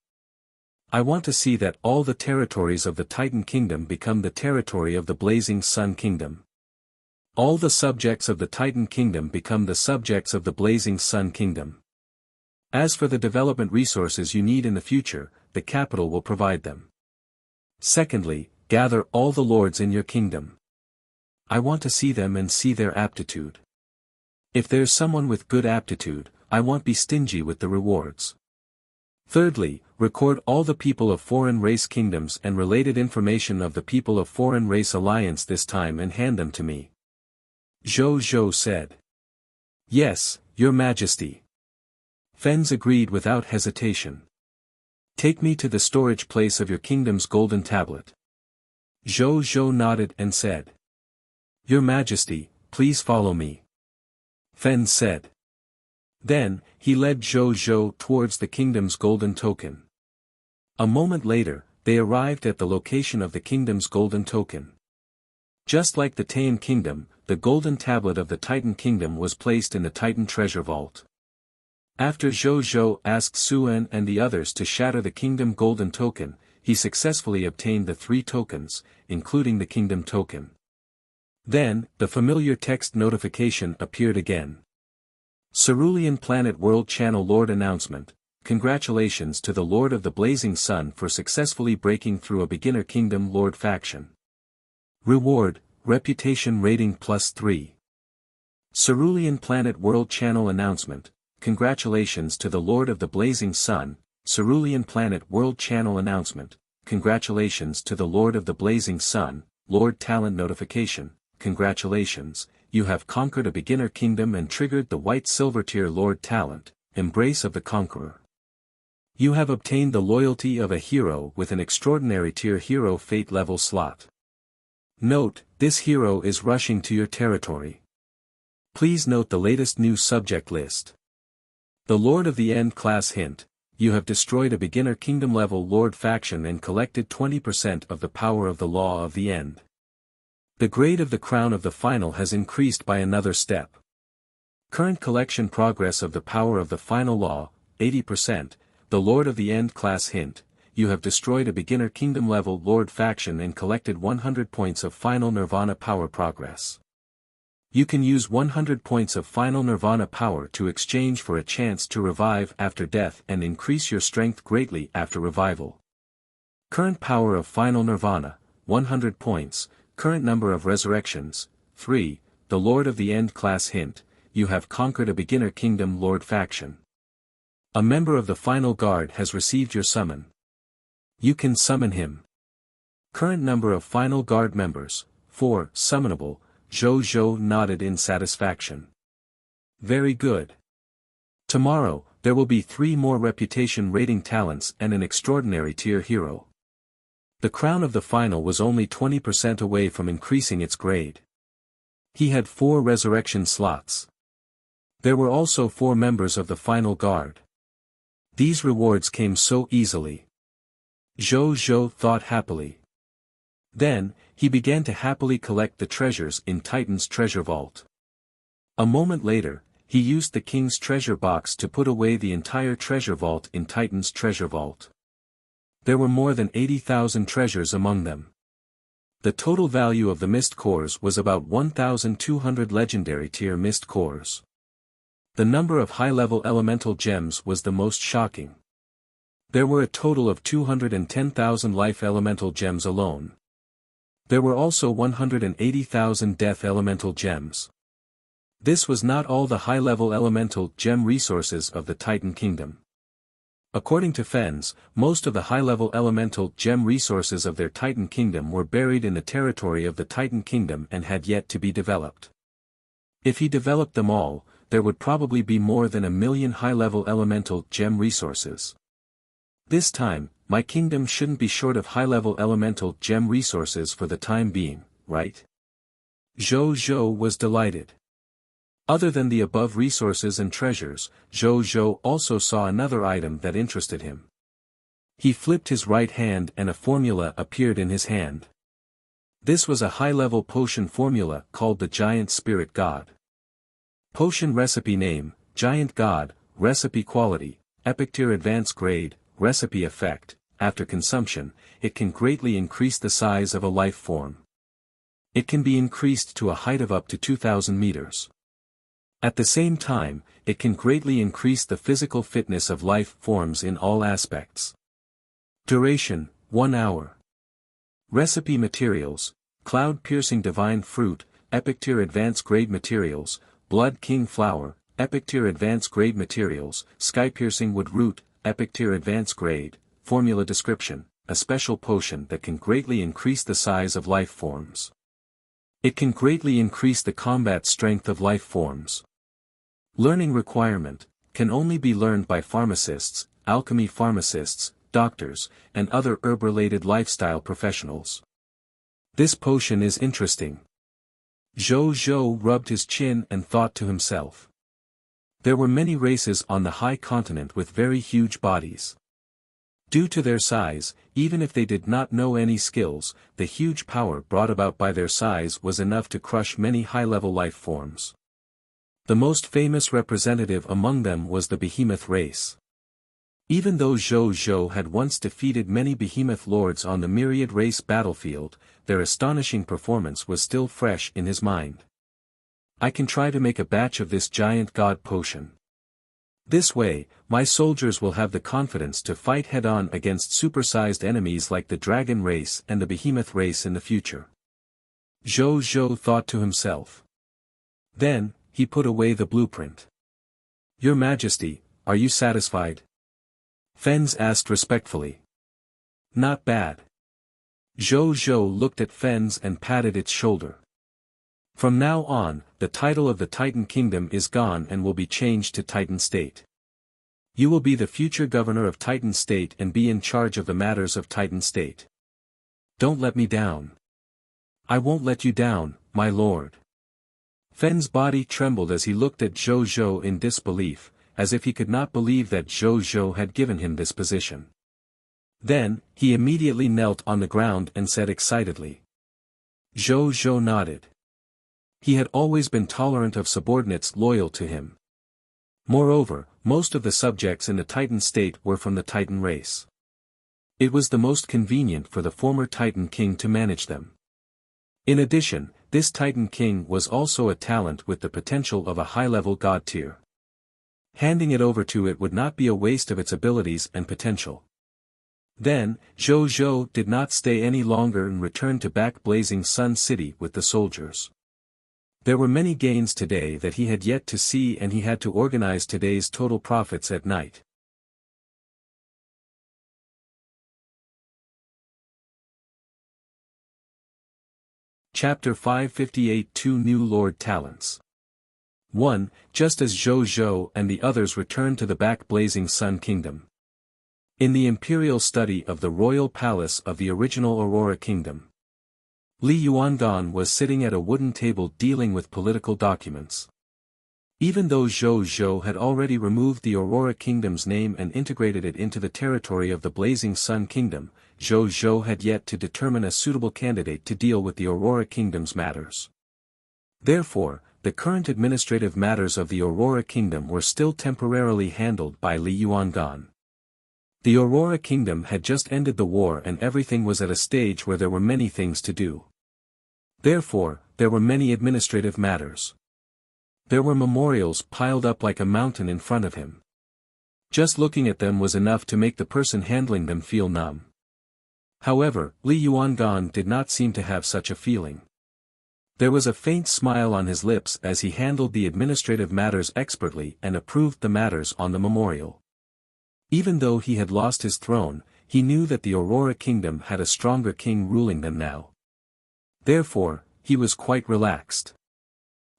I want to see that all the territories of the Titan Kingdom become the territory of the Blazing Sun Kingdom. All the subjects of the Titan Kingdom become the subjects of the Blazing Sun Kingdom. As for the development resources you need in the future, the capital will provide them. Secondly, gather all the lords in your kingdom. I want to see them and see their aptitude. If there's someone with good aptitude, I won't be stingy with the rewards. Thirdly, record all the people of foreign race kingdoms and related information of the people of foreign race alliance this time and hand them to me. Zhou Zhou said. Yes, Your Majesty. Fens agreed without hesitation. Take me to the storage place of your kingdom's golden tablet. Zhou Zhou nodded and said. Your Majesty, please follow me. Fen said. Then, he led Zhou Zhou towards the kingdom's golden token. A moment later, they arrived at the location of the kingdom's golden token. Just like the Taiyan kingdom, the golden tablet of the Titan kingdom was placed in the Titan treasure vault. After Zhou Zhou asked Suen and the others to shatter the kingdom golden token, he successfully obtained the 3 tokens, including the kingdom token. Then, the familiar text notification appeared again. Cerulean Planet World Channel Lord Announcement. Congratulations to the Lord of the Blazing Sun for successfully breaking through a beginner kingdom Lord faction. Reward, Reputation Rating +3. Cerulean Planet World Channel Announcement. Congratulations to the Lord of the Blazing Sun. Cerulean Planet World Channel Announcement. Congratulations to the Lord of the Blazing Sun. Lord Talent Notification. Congratulations, you have conquered a beginner kingdom and triggered the White Silver Tier Lord Talent, Embrace of the Conqueror. You have obtained the loyalty of a hero with an extraordinary tier hero fate level slot. Note, this hero is rushing to your territory. Please note the latest new subject list. The Lord of the End class hint, you have destroyed a beginner kingdom level Lord faction and collected 20% of the power of the Law of the End. The grade of the crown of the final has increased by another step. Current collection progress of the power of the final law, 80%, the Lord of the End class hint, you have destroyed a beginner kingdom level Lord faction and collected 100 points of final Nirvana power progress. You can use 100 points of final Nirvana power to exchange for a chance to revive after death and increase your strength greatly after revival. Current power of final Nirvana, 100 points. Current number of resurrections, 3, the Lord of the End class hint, you have conquered a beginner kingdom Lord faction. A member of the final guard has received your summon. You can summon him. Current number of final guard members, 4, summonable. Zhou Zhou nodded in satisfaction. Very good. Tomorrow, there will be 3 more reputation rating talents and an extraordinary tier hero. The crown of the final was only 20% away from increasing its grade. He had 4 resurrection slots. There were also 4 members of the final guard. These rewards came so easily. Zhou Zhou thought happily. Then, he began to happily collect the treasures in Titan's treasure vault. A moment later, he used the king's treasure box to put away the entire treasure vault in Titan's treasure vault. There were more than 80,000 treasures among them. The total value of the mist cores was about 1,200 legendary tier mist cores. The number of high-level elemental gems was the most shocking. There were a total of 210,000 life elemental gems alone. There were also 180,000 death elemental gems. This was not all the high-level elemental gem resources of the Titan Kingdom. According to Fens, most of the high-level elemental gem resources of their Titan Kingdom were buried in the territory of the Titan Kingdom and had yet to be developed. If he developed them all, there would probably be more than 1 million high-level elemental gem resources. This time, my kingdom shouldn't be short of high-level elemental gem resources for the time being, right? Zhou Zhou was delighted. Other than the above resources and treasures, Zhou Zhou also saw another item that interested him. He flipped his right hand and a formula appeared in his hand. This was a high-level potion formula called the Giant Spirit God. Potion recipe name, Giant God, recipe quality, Epic Tier Advanced Grade, recipe effect, after consumption, it can greatly increase the size of a life form. It can be increased to a height of up to 2,000 meters. At the same time, it can greatly increase the physical fitness of life forms in all aspects. Duration, 1 hour. Recipe materials, cloud-piercing divine fruit, epic tier advanced grade materials, blood king flower, epic tier advanced grade materials, sky-piercing wood root, epic tier advanced grade, formula description, a special potion that can greatly increase the size of life forms. It can greatly increase the combat strength of life forms. Learning requirement, can only be learned by pharmacists, alchemy pharmacists, doctors, and other herb-related lifestyle professionals. This potion is interesting. Zhou Zhou rubbed his chin and thought to himself. There were many races on the high continent with very huge bodies. Due to their size, even if they did not know any skills, the huge power brought about by their size was enough to crush many high-level life forms. The most famous representative among them was the behemoth race. Even though Zhou Zhou had once defeated many behemoth lords on the myriad race battlefield, their astonishing performance was still fresh in his mind. I can try to make a batch of this giant god potion. This way, my soldiers will have the confidence to fight head-on against supersized enemies like the dragon race and the behemoth race in the future. Zhou Zhou thought to himself. Then, he put away the blueprint. Your Majesty, are you satisfied? Fens asked respectfully. Not bad. Zhou Zhou looked at Fens and patted its shoulder. From now on, the title of the Titan Kingdom is gone and will be changed to Titan State. You will be the future governor of Titan State and be in charge of the matters of Titan State. Don't let me down. I won't let you down, my lord. Fen's body trembled as he looked at Zhou Zhou in disbelief, as if he could not believe that Zhou Zhou had given him this position. Then, he immediately knelt on the ground and said excitedly. Zhou Zhou nodded. He had always been tolerant of subordinates loyal to him. Moreover, most of the subjects in the Titan state were from the Titan race. It was the most convenient for the former Titan king to manage them. In addition, this Titan king was also a talent with the potential of a high-level god tier. Handing it over to it would not be a waste of its abilities and potential. Then, Zhou Zhou did not stay any longer and returned to back Blazing Sun City with the soldiers. There were many gains today that he had yet to see, and he had to organize today's total profits at night. Chapter 558 Two New Lord Talents 1. Just as Zhou Zhou and the others returned to the back Blazing Sun Kingdom. In the imperial study of the royal palace of the original Aurora Kingdom, Li Yuangan was sitting at a wooden table dealing with political documents. Even though Zhou Zhou had already removed the Aurora Kingdom's name and integrated it into the territory of the Blazing Sun Kingdom, Zhou Zhou had yet to determine a suitable candidate to deal with the Aurora Kingdom's matters. Therefore, the current administrative matters of the Aurora Kingdom were still temporarily handled by Li Yuangan. The Aurora Kingdom had just ended the war and everything was at a stage where there were many things to do. Therefore, there were many administrative matters. There were memorials piled up like a mountain in front of him. Just looking at them was enough to make the person handling them feel numb. However, Li Yuangan did not seem to have such a feeling. There was a faint smile on his lips as he handled the administrative matters expertly and approved the matters on the memorial. Even though he had lost his throne, he knew that the Aurora Kingdom had a stronger king ruling them now. Therefore, he was quite relaxed.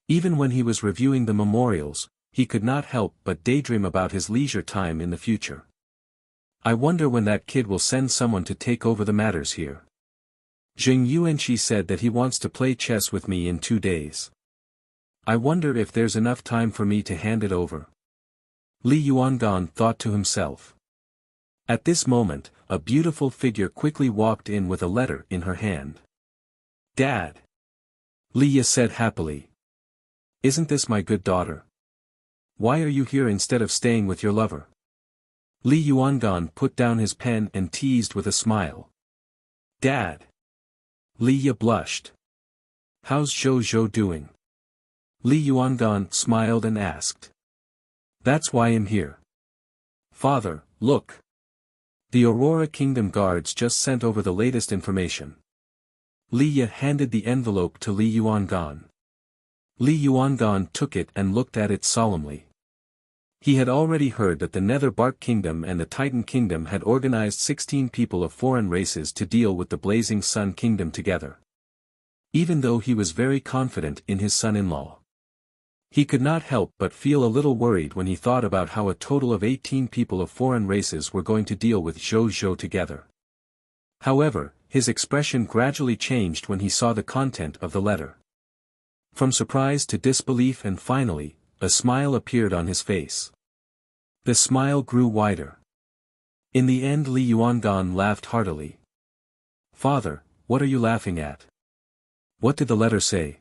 Even when he was reviewing the memorials, he could not help but daydream about his leisure time in the future. I wonder when that kid will send someone to take over the matters here. Jing Yuanqi said that he wants to play chess with me in 2 days. I wonder if there's enough time for me to hand it over. Li Yuangan thought to himself. At this moment, a beautiful figure quickly walked in with a letter in her hand. Dad! Li said happily. Isn't this my good daughter? Why are you here instead of staying with your lover? Li Yuangan put down his pen and teased with a smile. Dad! Li blushed. How's Zhou Zhou doing? Li Yuangan smiled and asked. That's why I'm here. Father, look. The Aurora Kingdom guards just sent over the latest information. Li Yi handed the envelope to Li Yuangan. Li Yuangan took it and looked at it solemnly. He had already heard that the Nether Bark Kingdom and the Titan Kingdom had organized 16 people of foreign races to deal with the Blazing Sun Kingdom together. Even though he was very confident in his son-in-law, he could not help but feel a little worried when he thought about how a total of 18 people of foreign races were going to deal with Zhou Zhou together. However, his expression gradually changed when he saw the content of the letter. From surprise to disbelief, and finally, a smile appeared on his face. The smile grew wider. In the end, Li Yuangan laughed heartily. Father, what are you laughing at? What did the letter say?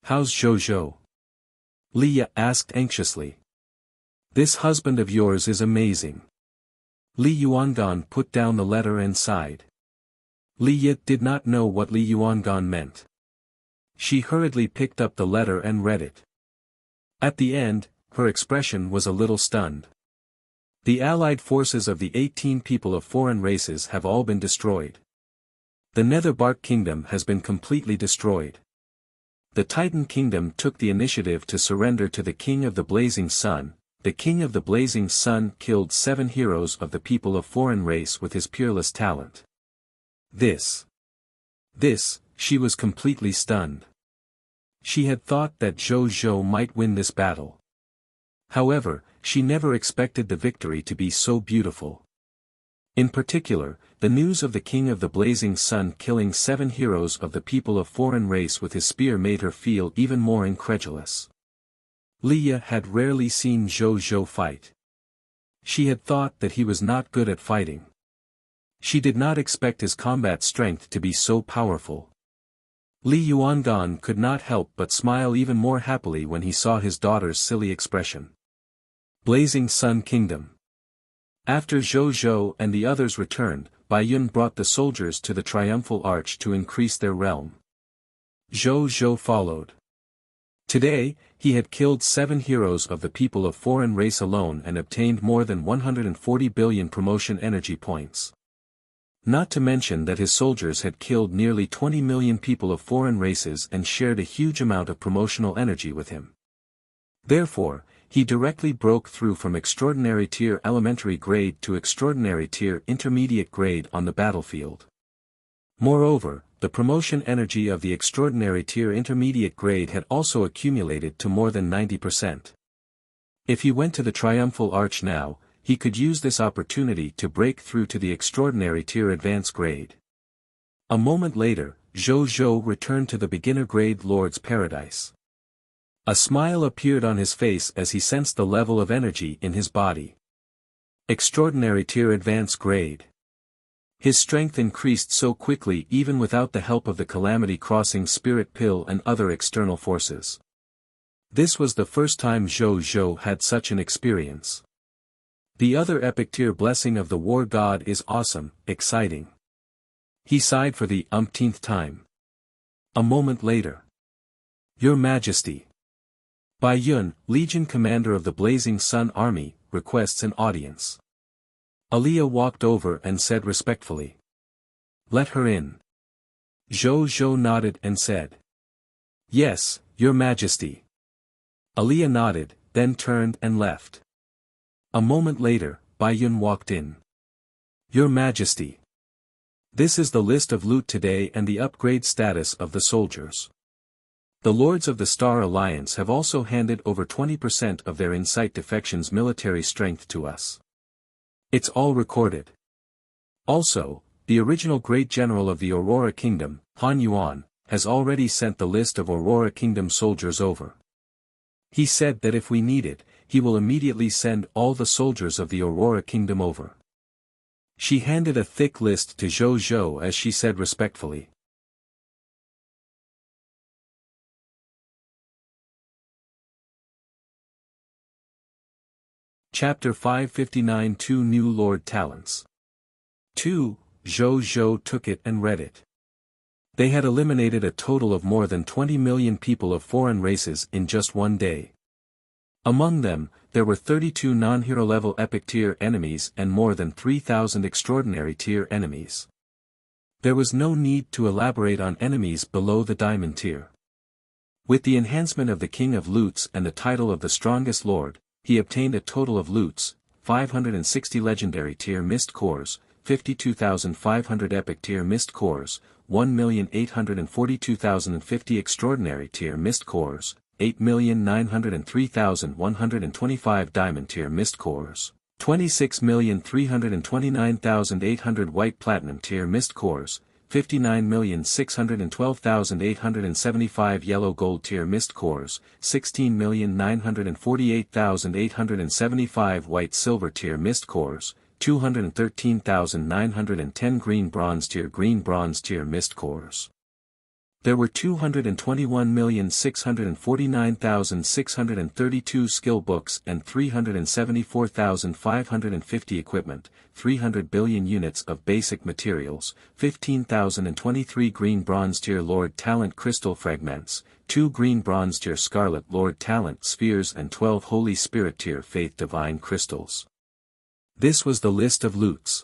How's Zhou Zhou? Li Yi asked anxiously. This husband of yours is amazing. Li Yuangan put down the letter and sighed. Li Yi did not know what Li Yuangan meant. She hurriedly picked up the letter and read it. At the end, her expression was a little stunned. The allied forces of the 18 people of foreign races have all been destroyed. The Nether Bark Kingdom has been completely destroyed. The Titan Kingdom took the initiative to surrender to the King of the Blazing Sun. The King of the Blazing Sun killed 7 heroes of the people of foreign race with his peerless talent. This, she was completely stunned. She had thought that Zhou Zhou might win this battle. However, she never expected the victory to be so beautiful. In particular, the news of the King of the Blazing Sun killing 7 heroes of the people of foreign race with his spear made her feel even more incredulous. Li Yi had rarely seen Zhou Zhou fight. She had thought that he was not good at fighting. She did not expect his combat strength to be so powerful. Li Yuangan could not help but smile even more happily when he saw his daughter's silly expression. Blazing Sun Kingdom. After Zhou Zhou and the others returned, Bai Yun brought the soldiers to the Triumphal Arch to increase their realm. Zhou Zhou followed. Today, he had killed 7 heroes of the people of foreign race alone and obtained more than 140 billion promotion energy points. Not to mention that his soldiers had killed nearly 20 million people of foreign races and shared a huge amount of promotional energy with him. Therefore, he directly broke through from extraordinary tier elementary grade to extraordinary tier intermediate grade on the battlefield. Moreover, the promotion energy of the extraordinary tier intermediate grade had also accumulated to more than 90%. If he went to the Triumphal Arch now, he could use this opportunity to break through to the extraordinary tier advanced grade. A moment later, Zhou Zhou returned to the beginner grade Lord's Paradise. A smile appeared on his face as he sensed the level of energy in his body. Extraordinary tier advanced grade. His strength increased so quickly even without the help of the Calamity Crossing Spirit Pill and other external forces. This was the first time Zhou Zhou had such an experience. The other epic tier blessing of the War God is awesome, exciting. He sighed for the umpteenth time. A moment later. Your Majesty. Bai Yun, Legion Commander of the Blazing Sun Army, requests an audience. Aliyah walked over and said respectfully. Let her in. Zhou Zhou nodded and said. Yes, Your Majesty. Aliyah nodded, then turned and left. A moment later, Bai Yun walked in. Your Majesty. This is the list of loot today and the upgrade status of the soldiers. The Lords of the Star Alliance have also handed over 20% of their Insight Defection's military strength to us. It's all recorded. Also, the original Great General of the Aurora Kingdom, Han Yuan, has already sent the list of Aurora Kingdom soldiers over. He said that if we need it, he will immediately send all the soldiers of the Aurora Kingdom over. She handed a thick list to Zhou Zhou as she said respectfully. Chapter 559 Two New Lord Talents. 2. Zhou Zhou took it and read it. They had eliminated a total of more than 20 million people of foreign races in just one day. Among them, there were 32 non-hero level epic tier enemies and more than 3,000 extraordinary tier enemies. There was no need to elaborate on enemies below the diamond tier. With the enhancement of the King of Loots and the title of the Strongest Lord, he obtained a total of loots, 560 legendary tier mist cores, 52,500 epic tier mist cores, 1,842,050 extraordinary tier mist cores, 8,903,125 diamond tier mist cores, 26,329,800 white platinum tier mist cores, 59,612,875 yellow gold tier mist cores, 16,948,875 white silver tier mist cores, 213,910 green bronze tier mist cores. There were 221,649,632 skill books and 374,550 equipment, 300 billion units of basic materials, 15,023 green bronze tier Lord Talent crystal fragments, 2 green bronze tier Scarlet Lord Talent spheres and 12 Holy Spirit tier Faith Divine crystals. This was the list of loots.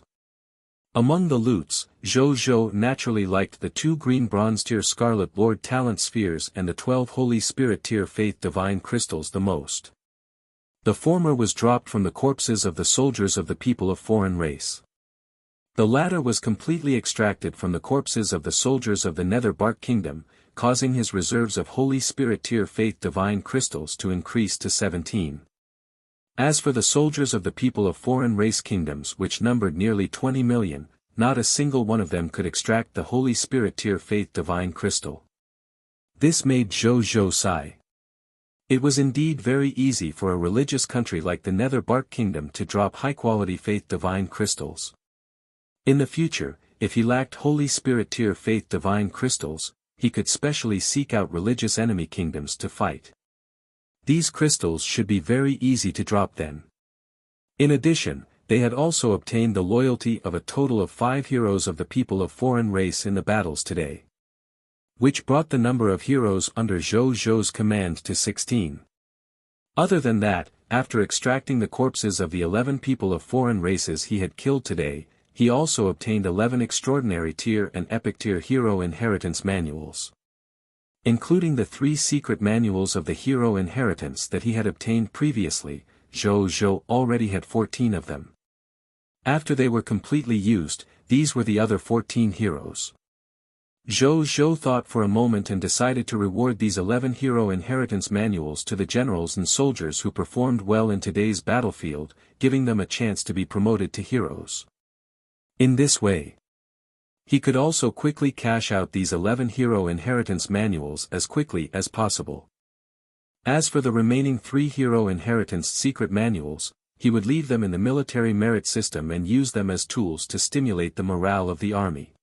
Among the loots, Zhou naturally liked the 2 green bronze tier Scarlet Lord Talent spheres and the 12 Holy Spirit tier Faith Divine crystals the most. The former was dropped from the corpses of the soldiers of the people of foreign race. The latter was completely extracted from the corpses of the soldiers of the Nether Bark Kingdom, causing his reserves of Holy Spirit tier Faith Divine crystals to increase to 17. As for the soldiers of the people of foreign race kingdoms which numbered nearly 20 million, not a single one of them could extract the Holy Spirit tier Faith Divine crystal. This made Zhou sigh. It was indeed very easy for a religious country like the Nether Bark Kingdom to drop high-quality Faith Divine crystals. In the future, if he lacked Holy Spirit tier Faith Divine crystals, he could specially seek out religious enemy kingdoms to fight. These crystals should be very easy to drop then. In addition, they had also obtained the loyalty of a total of 5 heroes of the people of foreign race in the battles today, which brought the number of heroes under Zhou's command to 16. Other than that, after extracting the corpses of the 11 people of foreign races he had killed today, he also obtained 11 extraordinary tier and epic tier hero inheritance manuals. Including the 3 secret manuals of the hero inheritance that he had obtained previously, Zhou already had 14 of them. After they were completely used, these were the other 14 heroes. Zhou thought for a moment and decided to reward these 11 hero inheritance manuals to the generals and soldiers who performed well in today's battlefield, giving them a chance to be promoted to heroes. In this way, he could also quickly cash out these 11 hero inheritance manuals as quickly as possible. As for the remaining 3 hero inheritance secret manuals, he would leave them in the military merit system and use them as tools to stimulate the morale of the army.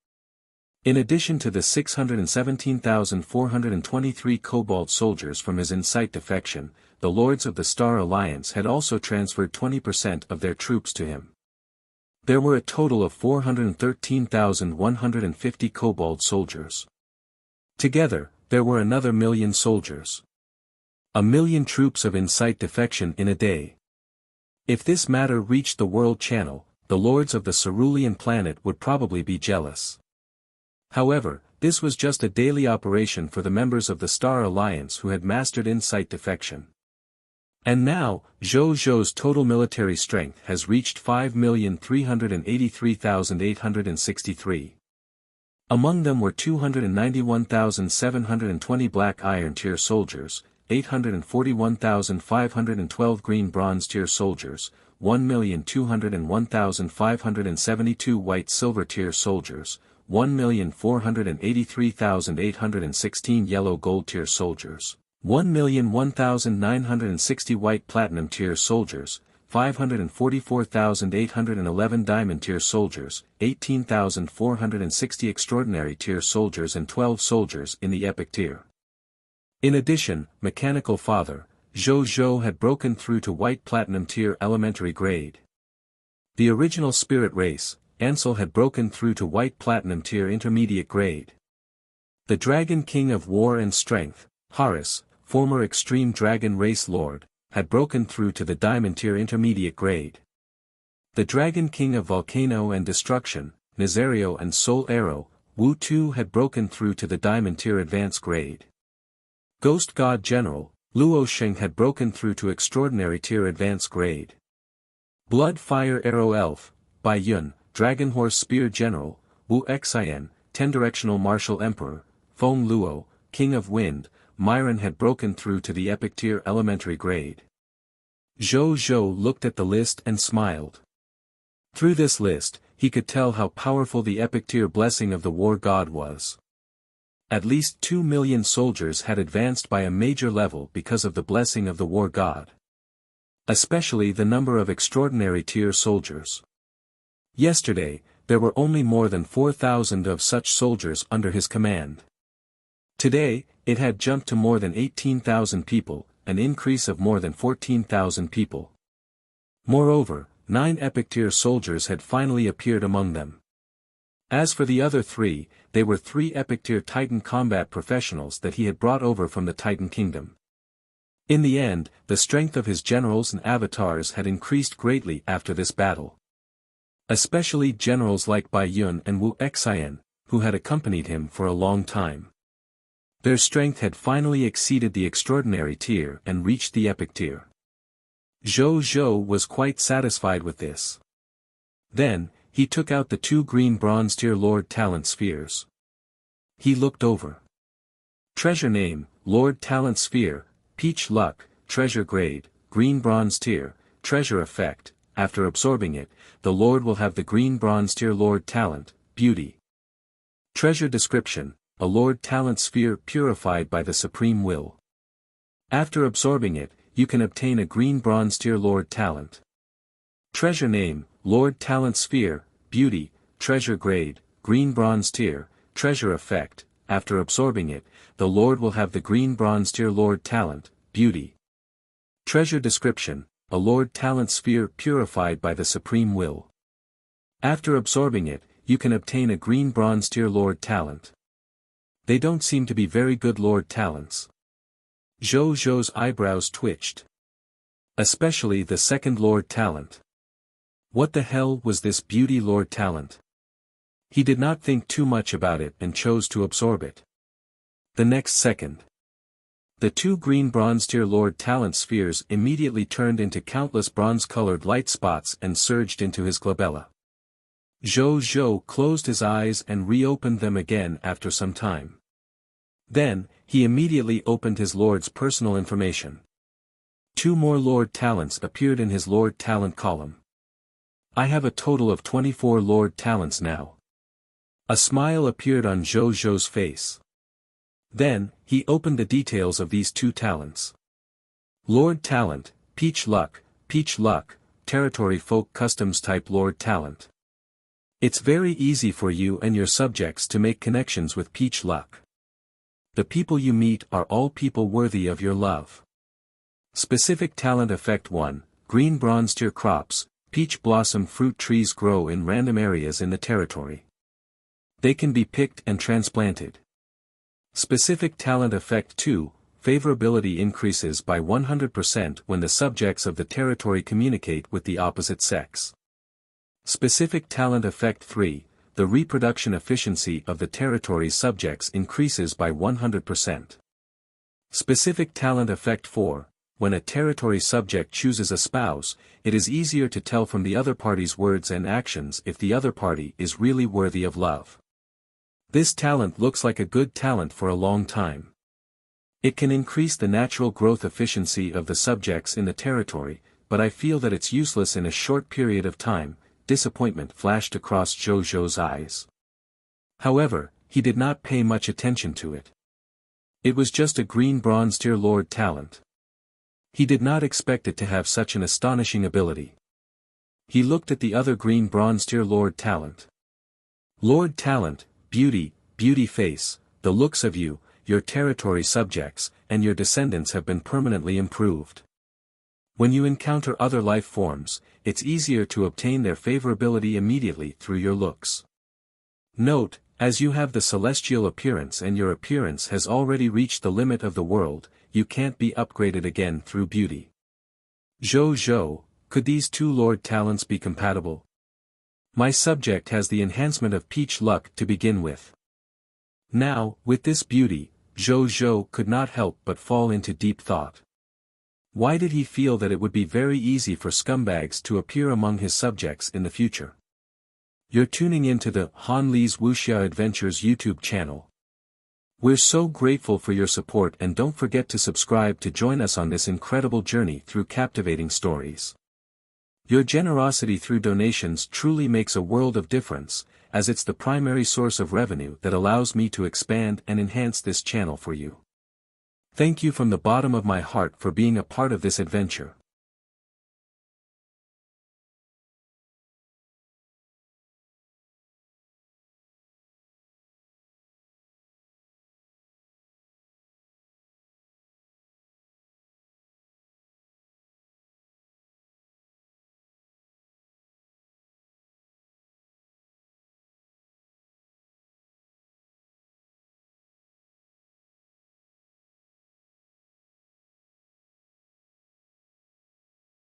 In addition to the 617,423 Cobalt soldiers from his Insight defection, the Lords of the Star Alliance had also transferred 20% of their troops to him. There were a total of 413,150 Cobalt soldiers. Together, there were another 1,000,000 soldiers. 1,000,000 troops of Insight defection in a day. If this matter reached the World Channel, the lords of the Cerulean planet would probably be jealous. However, this was just a daily operation for the members of the Star Alliance who had mastered Insight defection. And now, Zhou's total military strength has reached 5,383,863. Among them were 291,720 black iron tier soldiers, 841,512 green bronze tier soldiers, 1,201,572 white silver tier soldiers, 1,483,816 yellow gold tier soldiers, 1,001,960 white platinum tier soldiers, 544,811 diamond tier soldiers, 18,460 extraordinary tier soldiers and 12 soldiers in the epic tier. In addition, Mechanical Father, Zhou had broken through to white platinum tier elementary grade. The original spirit race, Ansel had broken through to white platinum tier intermediate grade. The Dragon King of War and Strength, Horus, former Extreme Dragon Race Lord, had broken through to the Diamond Tier Intermediate grade. The Dragon King of Volcano and Destruction, Nazario and Soul Arrow, Wu-Tu had broken through to the Diamond Tier Advanced grade. Ghost God General, Luo Sheng had broken through to Extraordinary Tier Advanced grade. Blood Fire Arrow Elf, Bai Yun, Dragon Horse Spear General, Wu Xian, Ten-Directional Martial Emperor, Feng Luo, King of Wind, Myron had broken through to the Epic Tier Elementary grade. Zhou Zhou looked at the list and smiled. Through this list, he could tell how powerful the Epic Tier Blessing of the War God was. At least 2 million soldiers had advanced by a major level because of the blessing of the War God. Especially the number of Extraordinary Tier soldiers. Yesterday, there were only more than 4,000 of such soldiers under his command. Today, it had jumped to more than 18,000 people, an increase of more than 14,000 people. Moreover, 9 Epic Tier soldiers had finally appeared among them. As for the other 3, they were 3 Epic Tier Titan combat professionals that he had brought over from the Titan Kingdom. In the end, the strength of his generals and avatars had increased greatly after this battle. Especially generals like Bai Yun and Wu Xian, who had accompanied him for a long time. Their strength had finally exceeded the Extraordinary Tier and reached the Epic Tier. Zhou Zhou was quite satisfied with this. Then, he took out the 2 green Bronze Tier Lord Talent Spheres. He looked over. Treasure Name, Lord Talent Sphere, Peach Luck, Treasure Grade, Green Bronze Tier, Treasure Effect. After absorbing it, the Lord will have the Green Bronze Tier Lord Talent, Beauty. Treasure Description, a Lord Talent Sphere purified by the Supreme Will. After absorbing it, you can obtain a Green Bronze Tier Lord Talent. Treasure Name, Lord Talent Sphere, Beauty, Treasure Grade, Green Bronze Tier, Treasure Effect. After absorbing it, the Lord will have the Green Bronze Tier Lord Talent, Beauty. Treasure Description, a Lord Talent Sphere purified by the Supreme Will. After absorbing it, you can obtain a Green Bronze Tier Lord Talent. They don't seem to be very good Lord Talents. Zhou Zhou's eyebrows twitched. Especially the second Lord Talent. What the hell was this Beauty Lord Talent? He did not think too much about it and chose to absorb it. The next second. The 2 green Bronze Tier Lord Talent Spheres immediately turned into countless bronze-colored light spots and surged into his glabella. Zhou Zhou closed his eyes and reopened them again after some time. Then, he immediately opened his Lord's personal information. 2 more Lord Talents appeared in his Lord Talent column. I have a total of 24 Lord Talents now. A smile appeared on Zhou Zhou's face. Then, he opened the details of these 2 talents. Lord Talent, Peach Luck, Territory Folk Customs Type Lord Talent. It's very easy for you and your subjects to make connections with Peach Luck. The people you meet are all people worthy of your love. Specific Talent Effect 1, Green Bronze Tier Crops, Peach Blossom Fruit Trees grow in random areas in the territory. They can be picked and transplanted. Specific Talent Effect 2, Favorability increases by 100% when the subjects of the territory communicate with the opposite sex. Specific Talent Effect 3, the reproduction efficiency of the territory's subjects increases by 100%. Specific Talent Effect 4, when a territory subject chooses a spouse, it is easier to tell from the other party's words and actions if the other party is really worthy of love. This talent looks like a good talent for a long time. It can increase the natural growth efficiency of the subjects in the territory, but I feel that it's useless in a short period of time. Disappointment flashed across Zhou Zhou's eyes. However, he did not pay much attention to it. It was just a Green Bronze Tier Lord Talent. He did not expect it to have such an astonishing ability. He looked at the other Green Bronze Tier Lord Talent. Lord Talent, Beauty Face, the looks of you, your territory subjects, and your descendants have been permanently improved. When you encounter other life forms, it's easier to obtain their favorability immediately through your looks. Note, As you have the celestial appearance and your appearance has already reached the limit of the world, you can't be upgraded again through beauty. Zhou, could these two lord talents be compatible? My subject has the enhancement of peach luck to begin with. Now, with this beauty, Zhou could not help but fall into deep thought. Why did he feel that it would be very easy for scumbags to appear among his subjects in the future? You're tuning into the Han Li's Wuxia Adventures YouTube channel. We're so grateful for your support, and don't forget to subscribe to join us on this incredible journey through captivating stories. Your generosity through donations truly makes a world of difference, as it's the primary source of revenue that allows me to expand and enhance this channel for you. Thank you from the bottom of my heart for being a part of this adventure.